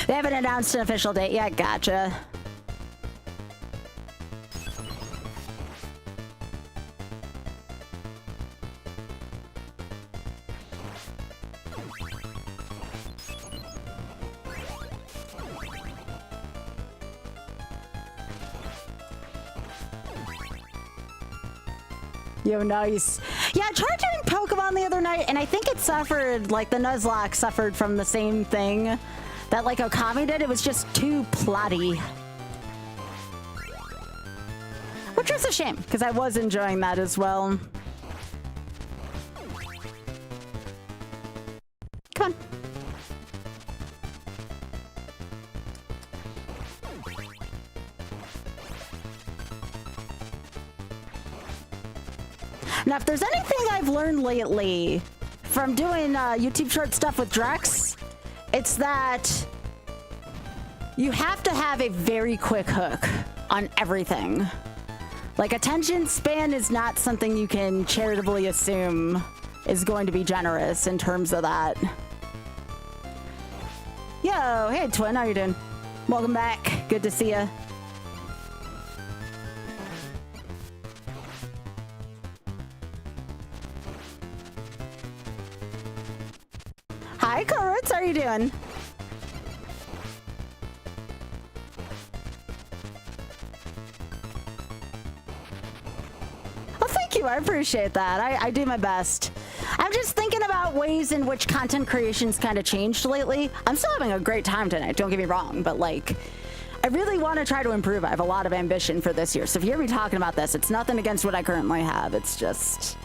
They haven't announced an official date yet. Gotcha. Yo, nice. Yeah, I tried doing Pokemon the other night, and I think it suffered, like, the Nuzlocke suffered from the same thing that, like, Okami did. It was just too plotty. Which is a shame, because I was enjoying that as well. Come on. Now, if there's anything I've learned lately from doing YouTube short stuff with Drex, it's that you have to have a very quick hook on everything. Like, attention span is not something you can charitably assume is going to be generous in terms of that. Yo, hey Twin, how you doing? Welcome back. Good to see ya. Hi, Corwitz, how are you doing? Well, thank you. I appreciate that. I do my best. I'm just thinking about ways in which content creation's kind of changed lately. I'm still having a great time tonight, don't get me wrong, but like, I really want to try to improve. I have a lot of ambition for this year. So if you hear me talking about this, it's nothing against what I currently have. It's just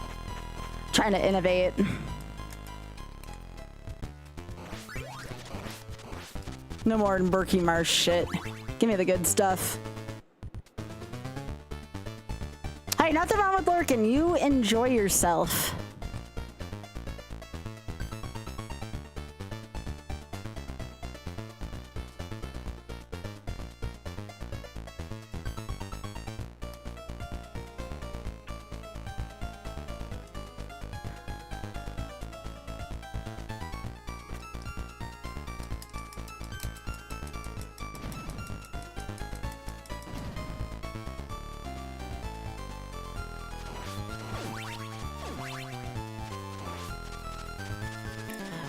trying to innovate. No more Berkey Marsh shit. Give me the good stuff. Hey, nothing wrong with lurking. You enjoy yourself.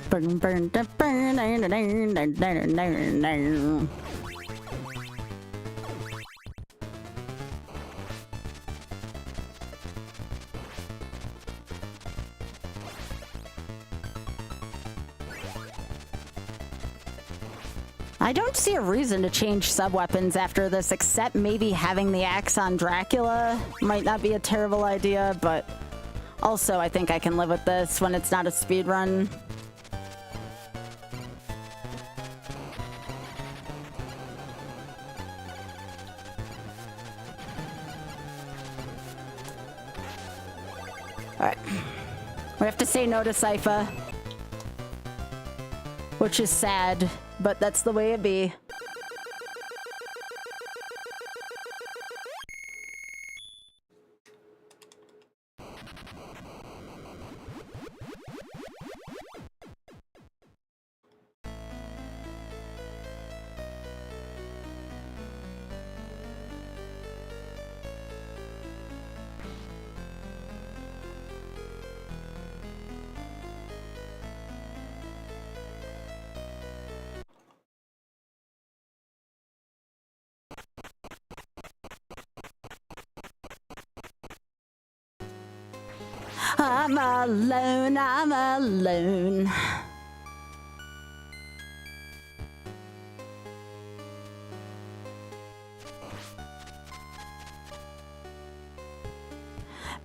Burn, burn, burn, burn, burn, burn, burn, burn, burn. I don't see a reason to change sub-weapons after this, except maybe having the axe on Dracula might not be a terrible idea, but also I think I can live with this when it's not a speed run. Alright. We have to say no to Sypha. Which is sad, but that's the way it be. I'm alone, I'm alone.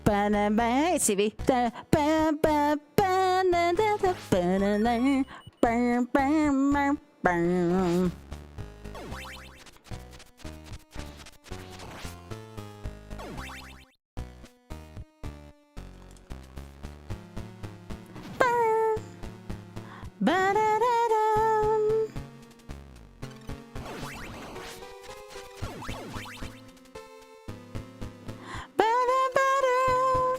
Hey, CV. Ba-da-da-dum. Ba-da-ba-dum.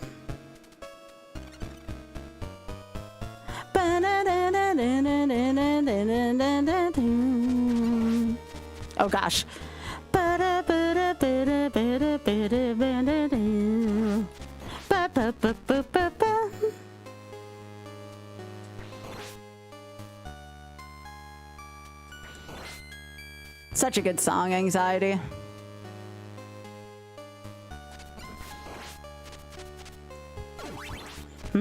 Ba-da-da-da-da-da-da-da-da-da-da-dum. Oh gosh. Ba-da-ba-da-ba-da-ba-da-ba-da-ba-dum. Ba-ba-ba-ba-ba-ba. Such a good song, Anxiety. I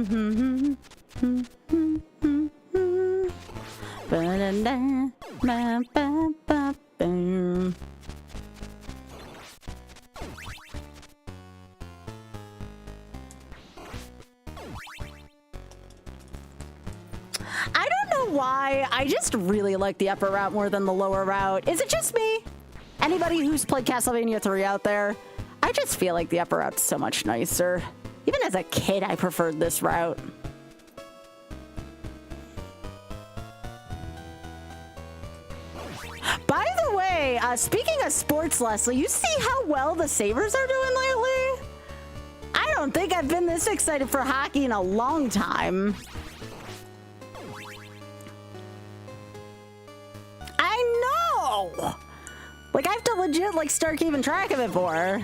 don't know why. I just really like the upper route more than the lower route. Is it just me? Anybody who's played Castlevania 3 out there? I just feel like the upper route's so much nicer. Even as a kid, I preferred this route. By the way, speaking of sports, Leslie, you see how well the Sabres are doing lately? I don't think I've been this excited for hockey in a long time. I know! Like, I have to legit, like, start keeping track of it more.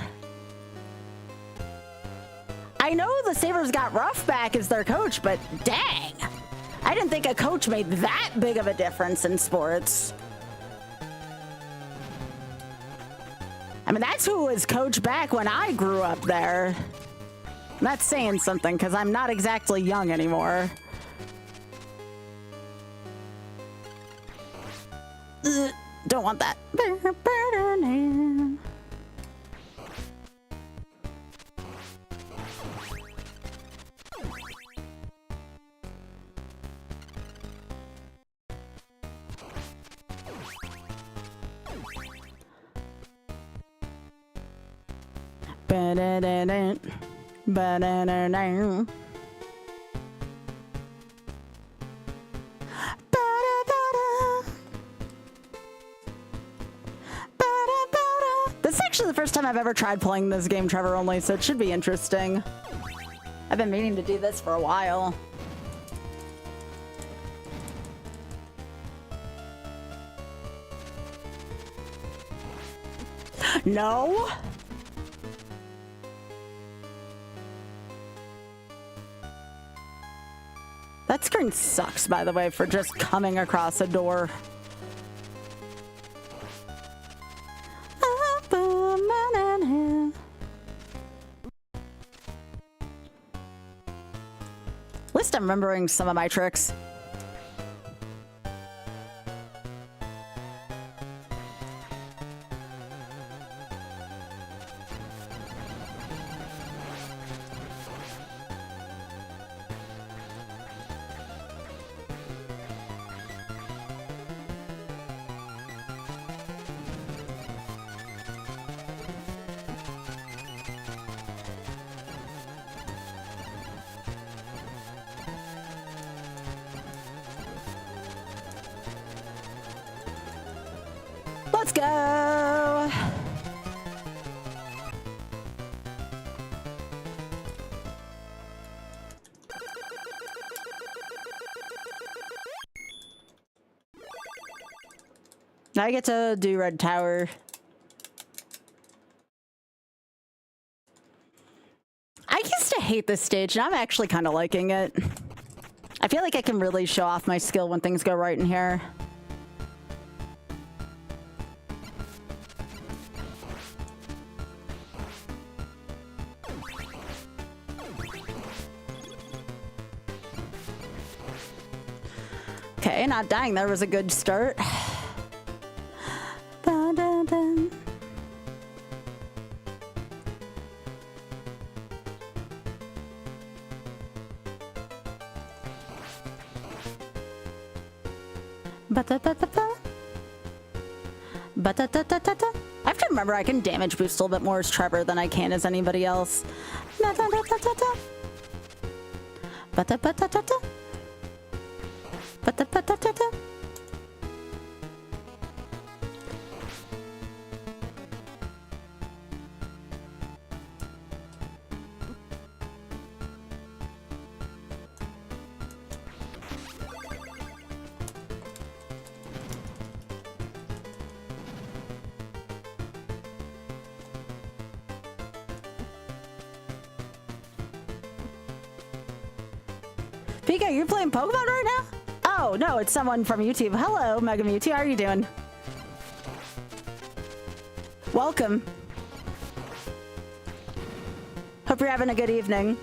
I know the Sabres got Roughback as their coach, but dang! I didn't think a coach made that big of a difference in sports. I mean, that's who was coach back when I grew up there. That's saying something, because I'm not exactly young anymore. Ugh, don't want that. This is actually the first time I've ever tried playing this game Trevor only, so it should be interesting. I've been meaning to do this for a while. No? That screen sucks, by the way, for just coming across a door. At least I'm remembering some of my tricks. Let's go! Now I get to do Red Tower. I used to hate this stage, and I'm actually kind of liking it. I feel like I can really show off my skill when things go right in here. Okay, not dying there was a good start. Ba-da-dum. Ba-da-da-da-da. Ba-da-da-da-da-da. I have to remember I can damage boost a little bit more as Trevor than I can as anybody else. Ba-da-da-da-da-da. Ba-da-ba-da-da-da. Ba-da-ba-da-da-da. Pika, you're playing Pokemon right now? Oh, no, it's someone from YouTube. Hello, Mega Mewtwo. How are you doing? Welcome. Hope you're having a good evening.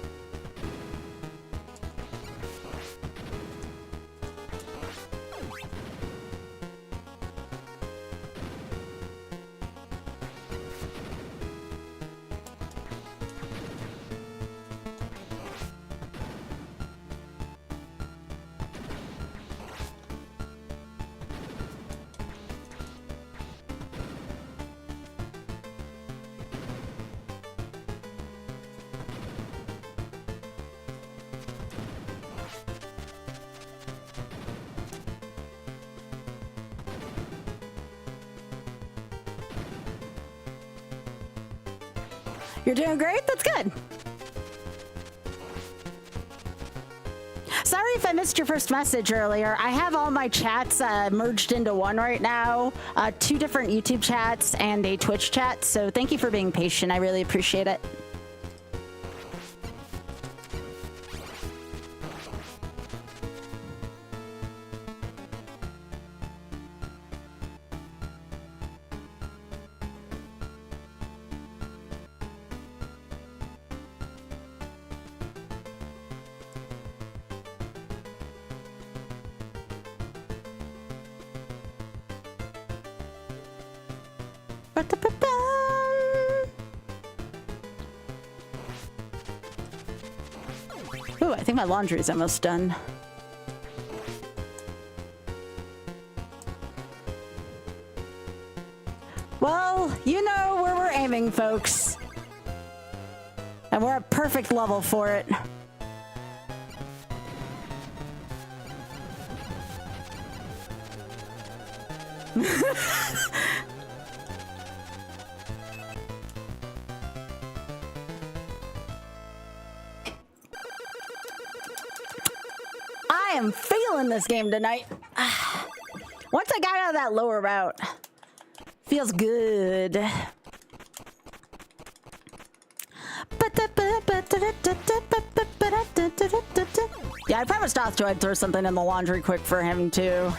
You're doing great? That's good. Sorry if I missed your first message earlier. I have all my chats merged into one right now. 2 different YouTube chats and a Twitch chat. So thank you for being patient. I really appreciate it. Ooh, I think my laundry's almost done. Well, you know where we're aiming, folks. And we're at perfect level for it. I am feeling this game tonight. Once I got out of that lower route, feels good. Yeah, I promised Othjo I'd throw something in the laundry quick for him too.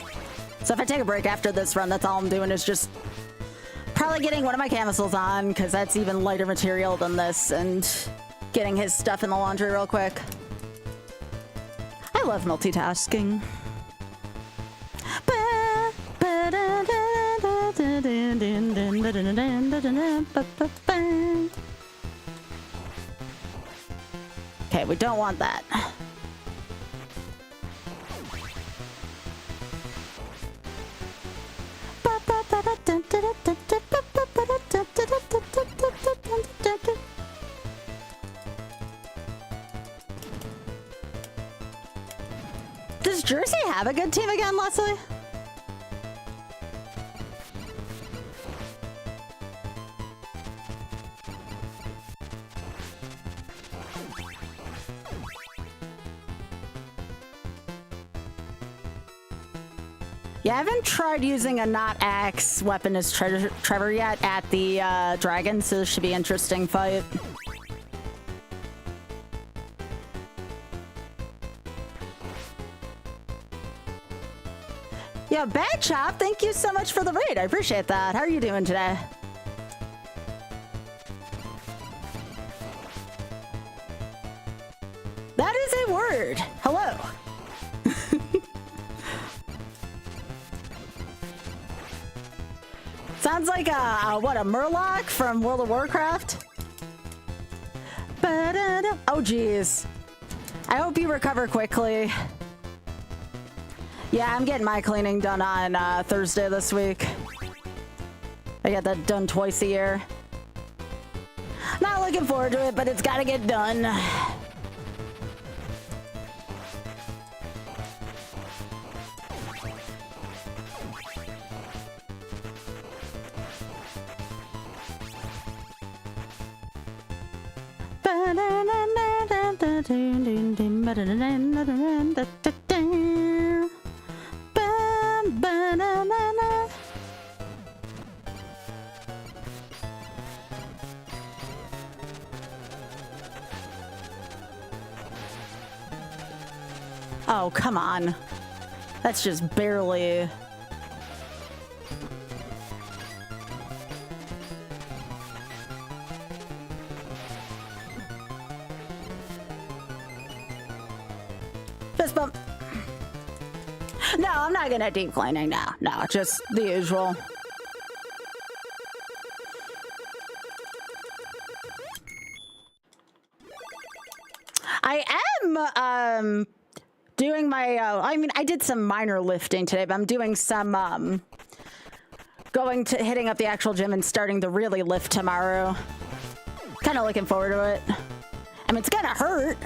So if I take a break after this run, that's all I'm doing is just probably getting one of my camisoles on, because that's even lighter material than this, and getting his stuff in the laundry real quick. I love multitasking. Okay, we don't want that. Does Jersey have a good team again, Leslie? Yeah, I haven't tried using a not axe weapon as Trevor yet at the dragon, so this should be an interesting fight. Yeah, Bad Chop, thank you so much for the raid. I appreciate that. How are you doing today? That is a word. Hello. Sounds like a Murloc from World of Warcraft? Oh, geez. I hope you recover quickly. Yeah, I'm getting my cleaning done on Thursday this week. I get that done twice a year. Not looking forward to it, but it's gotta get done. Oh, come on. That's just barely... Fist bump. No, I'm not gonna deep cleaning now. No, just the usual. I am, doing my, I mean, I did some minor lifting today, but I'm doing some, hitting up the actual gym and starting to really lift tomorrow. Kind of looking forward to it. I mean, it's gonna hurt,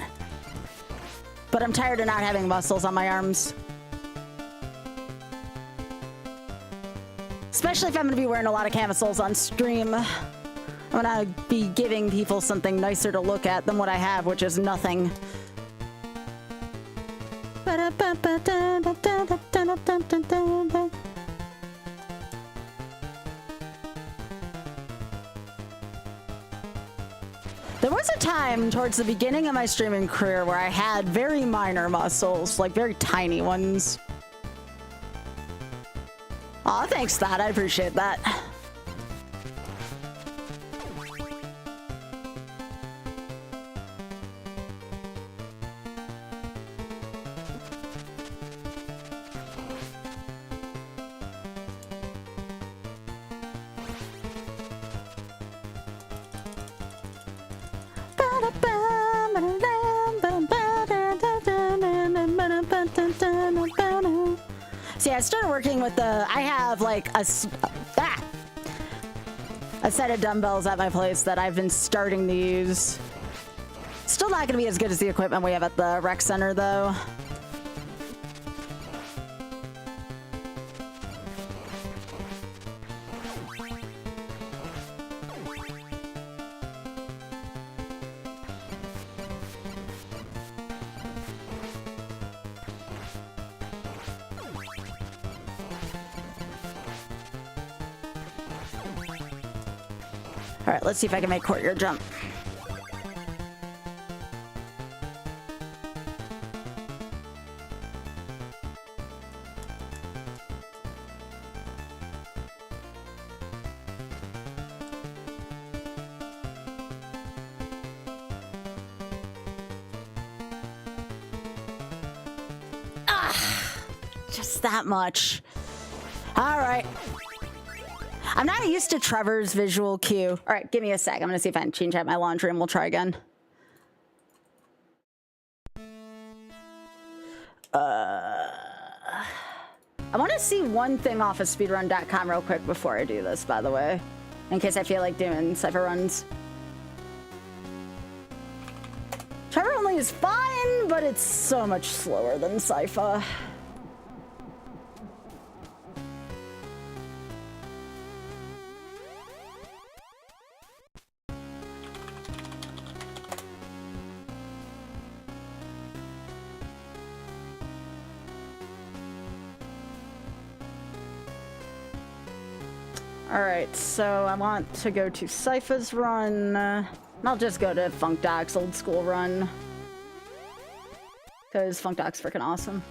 but I'm tired of not having muscles on my arms. Especially if I'm gonna be wearing a lot of camisoles on stream. I'm gonna be giving people something nicer to look at than what I have, which is nothing. There was a time towards the beginning of my streaming career where I had very minor muscles, like very tiny ones. Aw, thanks, Thad. I appreciate that. See, I started working with the, I have like a set of dumbbells at my place that I've been starting to use. Still not gonna be as good as the equipment we have at the rec center though. All right, let's see if I can make courtyard jump. Just that much. All right. I'm not used to Trevor's visual cue. All right, give me a sec. I'm gonna see if I can change out my laundry and we'll try again. I want to see one thing off of speedrun.com real quick before I do this, by the way, in case I feel like doing cypher runs. Trevor only is fine, but it's so much slower than Cypher. Alright, so I want to go to Cypher's run. I'll just go to Funk Doc's old school run. Because Funk Doc's freaking awesome.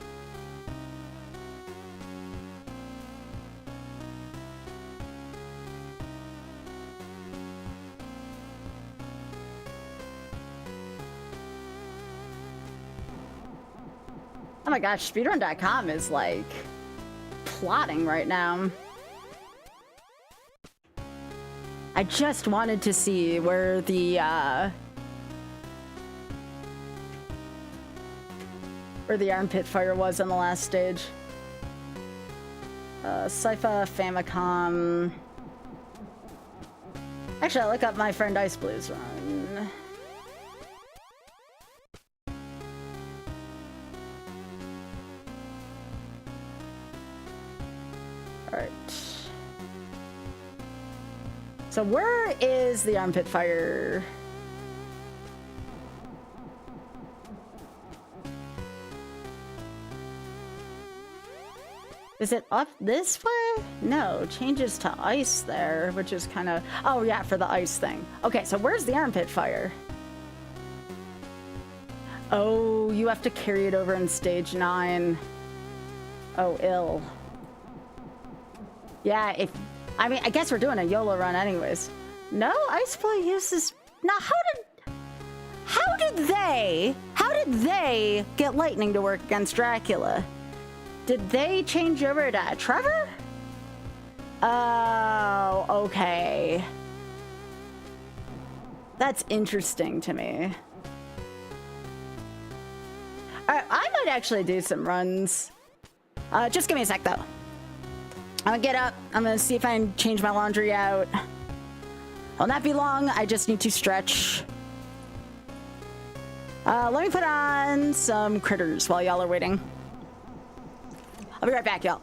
Oh my gosh, speedrun.com is like plotting right now. I just wanted to see where the armpit fire was on the last stage. Cypher, Famicom. Actually, I'll look up my friend Ice Blue's run. Alright. So where is the armpit fire? Is it up this way? No, changes to ice there, which is kind of... Oh yeah, for the ice thing. Okay, so where's the armpit fire? Oh, you have to carry it over in stage 9. Oh, ill. Yeah, if... I mean, I guess we're doing a YOLO run anyways. No, Ice Boy uses... Now, how did they get lightning to work against Dracula? Did they change over to Trevor? Oh, okay. That's interesting to me. Alright, I might actually do some runs. Just give me a sec, though. I'm gonna get up. I'm gonna see if I can change my laundry out. Will not be long. I just need to stretch. Let me put on some critters while y'all are waiting. I'll be right back, y'all.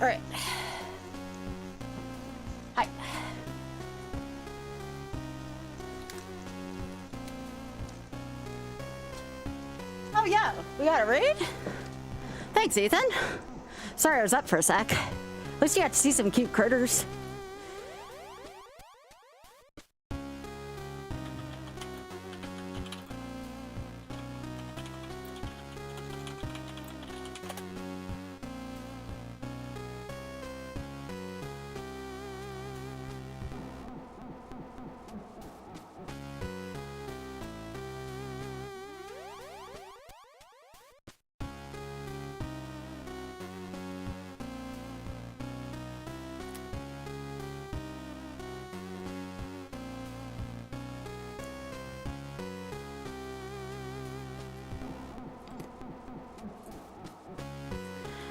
All right. Hi. Oh yeah, we got a raid? Thanks, Ethan. Sorry I was up for a sec. At least you got to see some cute critters.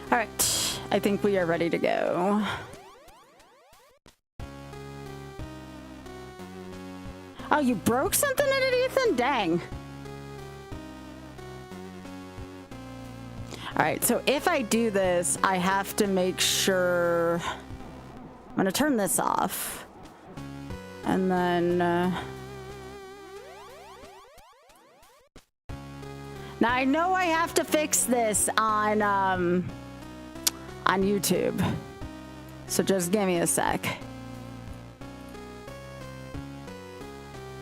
All right, I think we are ready to go. Oh, you broke something in it, Ethan? Dang. All right, so if I do this, I have to make sure... I'm gonna turn this off. And then... Now, I know I have to fix this on YouTube. So just give me a sec.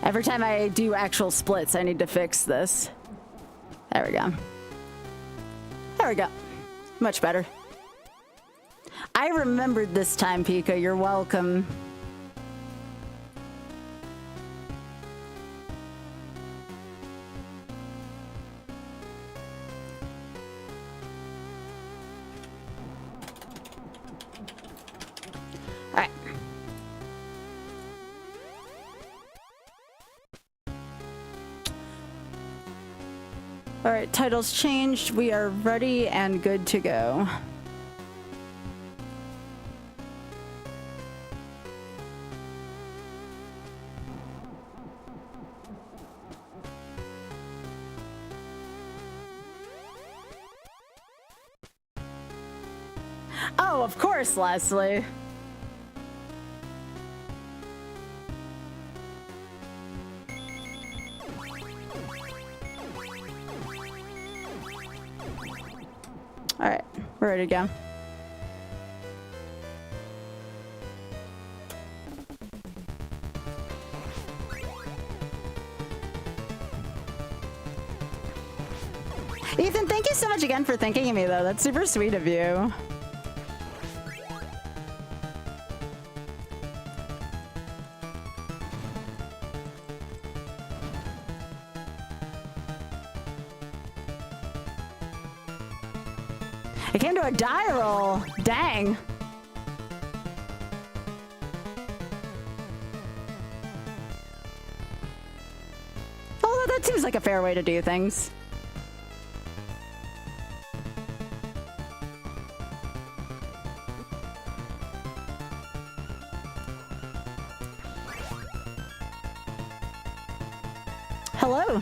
Every time I do actual splits, I need to fix this. There we go. There we go. Much better. I remembered this time, Pika. You're welcome. All right, title's changed. We are ready and good to go. Oh, of course, Leslie. All right, we're ready to go. Ethan, thank you so much again for thinking of me, though. That's super sweet of you. I came to a die roll. Dang. Although that seems like a fair way to do things. Hello.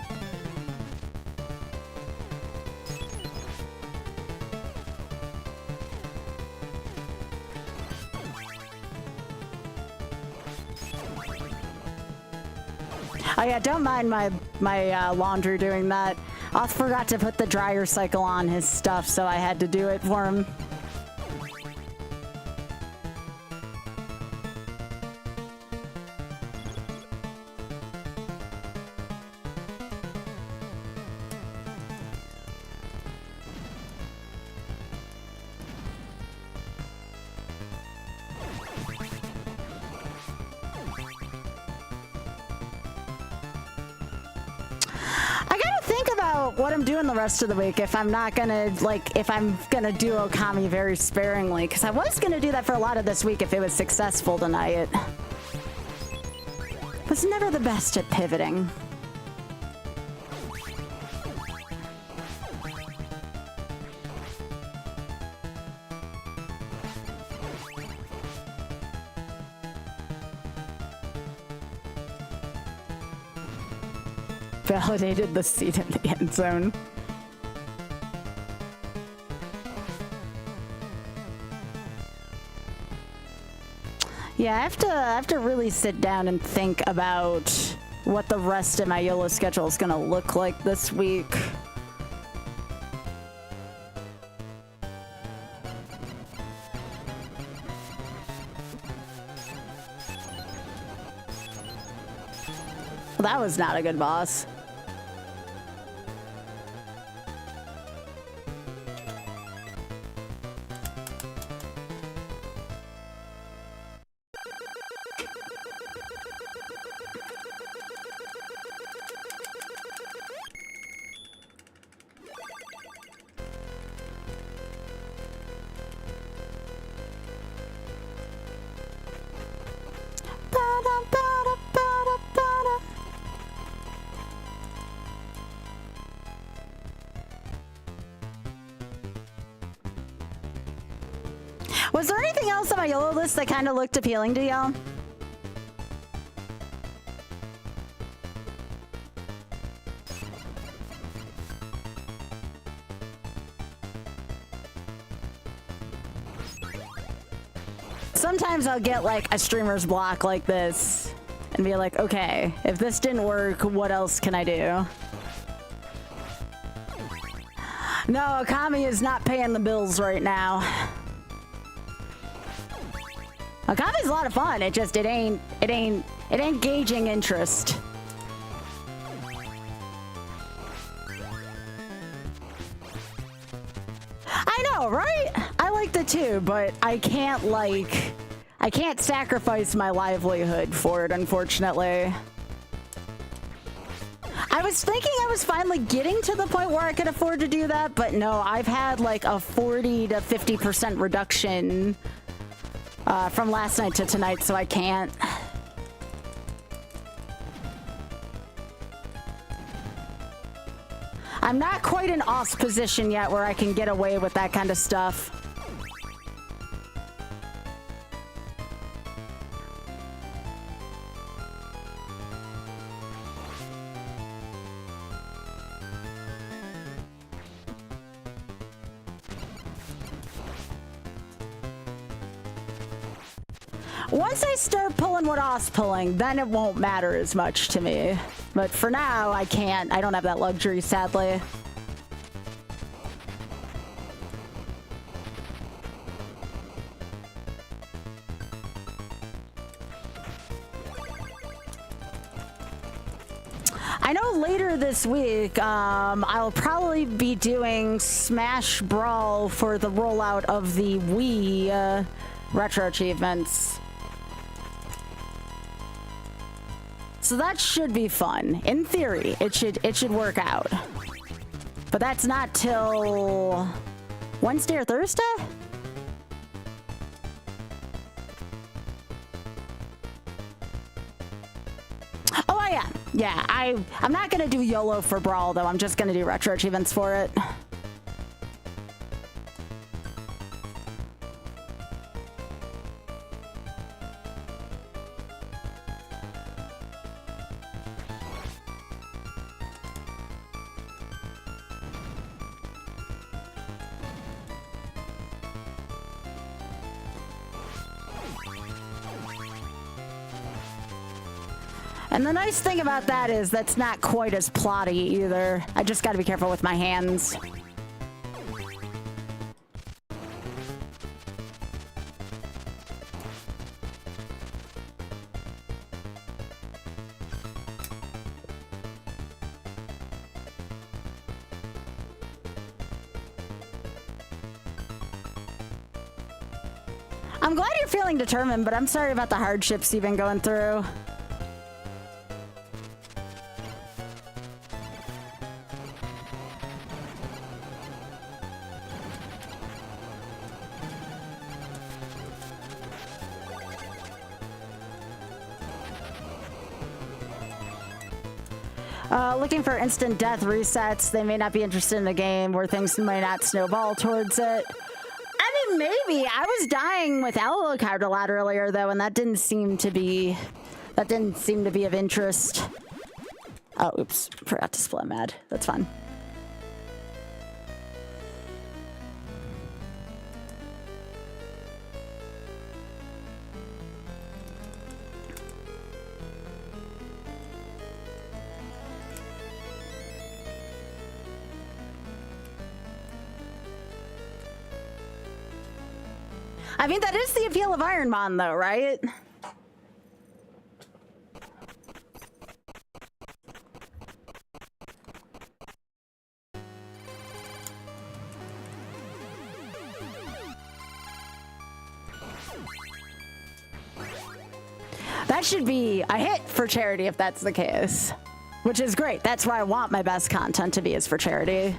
Oh yeah, don't mind my laundry doing that. I forgot to put the dryer cycle on his stuff, so I had to do it for him. What I'm doing the rest of the week, if I'm not gonna, like, if I'm gonna do Okami very sparingly, because I was gonna do that for a lot of this week if it was successful tonight. Was never the best at pivoting. Validated the seat in the end zone. Yeah, I have to really sit down and think about what the rest of my YOLO schedule is gonna look like this week. Well, that was not a good boss. Was there anything else on my YOLO list that kind of looked appealing to y'all? Sometimes I'll get like a streamer's block like this and be like, okay, if this didn't work, what else can I do? No, Akami is not paying the bills right now. Akami's a lot of fun. It just it ain't gauging interest. I know, right? I liked it too, but I can't sacrifice my livelihood for it, unfortunately. I was thinking I was finally getting to the point where I could afford to do that, but no, I've had like a 40 to 50% reduction from last night to tonight, so I can't. I'm not quite in OS position yet where I can get away with that kind of stuff. Once I start pulling what OS pulling, then it won't matter as much to me. But for now, I can't. I don't have that luxury, sadly. I know later this week, I'll probably be doing Smash Brawl for the rollout of the Wii retro achievements. So that should be fun. In theory, it should work out. But that's not till Wednesday or Thursday? Oh yeah. Yeah, I'm not gonna do YOLO for Brawl though. I'm just gonna do retro achievements for it. And the nice thing about that is that's not quite as plotty either. I just gotta be careful with my hands. I'm glad you're feeling determined, but I'm sorry about the hardships you've been going through. Looking for instant death resets. They may not be interested in a game where things might not snowball towards it. I mean, maybe. I was dying with Alucard a lot earlier, though, and that didn't seem to be of interest. Oh, oops. Forgot to split mad. That's fine. I mean, that is the appeal of Iron Man, though, right? That should be a hit for charity if that's the case. Which is great. That's why I want my best content to be, is for charity.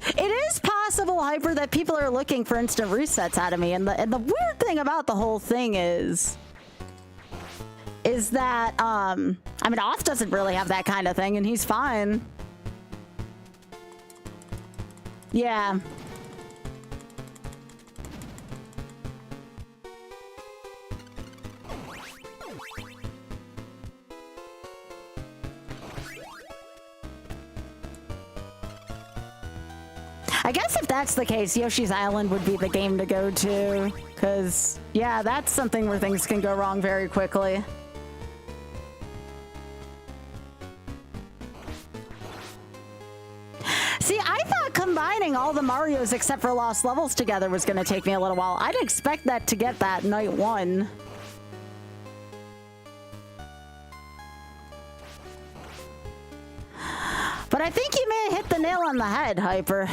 It is possible, Hyper, that people are looking for instant resets out of me. And the weird thing about the whole thing is that, I mean, Oth doesn't really have that kind of thing, and he's fine. Yeah. I guess if that's the case, Yoshi's Island would be the game to go to. Because, yeah, that's something where things can go wrong very quickly. See, I thought combining all the Marios except for Lost Levels together was going to take me a little while. I'd expect that to get that night one. But I think you may have hit the nail on the head, Hyper.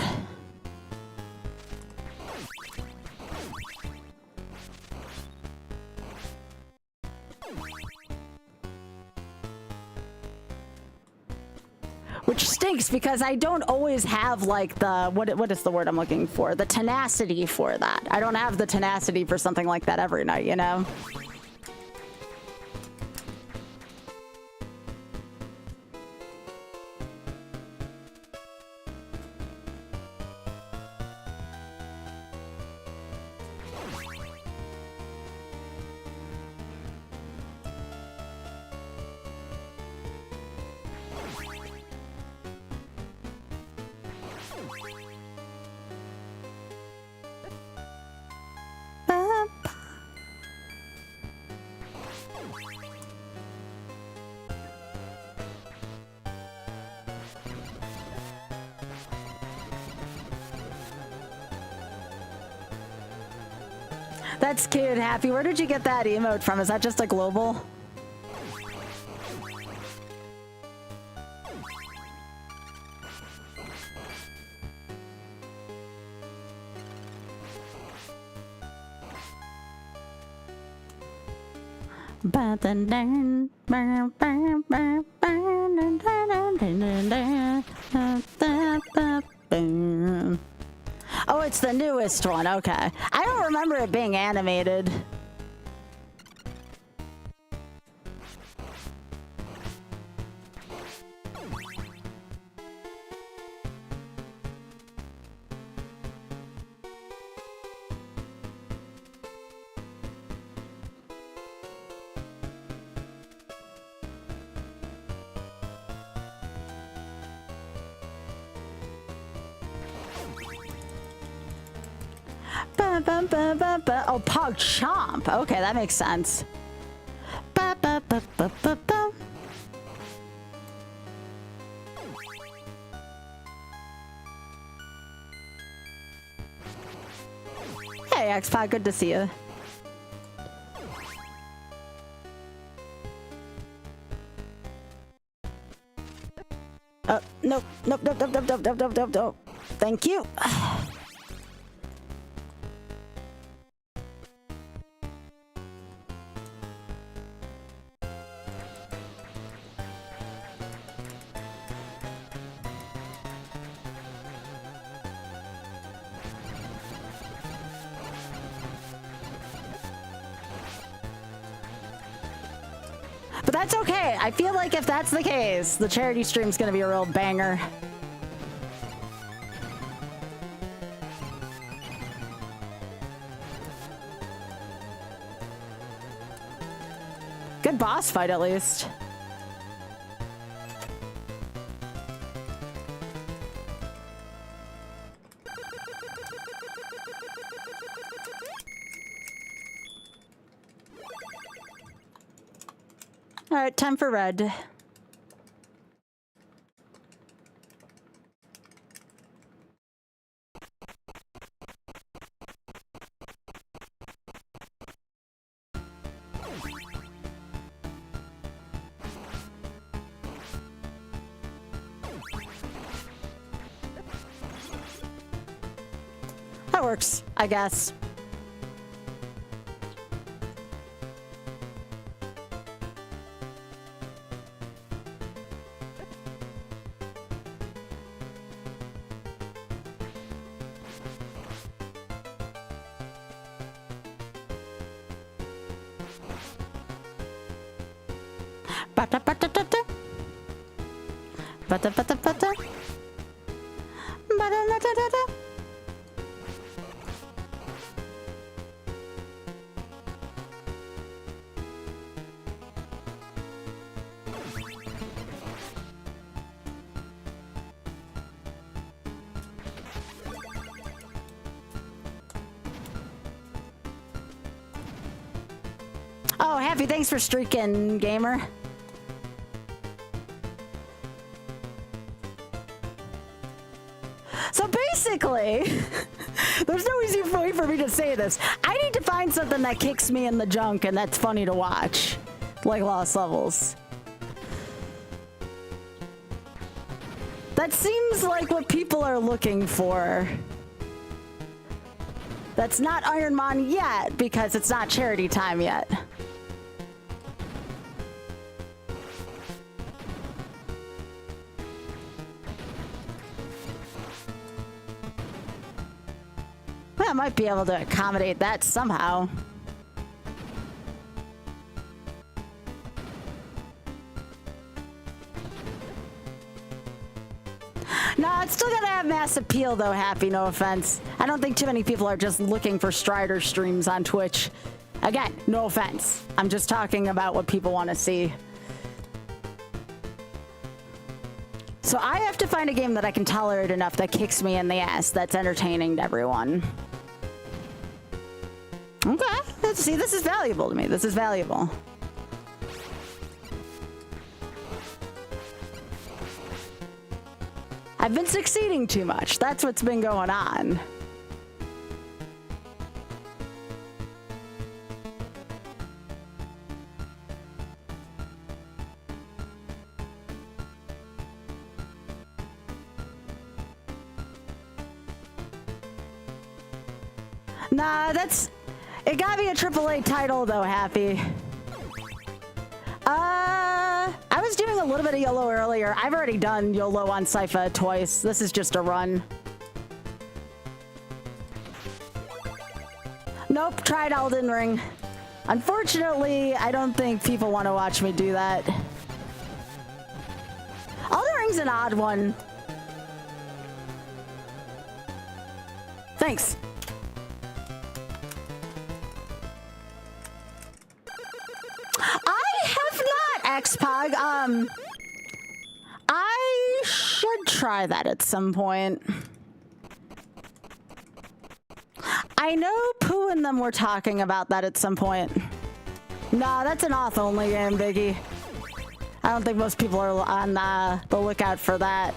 Which stinks because I don't always have like the, what is the word I'm looking for? The tenacity for that. I don't have the tenacity for something like that every night, you know? That's cute, Happy. Where did you get that emote from? Is that just a global? Oh, it's the newest one. Okay. I don't remember it being animated. Oh, Pog Chomp. Okay, that makes sense. Hey, X-Pod, good to see you. Nope, nope, nope, nope, nope, nope, nope, nope, nope, nope. Thank you. But that's okay. I feel like if that's the case, the charity stream's gonna be a real banger. Good boss fight, at least. All right, time for red. That works, I guess. Ba-da-ba-da-da-da. Ba-da-ba-da-ba-da. Ba-da-da-da-da-da. Oh, happy thanks for streaking, gamer. So basically, there's no easy way for me to say this. I need to find something that kicks me in the junk and that's funny to watch, like Lost Levels. That seems like what people are looking for. That's not Ironmon yet because it's not charity time yet. I might be able to accommodate that somehow. No, it's still gotta have mass appeal though, Happy, no offense. I don't think too many people are just looking for Strider streams on Twitch. Again, no offense. I'm just talking about what people want to see. So I have to find a game that I can tolerate enough that kicks me in the ass, that's entertaining to everyone. Okay, let's see, this is valuable to me. This is valuable. I've been succeeding too much. That's what's been going on. Nah, that's... It got me a AAA title though, Happy. I was doing a little bit of YOLO earlier. I've already done YOLO on Sypha twice. This is just a run. Nope, tried Elden Ring. Unfortunately, I don't think people want to watch me do that. Elden Ring's an odd one. Thanks. I have not, Xpog. I should try that at some point. I know Pooh and them were talking about that at some point. Nah, that's an auth-only game, Biggie. I don't think most people are on the lookout for that.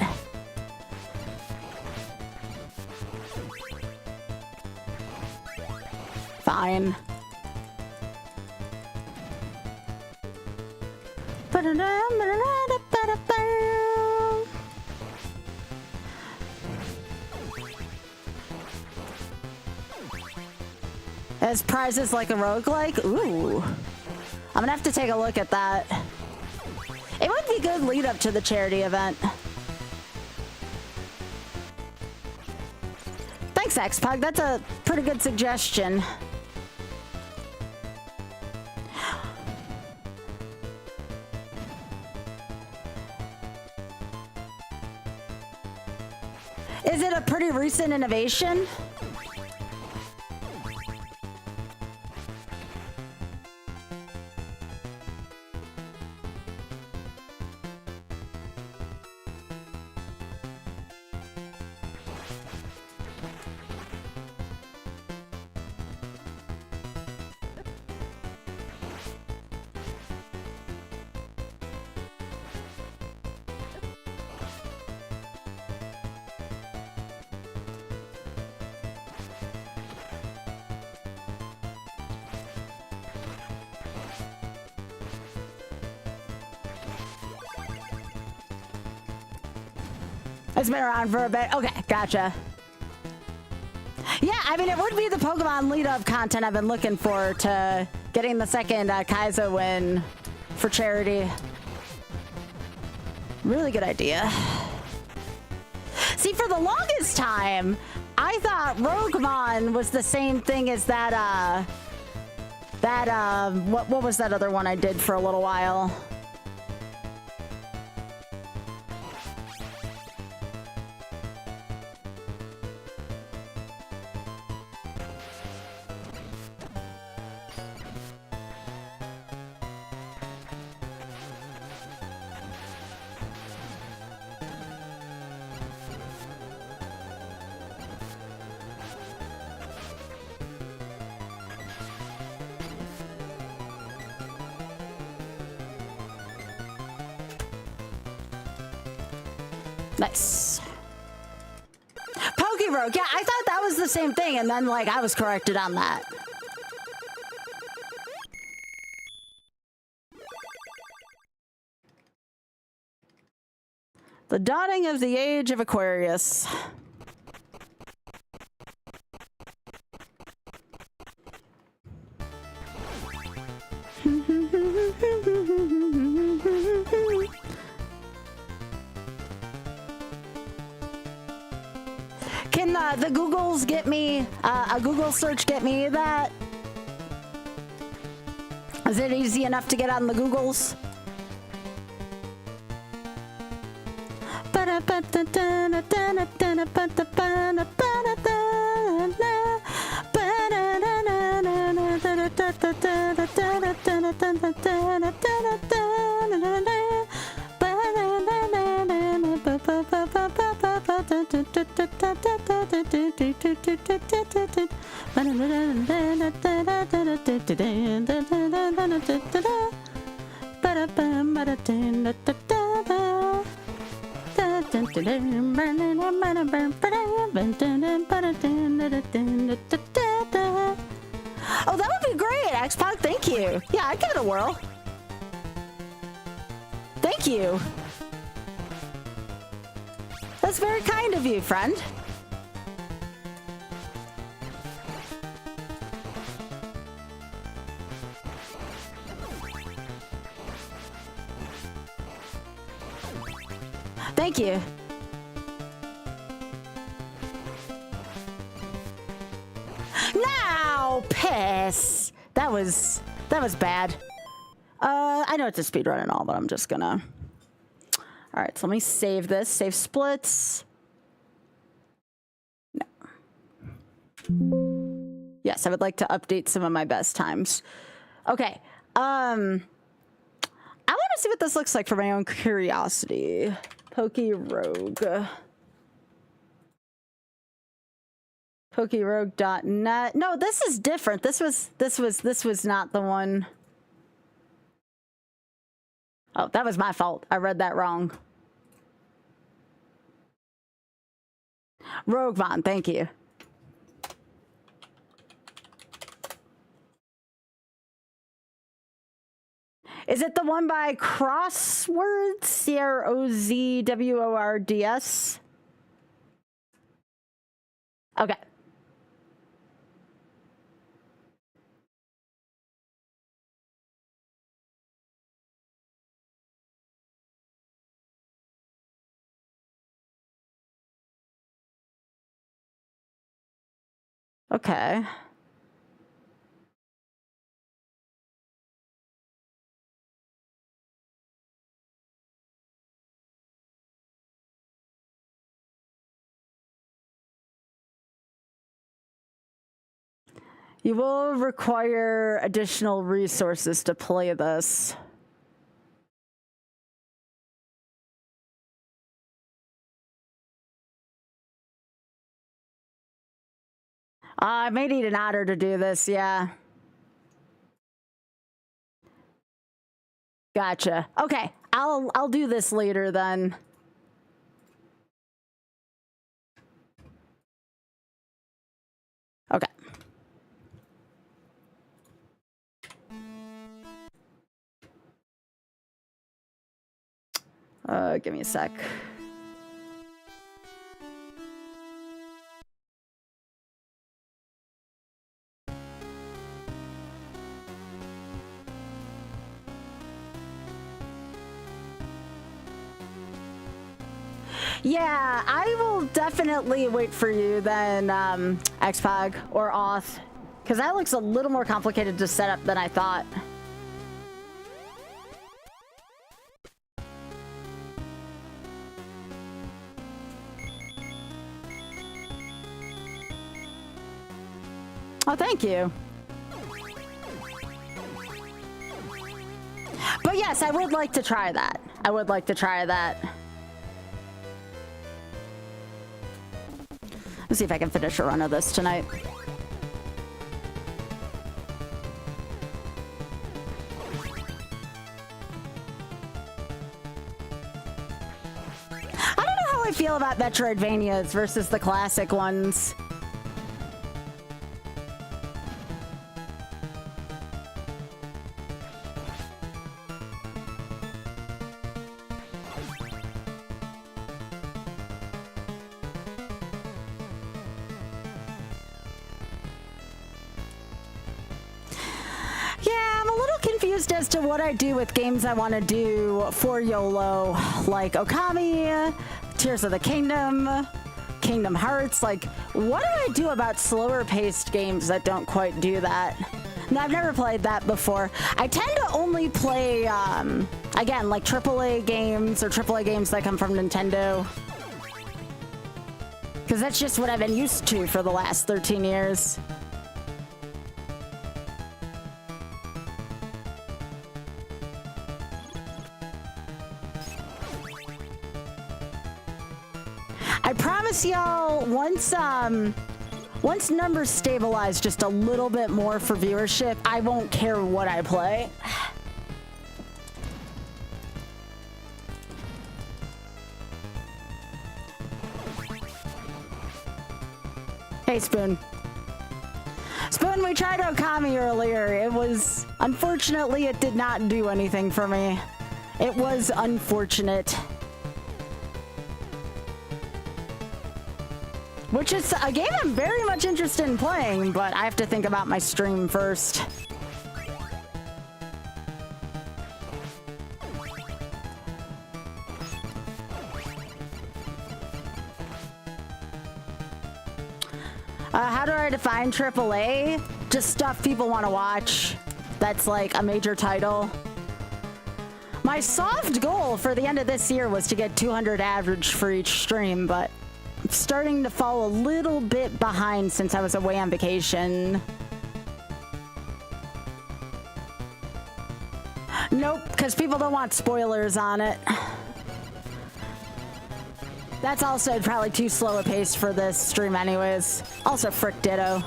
Fine. As prizes like a roguelike? Ooh. I'm gonna have to take a look at that. It would be good lead up to the charity event. Thanks, Xpug. That's a pretty good suggestion. Is it a pretty recent innovation? It's been around for a bit. Okay, gotcha. Yeah, I mean, it would be the Pokemon lead-up content I've been looking for to getting the second Kaizo win for charity. Really good idea. See, for the longest time, I thought Roguemon was the same thing as that, what was that other one I did for a little while? Nice. Pokerogue. Yeah, I thought that was the same thing, and then, like, I was corrected on that. The dawning of the age of Aquarius. Can the Googles get me, a Google search get me that? Is it easy enough to get on the Googles? Oh, that would be great, Xbox. Thank you. Yeah, I'd give it a whirl. Thank you. That's very kind of you, friend. Thank you. Now, piss. That was bad. I know it's a speedrun and all, but I'm just gonna. All right, so let me save this. Save splits. No. Yes, I would like to update some of my best times. Okay. I want to see what this looks like for my own curiosity. Pokerogue. Pokerogue.net. No, this is different. This was not the one. Oh, that was my fault. I read that wrong. Roguemon, thank you. Is it the one by Crosswords? CROZWORDS? Okay. Okay. You will require additional resources to play this. I may need an otter to do this, yeah. Gotcha. Okay, I'll do this later then. Okay. Give me a sec. Yeah, I will definitely wait for you then, Xpog or Auth, because that looks a little more complicated to set up than I thought. Oh, thank you. But yes, I would like to try that. I would like to try that. Let's see if I can finish a run of this tonight. I don't know how I feel about Metroidvanias versus the classic ones. As to what I do with games I want to do for YOLO, like Okami, Tears of the Kingdom, Kingdom Hearts. Like, what do I do about slower paced games that don't quite do that? No, I've never played that before. I tend to only play, again, like AAA games or AAA games that come from Nintendo. Because that's just what I've been used to for the last 13 years. I promise y'all, once numbers stabilize just a little bit more for viewership, I won't care what I play. Hey, Spoon. Spoon, we tried Okami earlier. It was... Unfortunately, it did not do anything for me. It was unfortunate. Which is a game I'm very much interested in playing, but I have to think about my stream first. How do I define AAA? Just stuff people want to watch. That's like a major title. My soft goal for the end of this year was to get 200 average for each stream, but I'm starting to fall a little bit behind since I was away on vacation. Nope, because people don't want spoilers on it. That's also probably too slow a pace for this stream anyways. Also, frick ditto.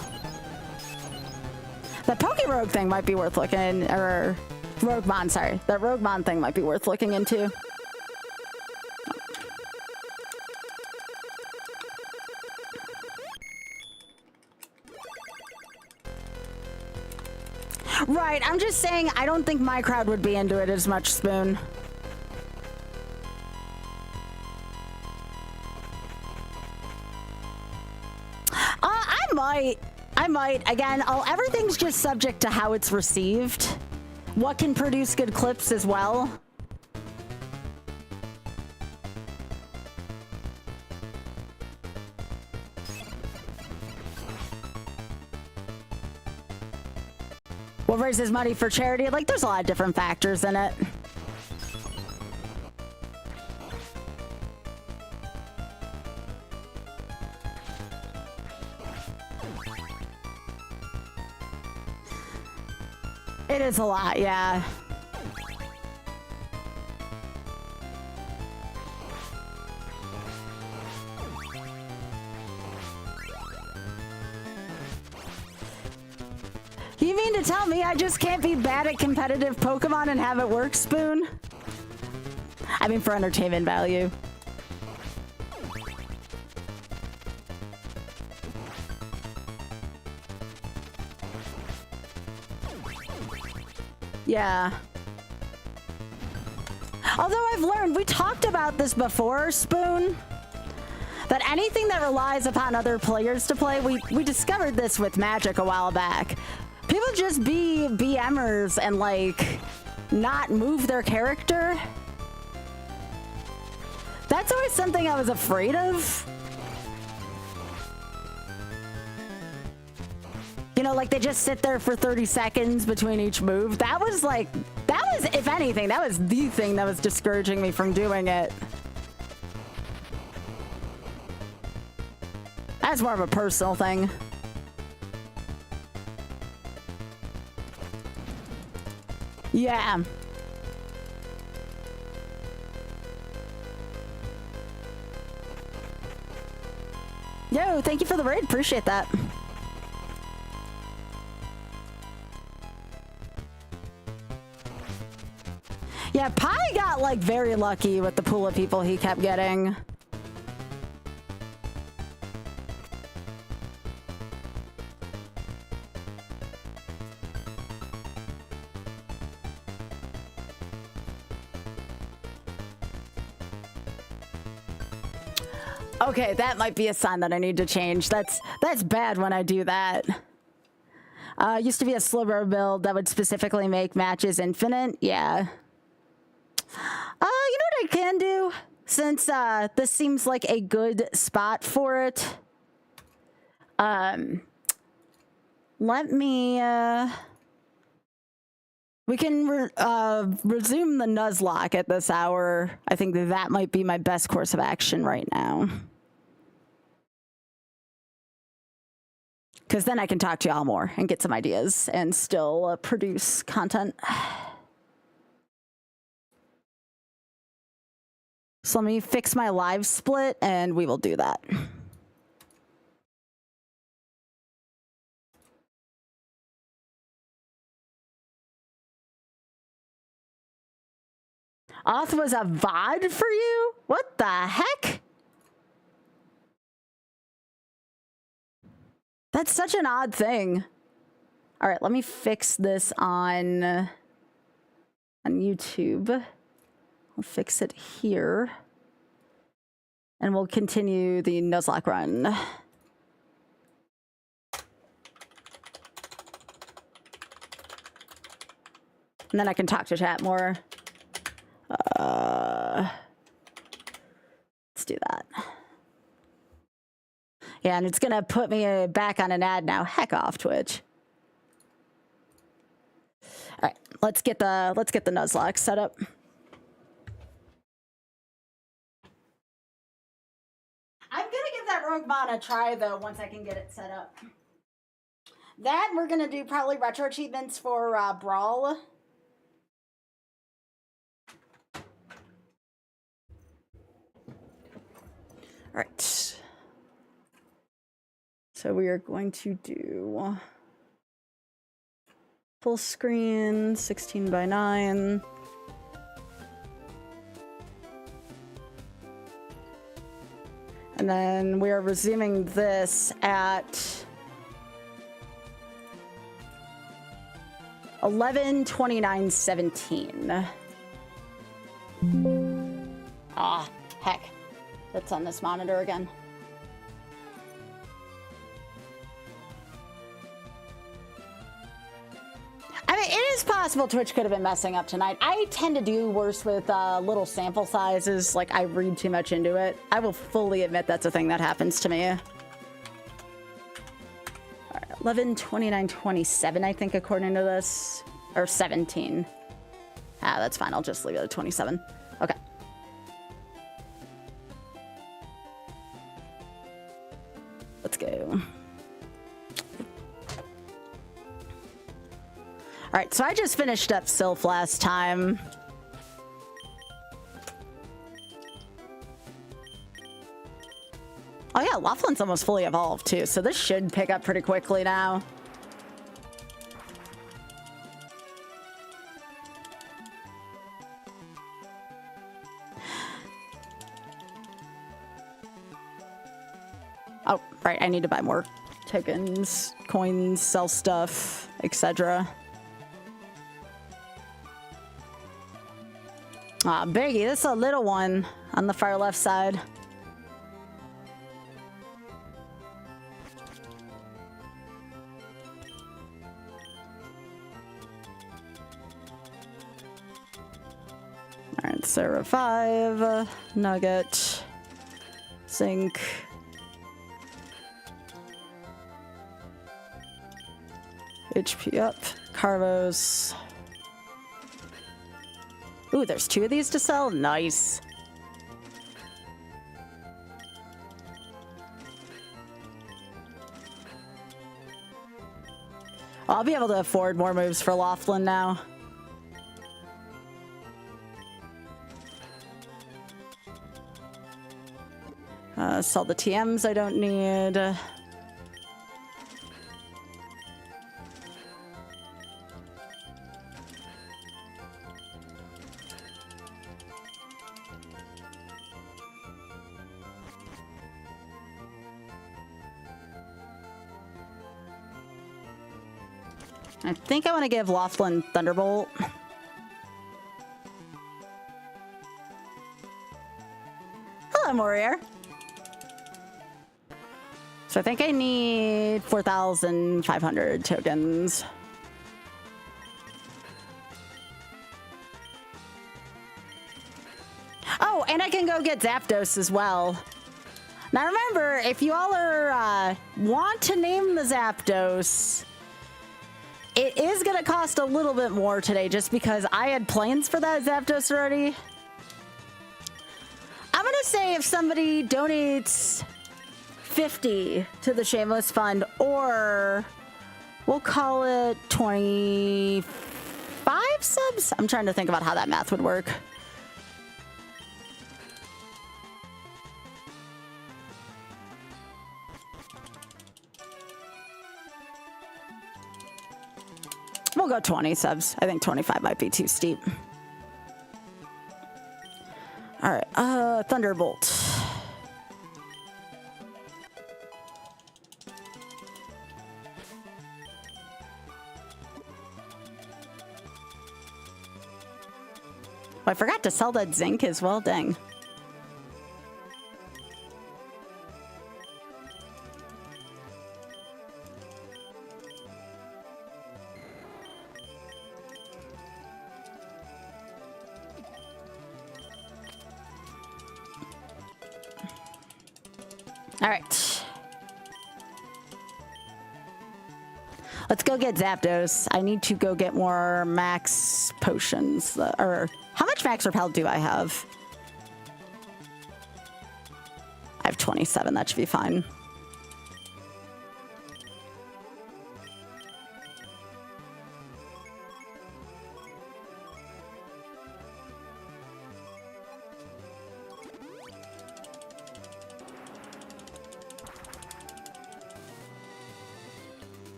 The Poke-Rogue thing might be worth looking, or Roguemon, sorry. That Roguemon thing might be worth looking into. Right, I'm just saying I don't think my crowd would be into it as much, Spoon. I might. Again, everything's just subject to how it's received. What can produce good clips as well. What raises money for charity? Like, there's a lot of different factors in it. It is a lot, yeah. You mean to tell me I just can't be bad at competitive Pokemon and have it work, Spoon? I mean, for entertainment value. Yeah. Although I've learned, we talked about this before, Spoon, that anything that relies upon other players to play, we discovered this with Magic a while back. People just be BMers and, like, not move their character. That's always something I was afraid of. You know, like they just sit there for 30 seconds between each move. That was like, that was, if anything, that was the thing that was discouraging me from doing it. That's more of a personal thing. Yeah. Yo, thank you for the raid. Appreciate that. Yeah, Pi got like very lucky with the pool of people he kept getting. Okay, that might be a sign that I need to change. That's bad when I do that. Used to be a sliver build that would specifically make matches infinite. Yeah. You know what I can do? Since this seems like a good spot for it. Let me we can resume the Nuzlocke at this hour. I think that might be my best course of action right now. Because then I can talk to y'all more and get some ideas and still produce content. So let me fix my live split and we will do that. Auth was a VOD for you? What the heck? That's such an odd thing. All right, let me fix this on YouTube. I'll fix it here. And we'll continue the Nuzlocke run. And then I can talk to chat more. Let's do that. Yeah, and it's gonna put me back on an ad now. Heck off, Twitch. All right, let's get the Nuzlocke set up. I'm gonna give that Rogue Mod a try though once I can get it set up. That we're gonna do probably retro achievements for Brawl. All right. So we are going to do full screen, 16:9. And then we are resuming this at 11:29:17. Ah, heck. Let's on this monitor again. I mean, it is possible Twitch could have been messing up tonight. I tend to do worse with little sample sizes. Like, I read too much into it. I will fully admit that's a thing that happens to me. All right, 11:29:27, I think, according to this. Or 17. Ah, that's fine. I'll just leave it at 27. Okay. Let's go. All right, so I just finished up Sylph last time. Oh yeah, Laughlin's almost fully evolved too, so this should pick up pretty quickly now. Oh, right, I need to buy more tokens, coins, sell stuff, etc. Ah, Biggie, this is a little one on the far left side. All Alright, so revive, nugget, zinc. HP up, Carvos. Ooh, there's 2 of these to sell? Nice. I'll be able to afford more moves for Laughlin now. Sell the TMs I don't need. I think I want to give Laughlin Thunderbolt. Hello, Morier. So I think I need 4,500 tokens. Oh, and I can go get Zapdos as well. Now remember, if you all are want to name the Zapdos, it is going to cost a little bit more today just because I had plans for that Zapdos already. I'm going to say if somebody donates 50 to the Shameless Fund, or we'll call it 25 subs. I'm trying to think about how that math would work. We'll go 20 subs. I think 25 might be too steep. All right, Thunderbolt. Oh, I forgot to sell that zinc as well, dang. All right. Let's go get Zapdos. I need to go get more max potions. Or how much max repel do I have? I have 27. That should be fine.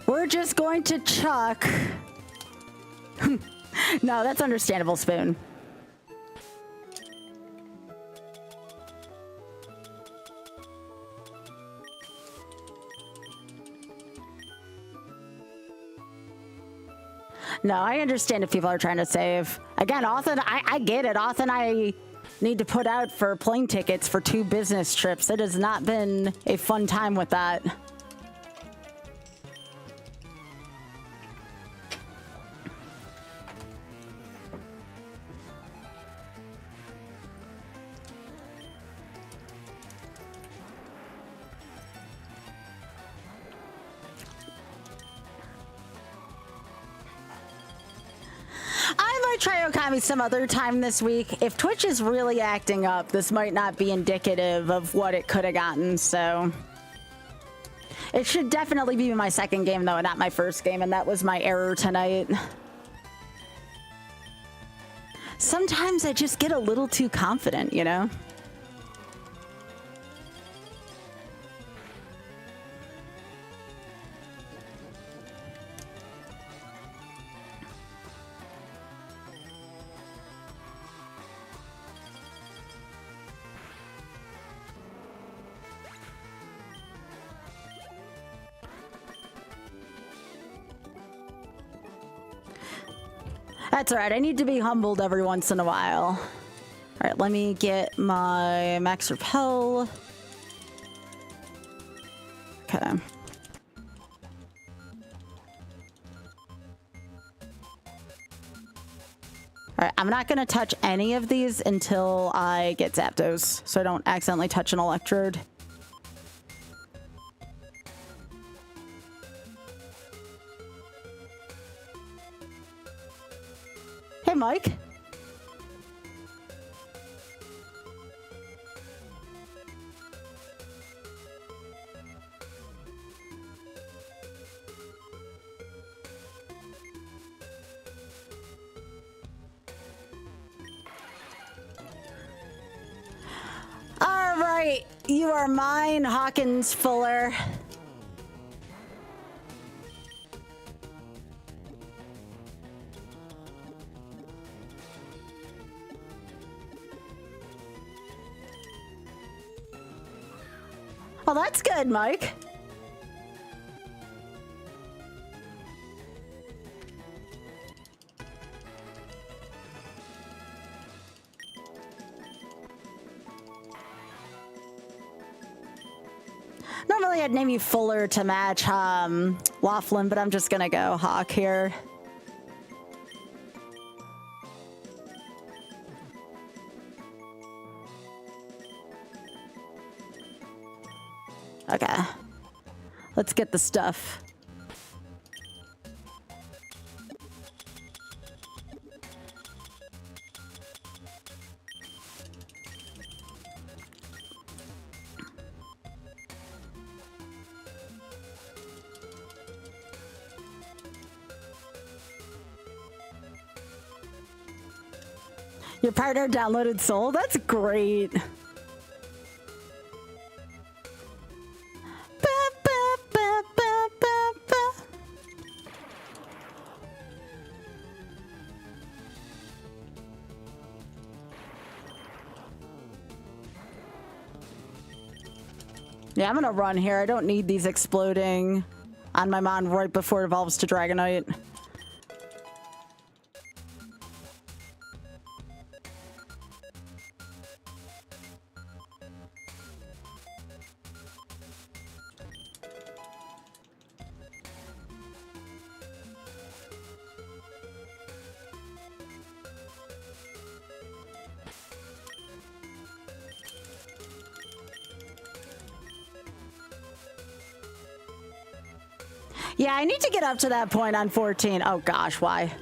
We're just going to chuck. No, that's understandable, Spoon. No, I understand if people are trying to save. Again, often I get it. Often I need to put out for plane tickets for 2 business trips. It has not been a fun time with that. Try Okami some other time this week. If Twitch is really acting up, this might not be indicative of what it could have gotten, so it should definitely be my second game though, and not my first game, and that was my error tonight. Sometimes I just get a little too confident, you know? That's all right. I need to be humbled every once in a while. All right, let me get my max repel. Okay. Alright, I'm not gonna touch any of these until I get Zapdos, so I don't accidentally touch an Electrode. Hey, Mike. All right, you are mine, Hawkins Fuller. Well, that's good, Mike. Normally I'd name you Fuller to match Laughlin, but I'm just gonna go Hawk here. Okay. Let's get the stuff. Your partner downloaded Soul? That's great. Yeah, I'm gonna run here. I don't need these exploding on my mon right before it evolves to Dragonite. Yeah, I need to get up to that point on 14. Oh gosh, why?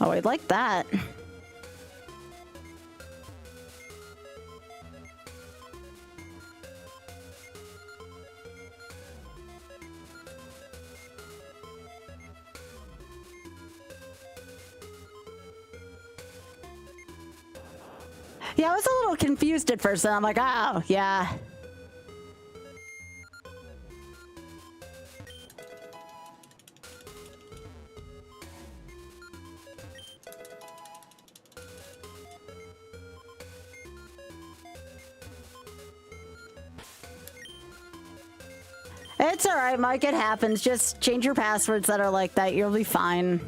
Oh, I'd like that. Yeah, I was a little confused at first, and I'm like, oh, yeah. It's all right, Mike. It happens. Just change your passwords that are like that. You'll be fine.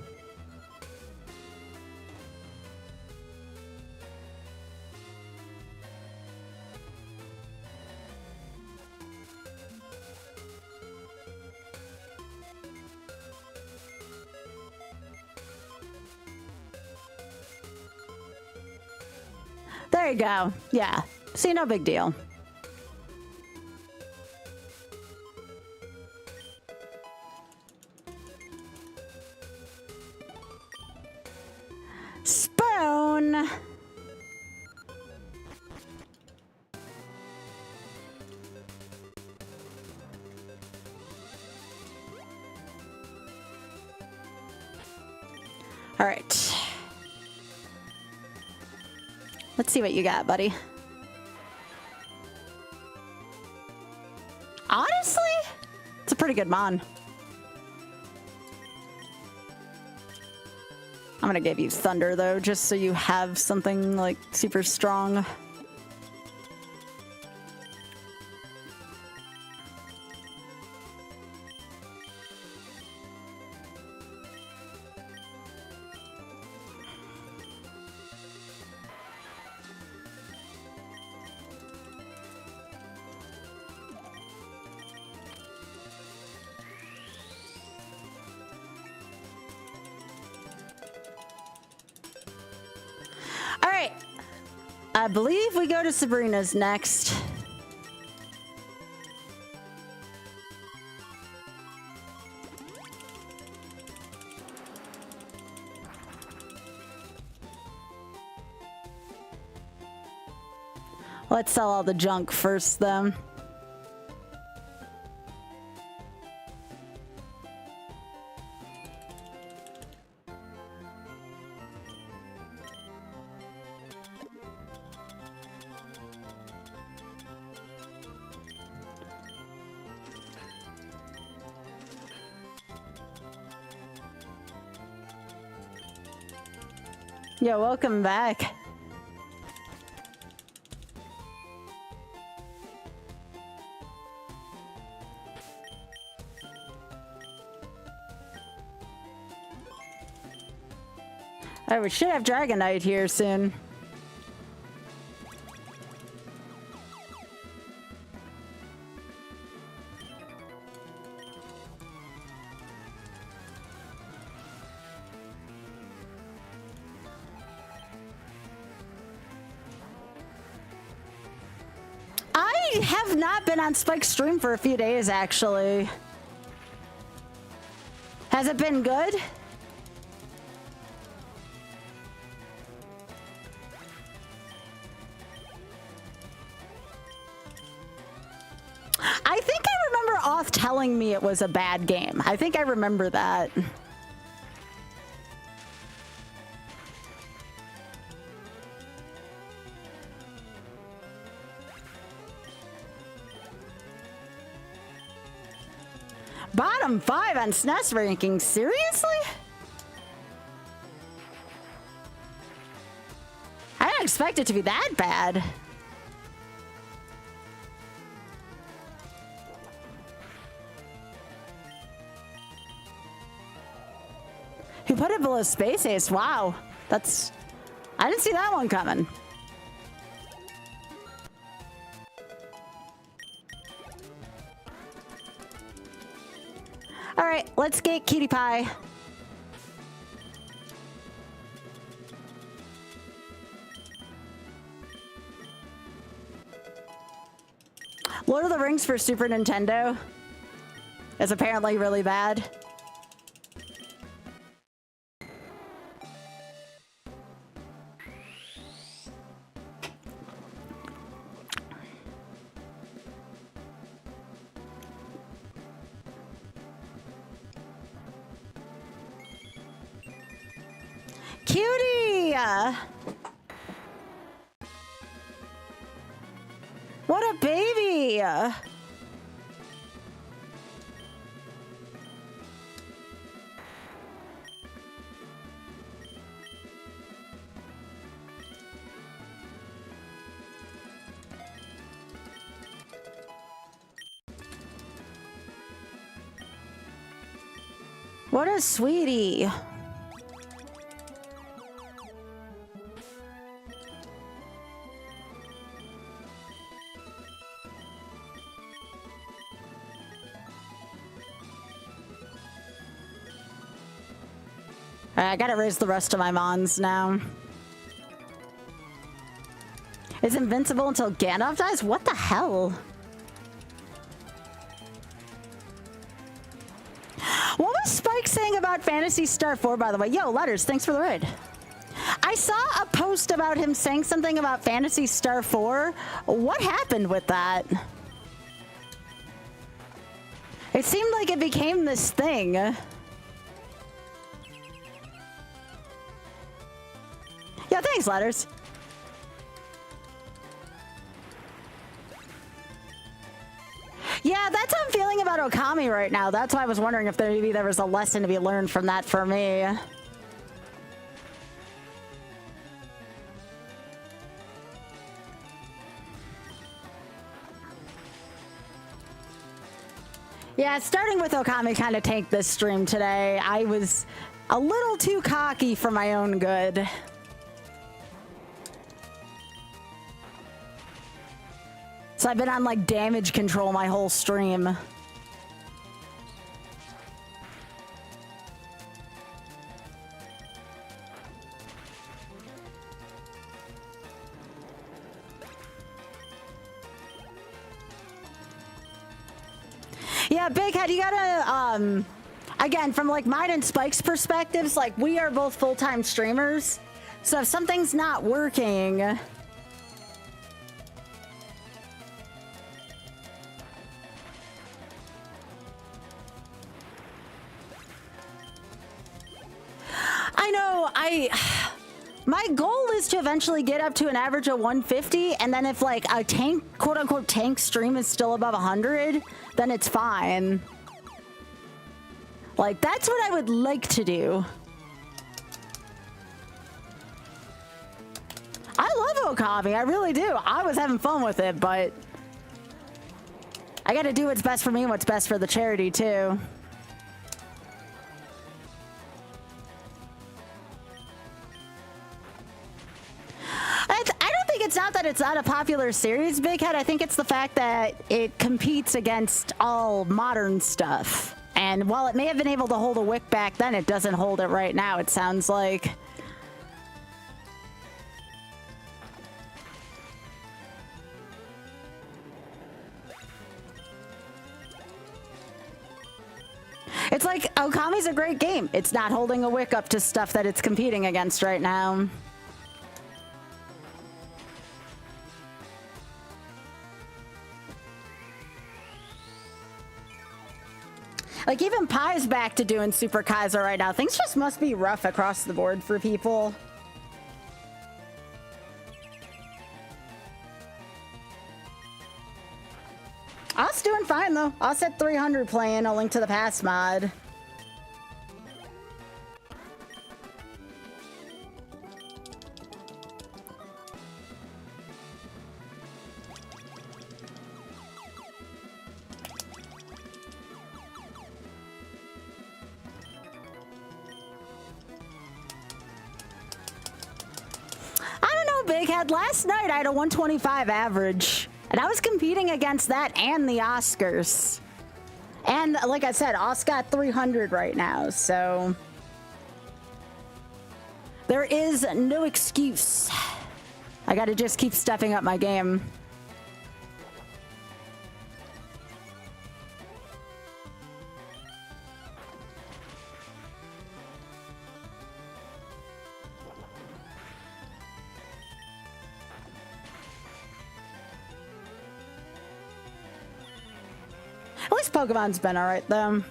There you go. Yeah. See, no big deal. Spoon. All right. Let's see what you got, buddy. Honestly, it's a pretty good mon. I'm gonna give you Thunder, though, just so you have something, like, super strong. I believe we go to Sabrina's next. Let's sell all the junk first, though. Yo, welcome back. Alright, we should have Dragonite here soon. I have not been on Spike's stream for a few days, actually. Has it been good? I think I remember Oth telling me it was a bad game. I think I remember that. Bottom 5 on SNES rankings, seriously? I didn't expect it to be that bad. Who put it below Space Ace? Wow. That's... I didn't see that one coming. Alright, let's get Cutie Pie. Lord of the Rings for Super Nintendo is apparently really bad. Cutie! What a baby! What a sweetie! I gotta raise the rest of my Mons now. It's invincible until Gandalf dies? What the hell? What was Spike saying about Phantasy Star 4, by the way? Yo, Letters, thanks for the raid. I saw a post about him saying something about Phantasy Star 4. What happened with that? It seemed like it became this thing. Yeah, thanks, Letters. Yeah, that's how I'm feeling about Okami right now. That's why I was wondering if maybe there was a lesson to be learned from that for me. Yeah, starting with Okami kind of tanked this stream today. I was a little too cocky for my own good. So I've been on like damage control my whole stream. Yeah, Big Head, you gotta, again, from like mine and Spike's perspectives, like we are both full-time streamers. So if something's not working, I know, my goal is to eventually get up to an average of 150, and then if like a tank, quote-unquote tank stream is still above 100, then it's fine. Like, that's what I would like to do. I love Okami, I really do. I was having fun with it, but I gotta do what's best for me and what's best for the charity, too. I don't think it's not that it's not a popular series, Big Head. I think it's the fact that it competes against all modern stuff. And while it may have been able to hold a wick back then, it doesn't hold it right now, it sounds like. It's like, Okami's a great game. It's not holding a wick up to stuff that it's competing against right now. Like, even Pie's back to doing Super Kaiser right now. Things just must be rough across the board for people. Us doing fine, though. Us at 300 playing A Link to the Past mod. Big Head, last night I had a 125 average, and I was competing against that and the Oscars. And like I said, Os got 300 right now, so there is no excuse. I gotta just keep stepping up my game. At least Pokemon's been alright, though.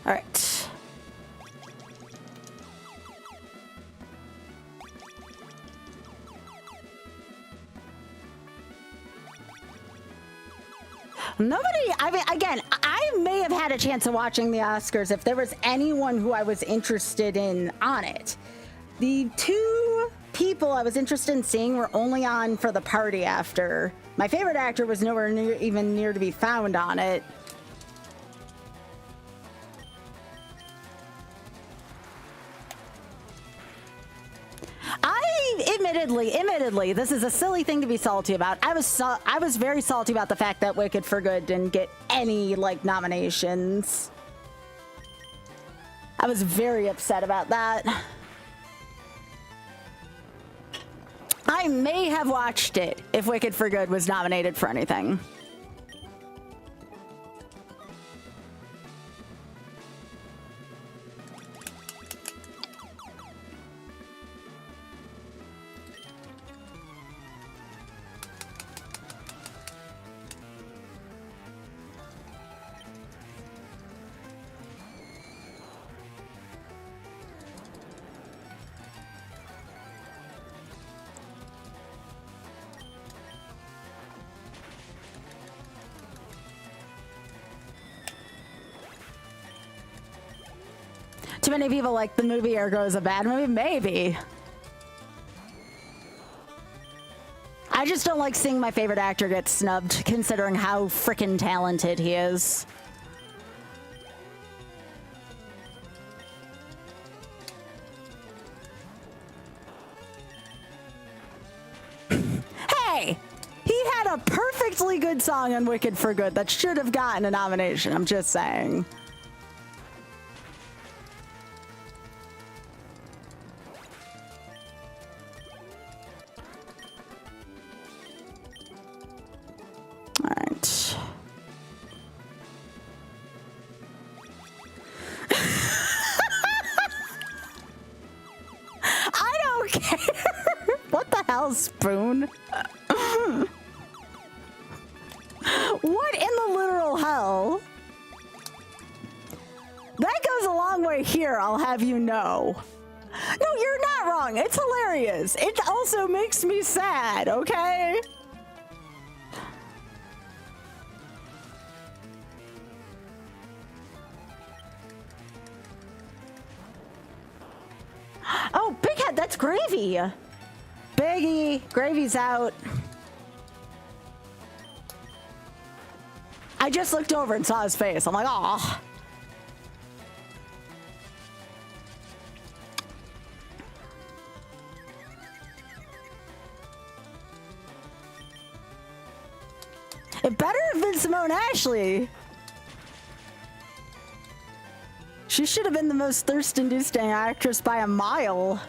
Alright. Nobody, I mean, again, I may have had a chance of watching the Oscars if there was anyone who I was interested in on it. The two people I was interested in seeing were only on for the party after. My favorite actor was nowhere near, even near to be found on it. Admittedly, this is a silly thing to be salty about. I was very salty about the fact that Wicked for Good didn't get any, like, nominations. I was very upset about that. I may have watched it if Wicked for Good was nominated for anything. Too many people like the movie, ergo is a bad movie? Maybe. I just don't like seeing my favorite actor get snubbed, considering how frickin' talented he is. Hey, he had a perfectly good song on Wicked for Good that should have gotten a nomination. I'm just saying. All right. I don't care. What the hell, Spoon? What in the literal hell? That goes a long way here, I'll have you know. No, you're not wrong. It's hilarious. It also makes me sad, okay? Oh, Big Head, that's Gravy. Biggie, Gravy's out. I just looked over and saw his face. I'm like, aw. It better have been Simone Ashley. She should have been the most thirst-inducing actress by a mile.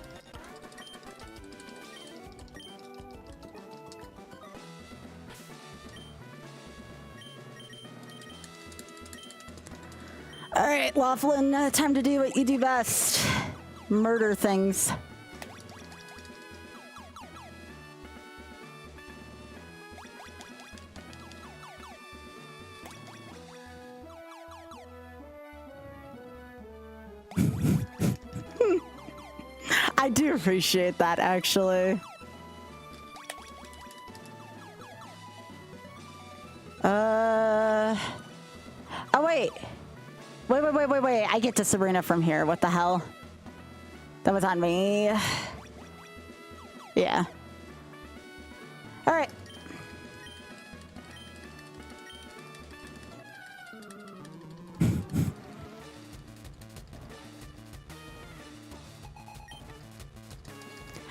All right, Laughlin, time to do what you do best. Murder things. I do appreciate that, actually. Oh, wait. Wait. I get to Sabrina from here. What the hell? That was on me. Yeah. All right.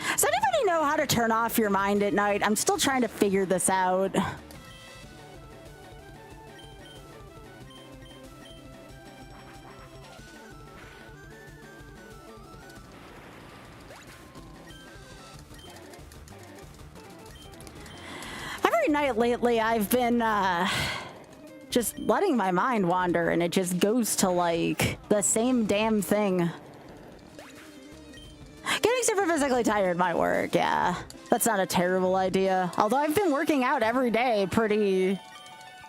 Does anybody know how to turn off your mind at night? I'm still trying to figure this out. Every night lately, I've been just letting my mind wander, and it just goes to like the same damn thing. Getting super physically tired might work, yeah. That's not a terrible idea. Although I've been working out every day pretty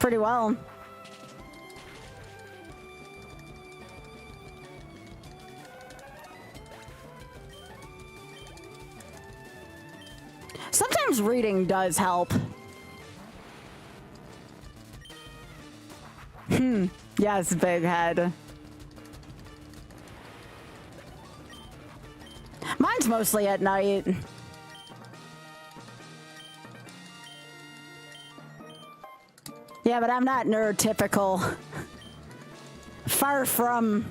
well. Sometimes reading does help. Yes, Big Head. Mine's mostly at night. Yeah, but I'm not neurotypical. Far from.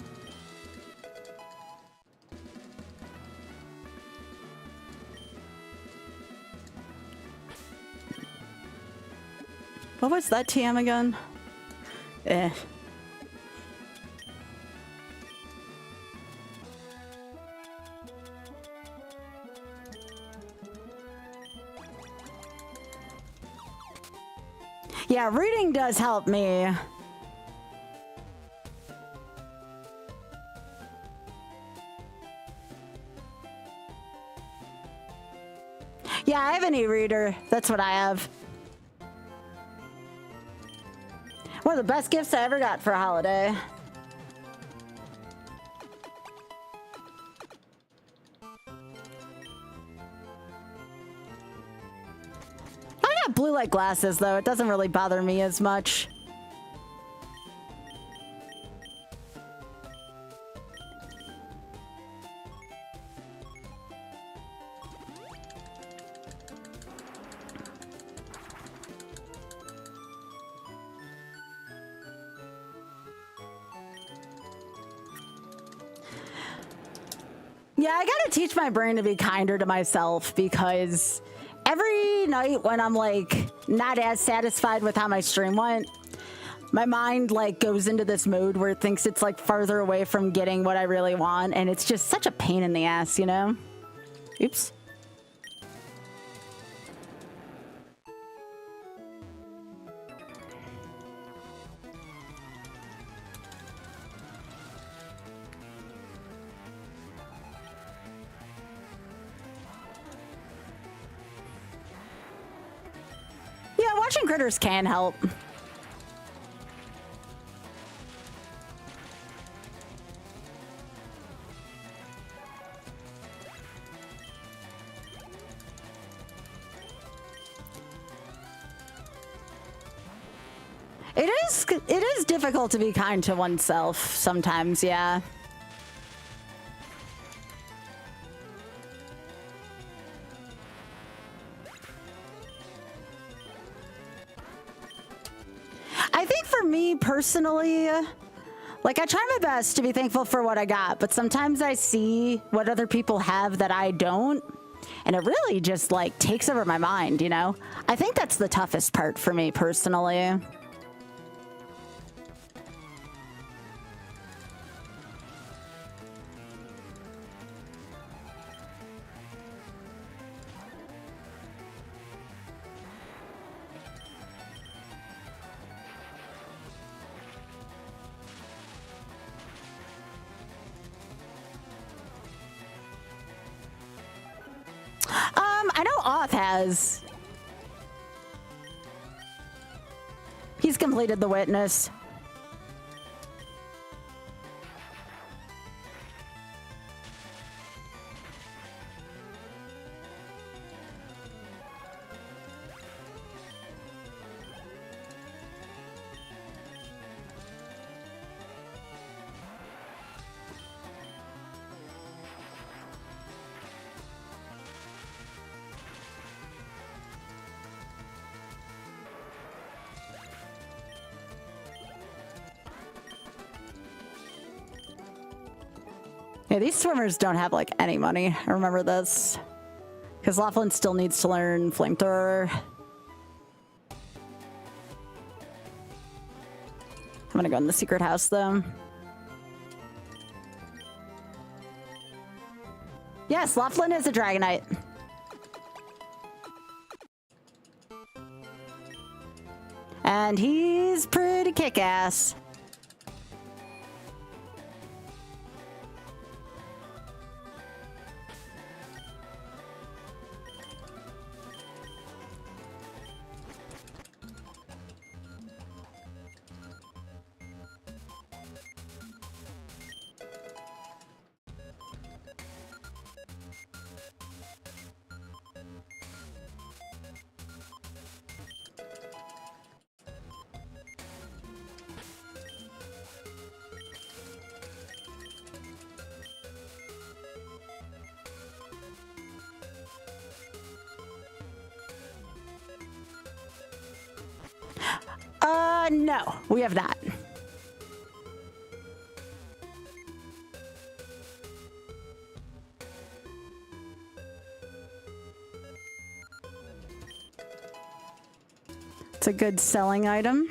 What was that TM again? Eh. Yeah, reading does help me. Yeah, I have an e-reader. That's what I have. One of the best gifts I ever got for a holiday. I got blue light glasses, though. It doesn't really bother me as much. Yeah, I gotta teach my brain to be kinder to myself because every night when I'm like not as satisfied with how my stream went, my mind like goes into this mode where it thinks it's like farther away from getting what I really want, and it's just such a pain in the ass, you know? Oops. Yeah, watching critters can help. It is difficult to be kind to oneself sometimes, yeah. I think for me personally, like I try my best to be thankful for what I got, but sometimes I see what other people have that I don't, and it really just like takes over my mind, you know? I think that's the toughest part for me personally. I know Oth has. He's completed the witness. Yeah, these swimmers don't have like any money. I remember this. Because Laughlin still needs to learn flamethrower. I'm gonna go in the secret house though. Yes, Laughlin is a Dragonite. And he's pretty kick-ass. No, we have not. It's a good selling item.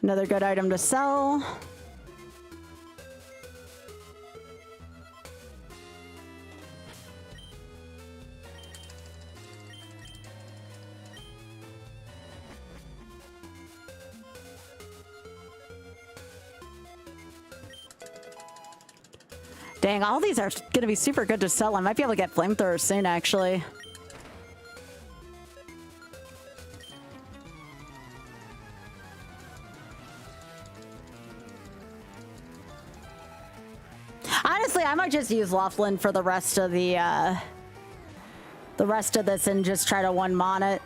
Another good item to sell. Dang, all these are going to be super good to sell. I might be able to get flamethrowers soon, actually. Honestly, I might just use Laughlin for the rest of the rest of this and just try to one-mon it.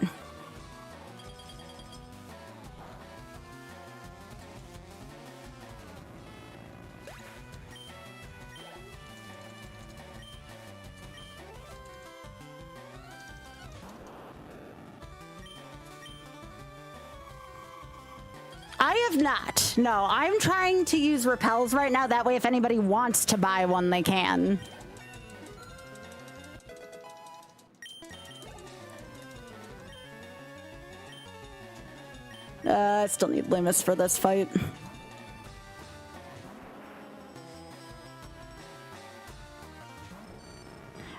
have not. No, I'm trying to use repels right now. That way, if anybody wants to buy one, they can. I still need Loomis for this fight.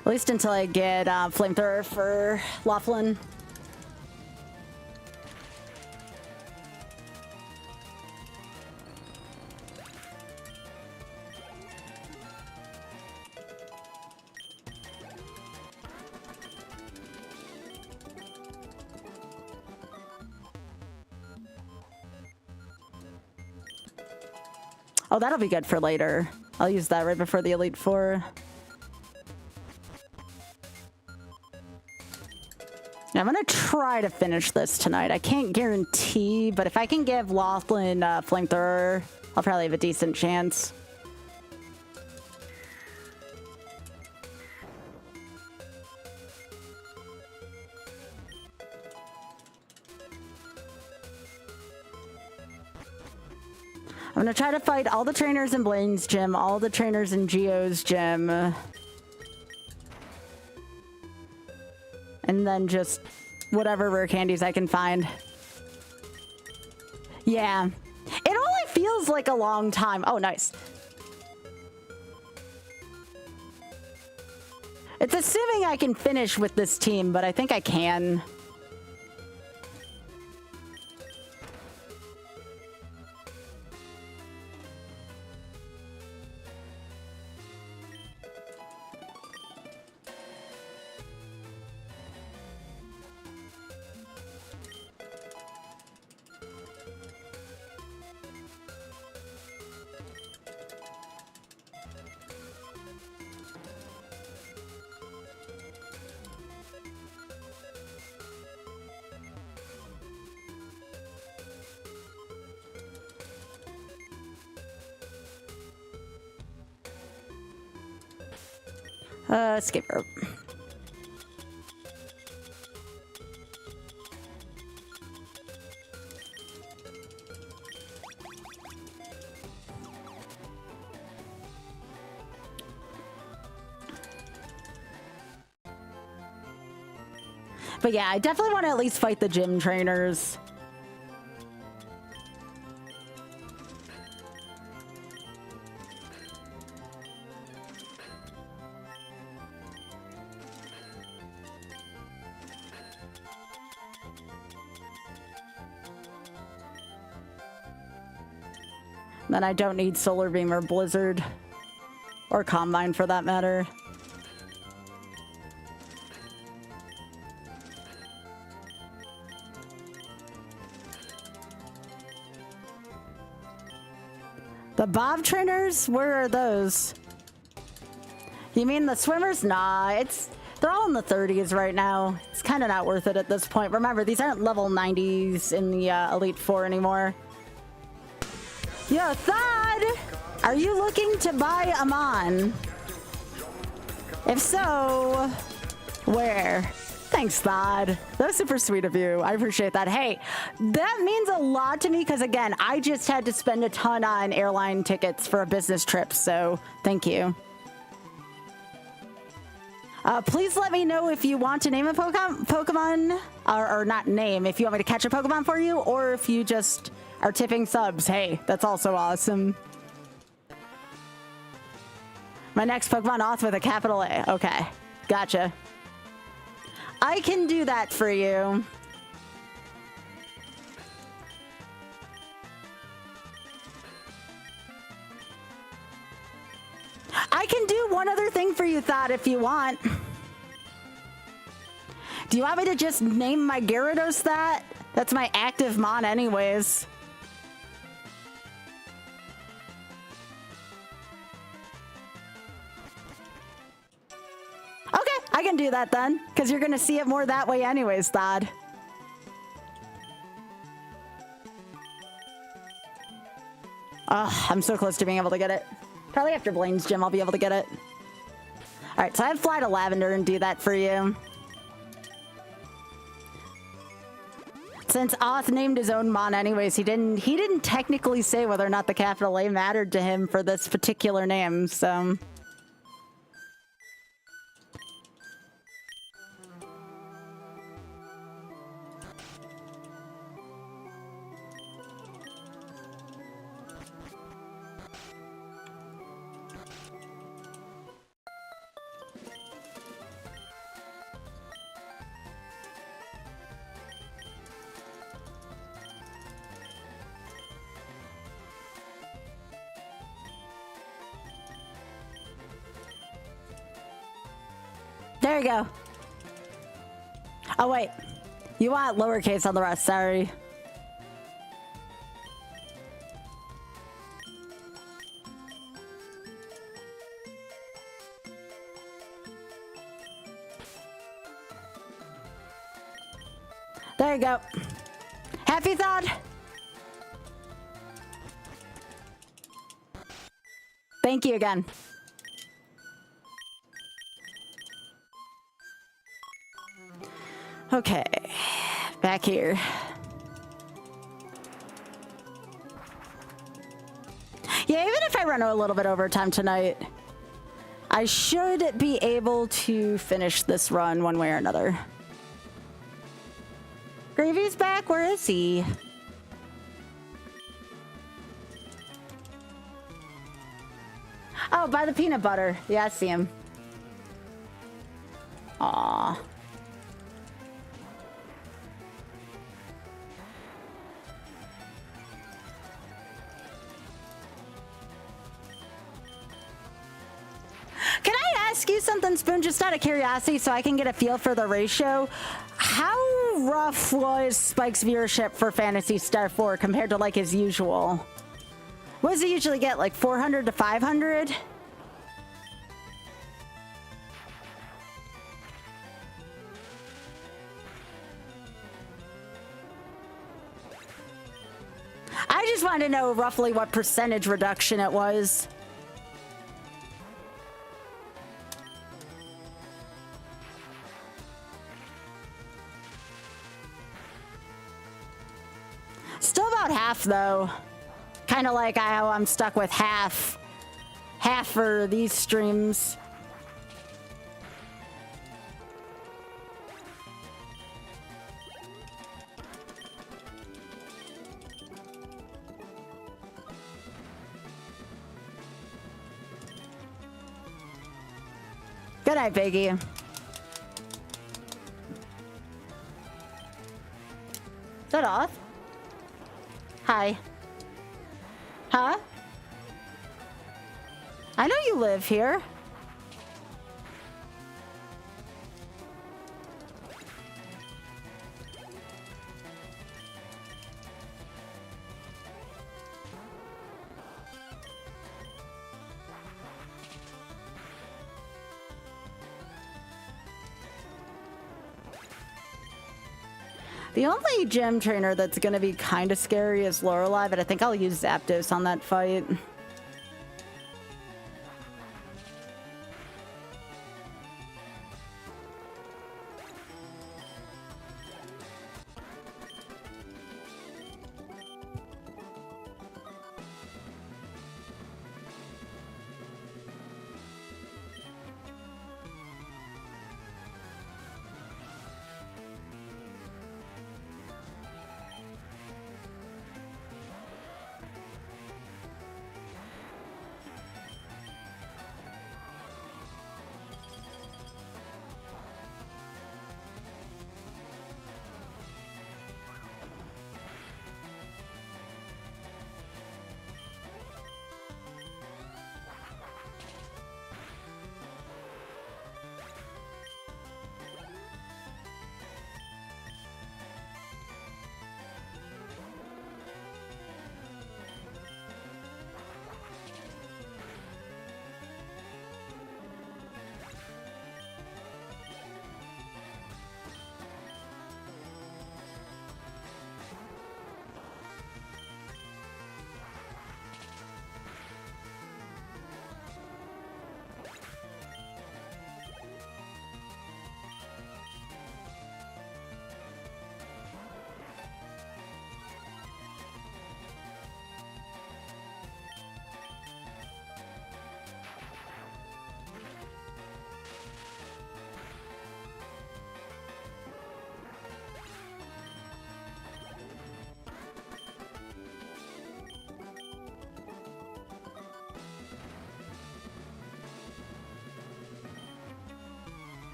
At least until I get flamethrower for Laughlin. Oh, that'll be good for later. I'll use that right before the Elite Four. Now, I'm gonna try to finish this tonight. I can't guarantee, but if I can give Laughlin flamethrower, I'll probably have a decent chance. I'm gonna try to fight all the trainers in Blaine's gym, all the trainers in Geo's gym. And then just whatever rare candies I can find. Yeah. It only feels like a long time. Oh, nice. It's assuming I can finish with this team, but I think I can. Escape rope. But yeah, I definitely want to at least fight the gym trainers. Then I don't need Solar Beam or Blizzard. Or Combine for that matter. The Bob trainers? Where are those? You mean the swimmers? Nah, they're all in the 30s right now. It's kind of not worth it at this point. Remember, these aren't level 90s in the Elite Four anymore. Yo, Thad! Are you looking to buy Amon? If so, where? Thanks, Thad. That was super sweet of you. I appreciate that. Hey, that means a lot to me because, again, I just had to spend a ton on airline tickets for a business trip, so thank you. Please let me know if you want to name a Pokemon, or not name, if you want me to catch a Pokemon for you, or if you just are tipping subs. Hey, that's also awesome. My next Pokemon auth with a capital A. Okay, gotcha. I can do that for you. I can do one other thing for you, Thought, if you want. Do you want me to just name my Gyarados that? That's my active Mon anyways. Okay, I can do that then, because you're going to see it more that way anyways, Thad. Oh, I'm so close to being able to get it. Probably after Blaine's gym, I'll be able to get it. All right, so I have Fly to Lavender and do that for you. It's Since Oth named his own mon anyways, he didn't technically say whether or not the capital A mattered to him for this particular name, so. There you go. Oh, wait. You want lowercase on the rest, sorry. There you go. Happy thought. Thank you again. Okay, back here. Yeah, even if I run a little bit overtime tonight, I should be able to finish this run one way or another. Gravy's back, where is he? Oh, by the peanut butter. Yeah, I see him. Aww. Can I ask you something, Spoon, just out of curiosity so I can get a feel for the ratio? How rough was Spike's viewership for Phantasy Star 4 compared to like his usual? What does he usually get, like 400 to 500? I just wanted to know roughly what percentage reduction it was. Still about half, though. Kind of like how I'm stuck with half for these streams. Good night, Biggie. Is that off? Hi. Huh? I know you live here. The only gym trainer that's going to be kind of scary is Lorelei, but I think I'll use Zapdos on that fight.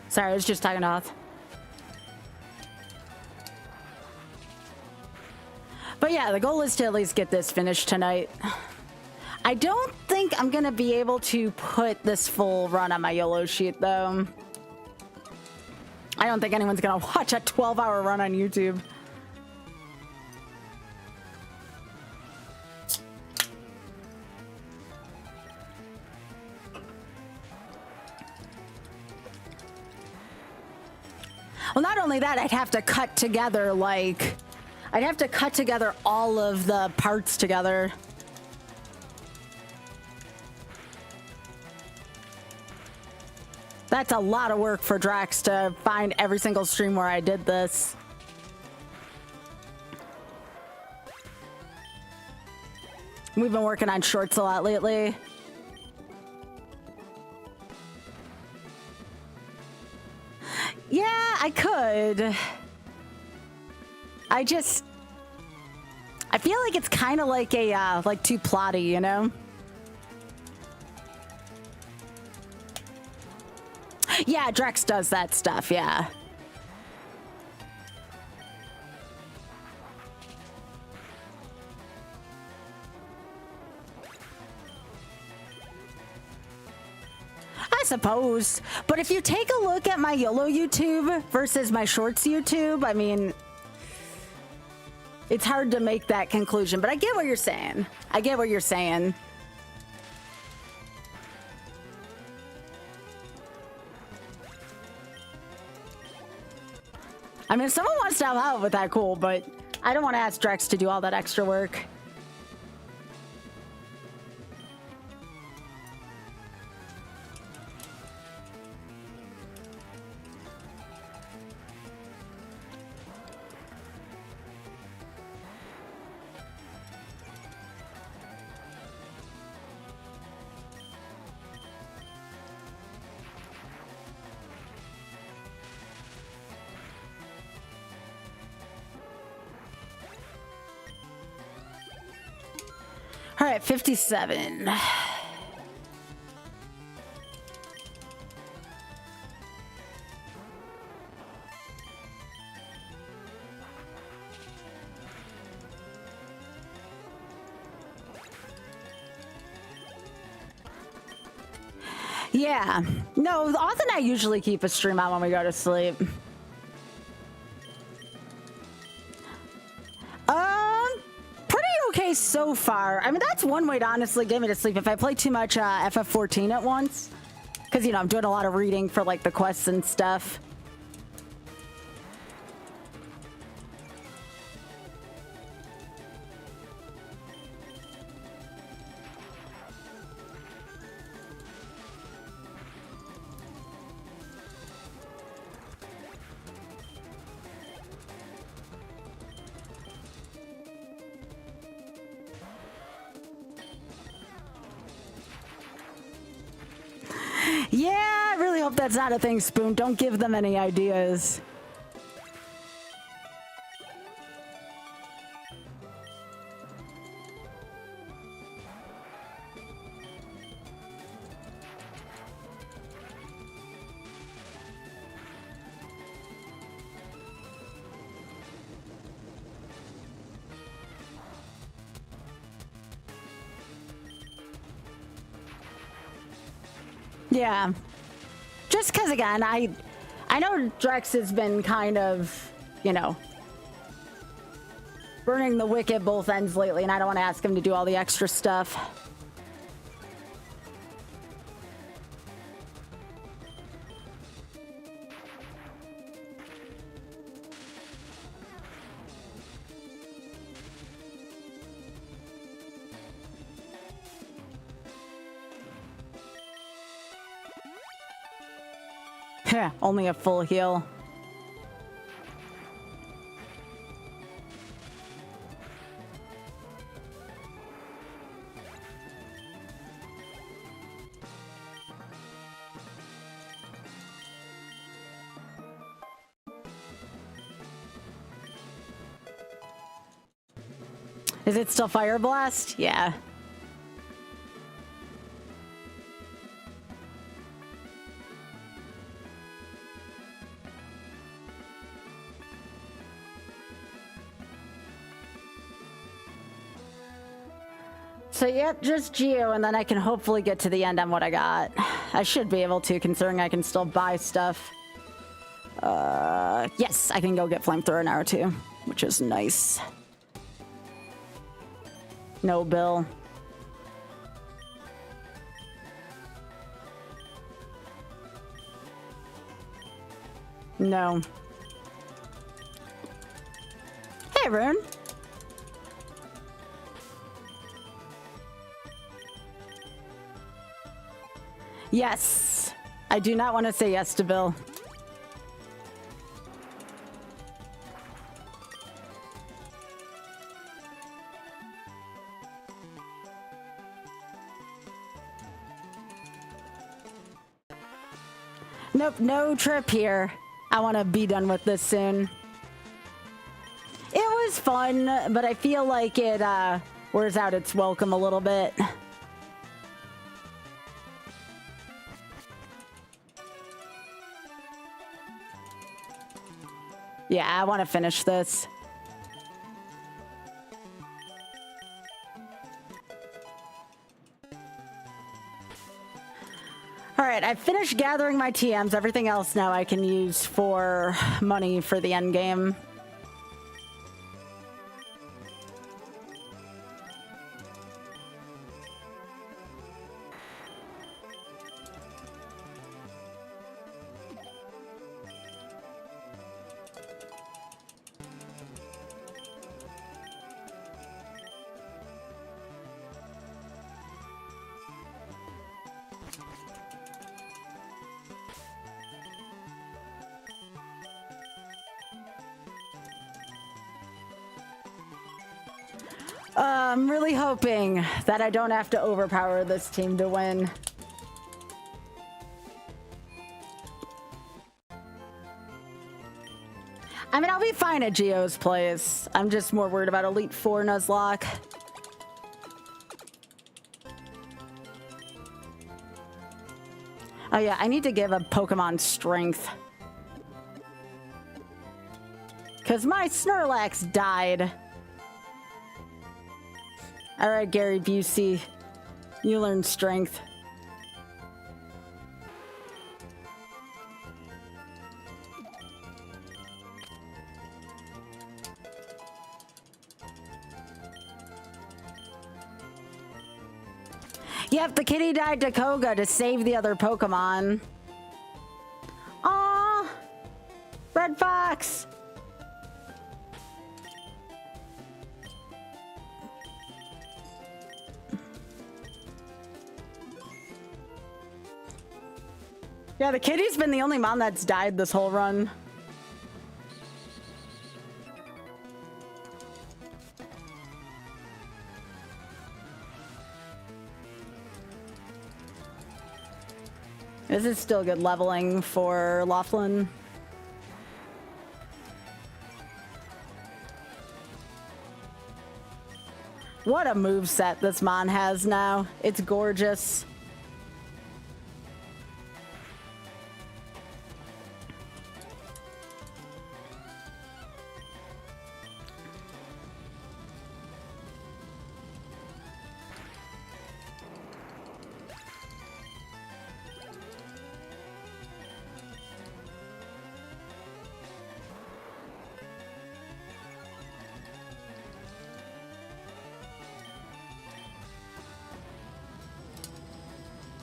Sorry, I was just talking to Hoth. But yeah, the goal is to at least get this finished tonight. I don't think I'm gonna be able to put this full run on my YOLO sheet though. I don't think anyone's gonna watch a 12-hour run on YouTube. Well, not only that, I'd have to cut together all of the parts together. That's a lot of work for Drax to find every single stream where I did this. We've been working on shorts a lot lately. Yeah, I could. I feel like it's kind of like a, like too plotty, you know? Yeah, Drex does that stuff, yeah. I suppose. But if you take a look at my YOLO YouTube versus my Shorts YouTube, I mean, it's hard to make that conclusion, but I get what you're saying. I get what you're saying. I mean, if someone wants to help out with that, cool, but I don't want to ask Drex to do all that extra work. All right, 57. Yeah. No, Oz and I usually keep a stream out when we go to sleep. Pretty okay so far. I mean, that's one way to honestly get me to sleep if I play too much FF14 at once. Because, you know, I'm doing a lot of reading for, like, the quests and stuff. Yeah, I really hope that's not a thing, Spoon. Don't give them any ideas. Yeah. Just because, again, I know Drex has been kind of, you know, burning the wick at both ends lately, and I don't want to ask him to do all the extra stuff. Yeah, only a full heal. Is it still Fire Blast? Yeah. So yep, just Geo, and then I can hopefully get to the end on what I got. I should be able to, considering I can still buy stuff. Yes, I can go get flamethrower now too, which is nice. No bill. No. Hey, Rune. Yes. I do not want to say yes to Bill. Nope, no trip here. I want to be done with this soon. It was fun, but I feel like it wears out its welcome a little bit. Yeah, I want to finish this. All right, I finished gathering my TMs. Everything else now I can use for money for the end game. I'm really hoping that I don't have to overpower this team to win. I mean, I'll be fine at Geo's place. I'm just more worried about Elite Four Nuzlocke. Oh yeah, I need to give a Pokemon strength. Because my Snorlax died. Alright, Gary Busey. You learn strength. Yep, the kitty died to Koga to save the other Pokemon. Aww! Red Fox! Yeah, the kitty's been the only mon that's died this whole run. This is still good leveling for Laughlin. What a moveset this mon has now. It's gorgeous.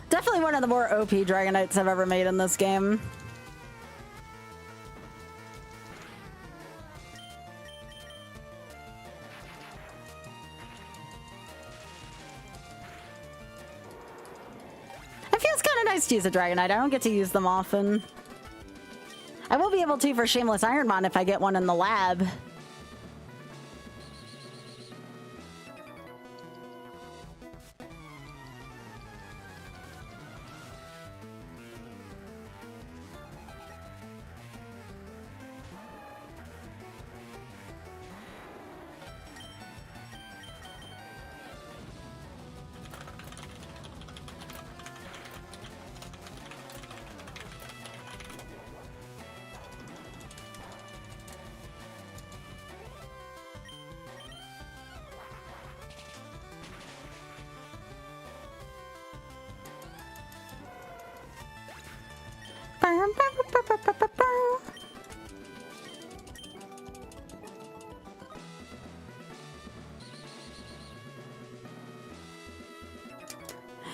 Definitely one of the more OP Dragonites I've ever made in this game. It feels kind of nice to use a Dragonite. I don't get to use them often. I will be able to for Shameless Ironmon if I get one in the lab.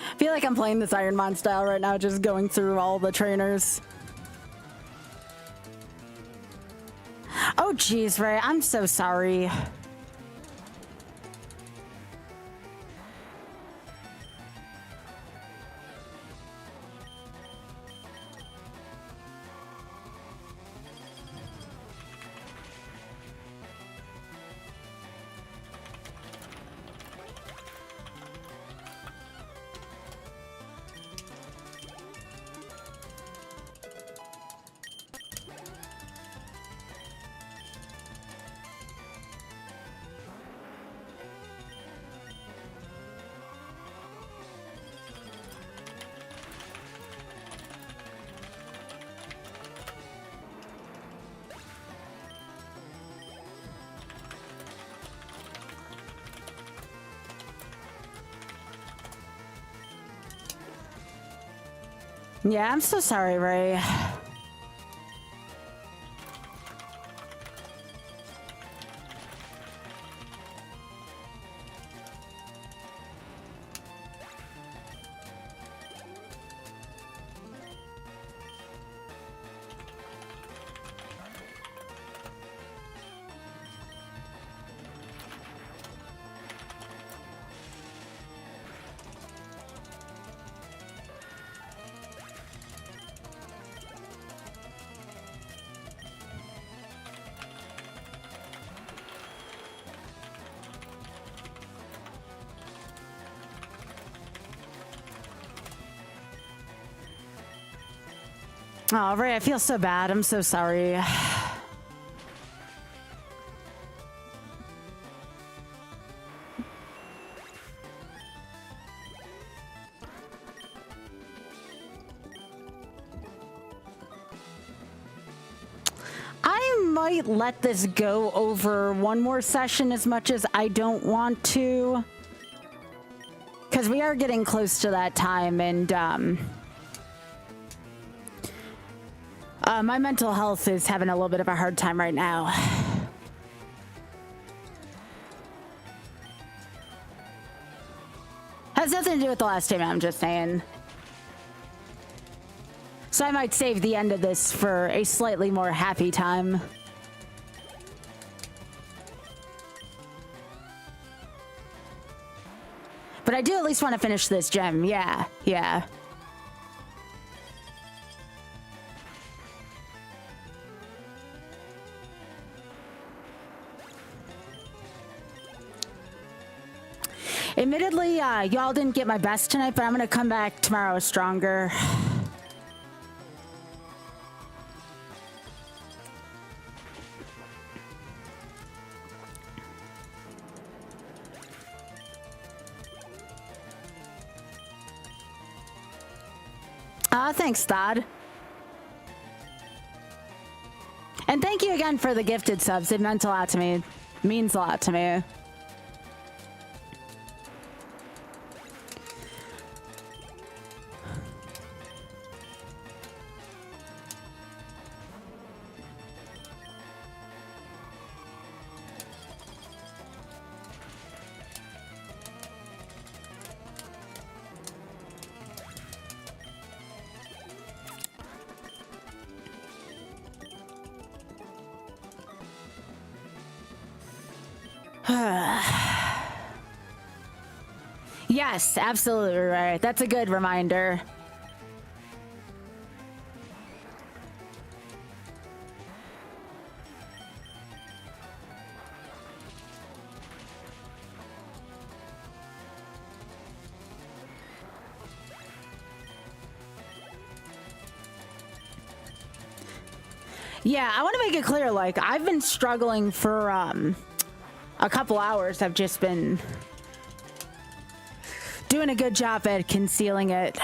I feel like I'm playing this Ironmon style right now, just going through all the trainers. Oh, jeez, Ray, I'm so sorry. Yeah, I'm so sorry, Ray. Oh, Ray, I feel so bad. I'm so sorry. I might let this go over one more session as much as I don't want to. Because we are getting close to that time, and my mental health is having a little bit of a hard time right now. Has nothing to do with the last time, I'm just saying. So I might save the end of this for a slightly more happy time. But I do at least want to finish this gem. Yeah, yeah. Admittedly, y'all didn't get my best tonight, but I'm gonna come back tomorrow stronger. Thanks, Todd. And thank you again for the gifted subs. It meant a lot to me. It means a lot to me. Yes, absolutely right. That's a good reminder. Yeah, I want to make it clear, like, I've been struggling for a couple hours. I've just been doing a good job at concealing it.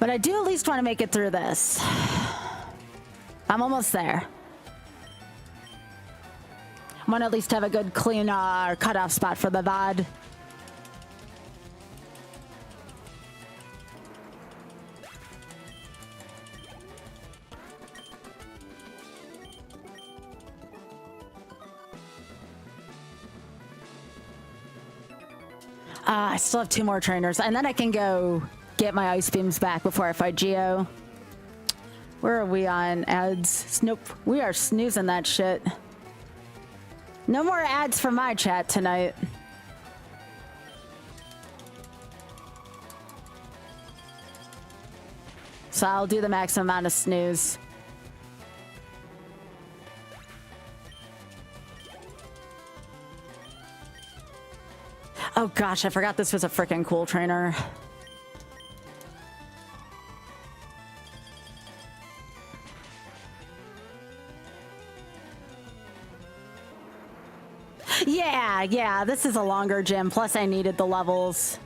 But I do at least want to make it through this. I'm almost there. I want to at least have a good clean cutoff spot for the VOD. I still have 2 more trainers, and then I can go get my ice beams back before I fight Geo. Where are we on ads? Nope, we are snoozing that shit. No more ads from my chat tonight. So I'll do the maximum amount of snooze. Oh gosh, I forgot this was a freaking cool trainer. Yeah, this is a longer gym, plus I needed the levels.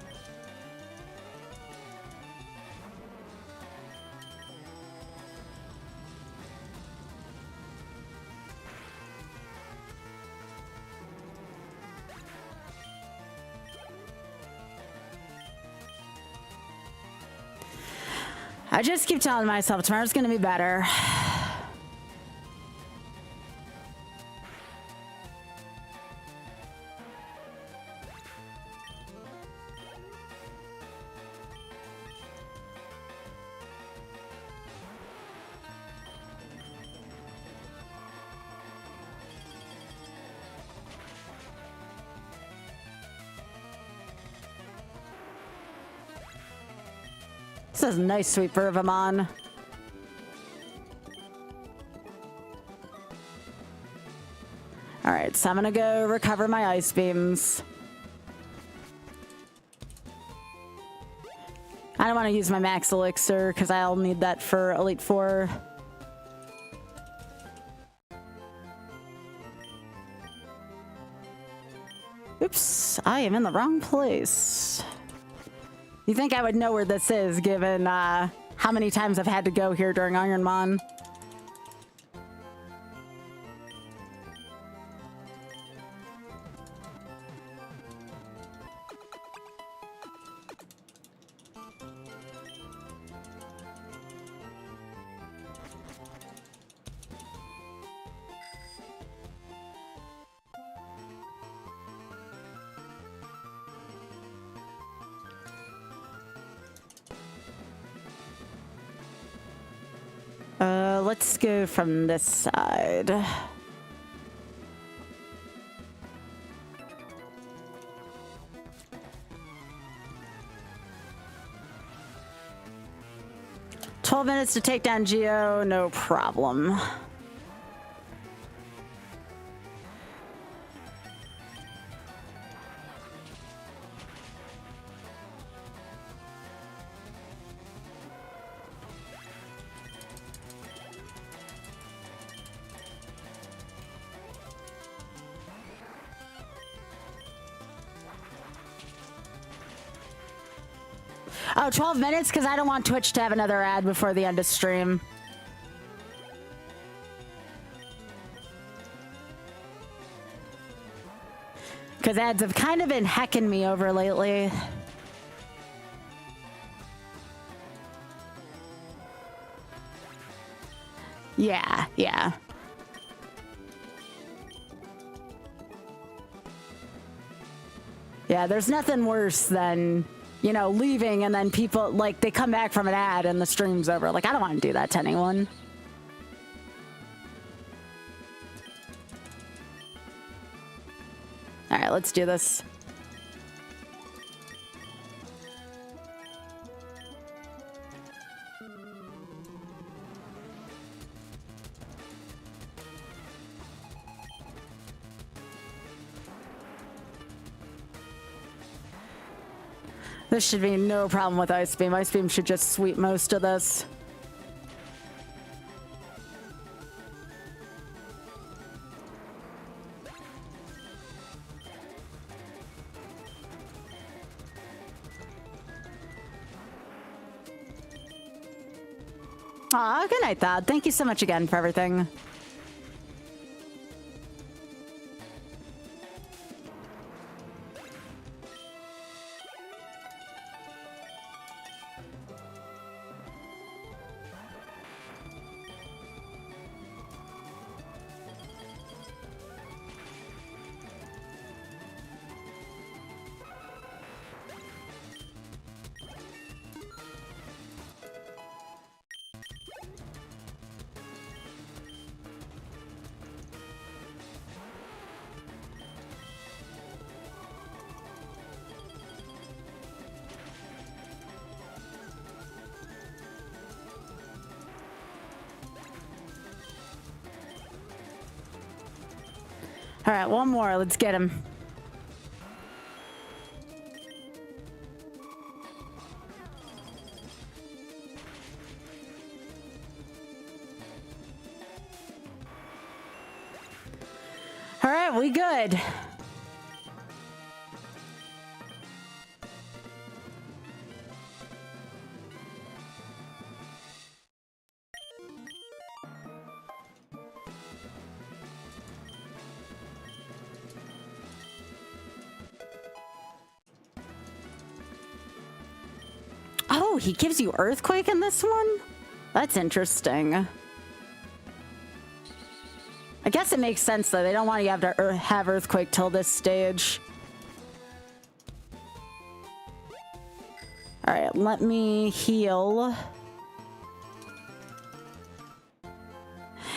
I just keep telling myself tomorrow's gonna be better. This is a nice sweet Vervamon. Alright, so I'm gonna go recover my ice beams. I don't want to use my max elixir because I'll need that for Elite Four. Oops, I am in the wrong place. You think I would know where this is, given how many times I've had to go here during Ironmon? Let's go from this side. "12 minutes to take down Geo, no problem." Oh, 12 minutes? Because I don't want Twitch to have another ad before the end of stream. Because ads have kind of been hecking me over lately. Yeah. Yeah, there's nothing worse than, you know, leaving and then people, like, they come back from an ad and the stream's over. Like, I don't want to do that to anyone. All right, let's do this. This should be no problem with Ice Beam. Ice Beam should just sweep most of this. Aw, good night, Thad. Thank you so much again for everything. All right, one more. Let's get him. All right, we good. Oh, he gives you Earthquake in this one? That's interesting. I guess it makes sense, though. They don't want you to have Earthquake till this stage. All right, let me heal.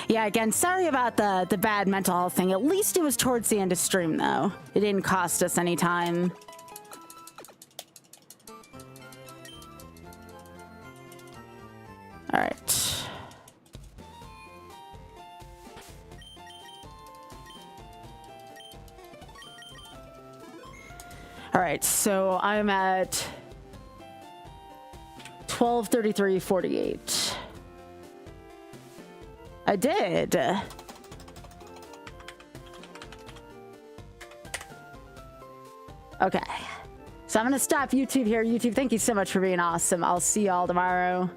Yeah, again, sorry about the bad mental health thing. At least it was towards the end of stream, though. It didn't cost us any time. All right. All right, so I'm at 1233.48. I did. Okay. So I'm going to stop YouTube here. YouTube, thank you so much for being awesome. I'll see y'all tomorrow.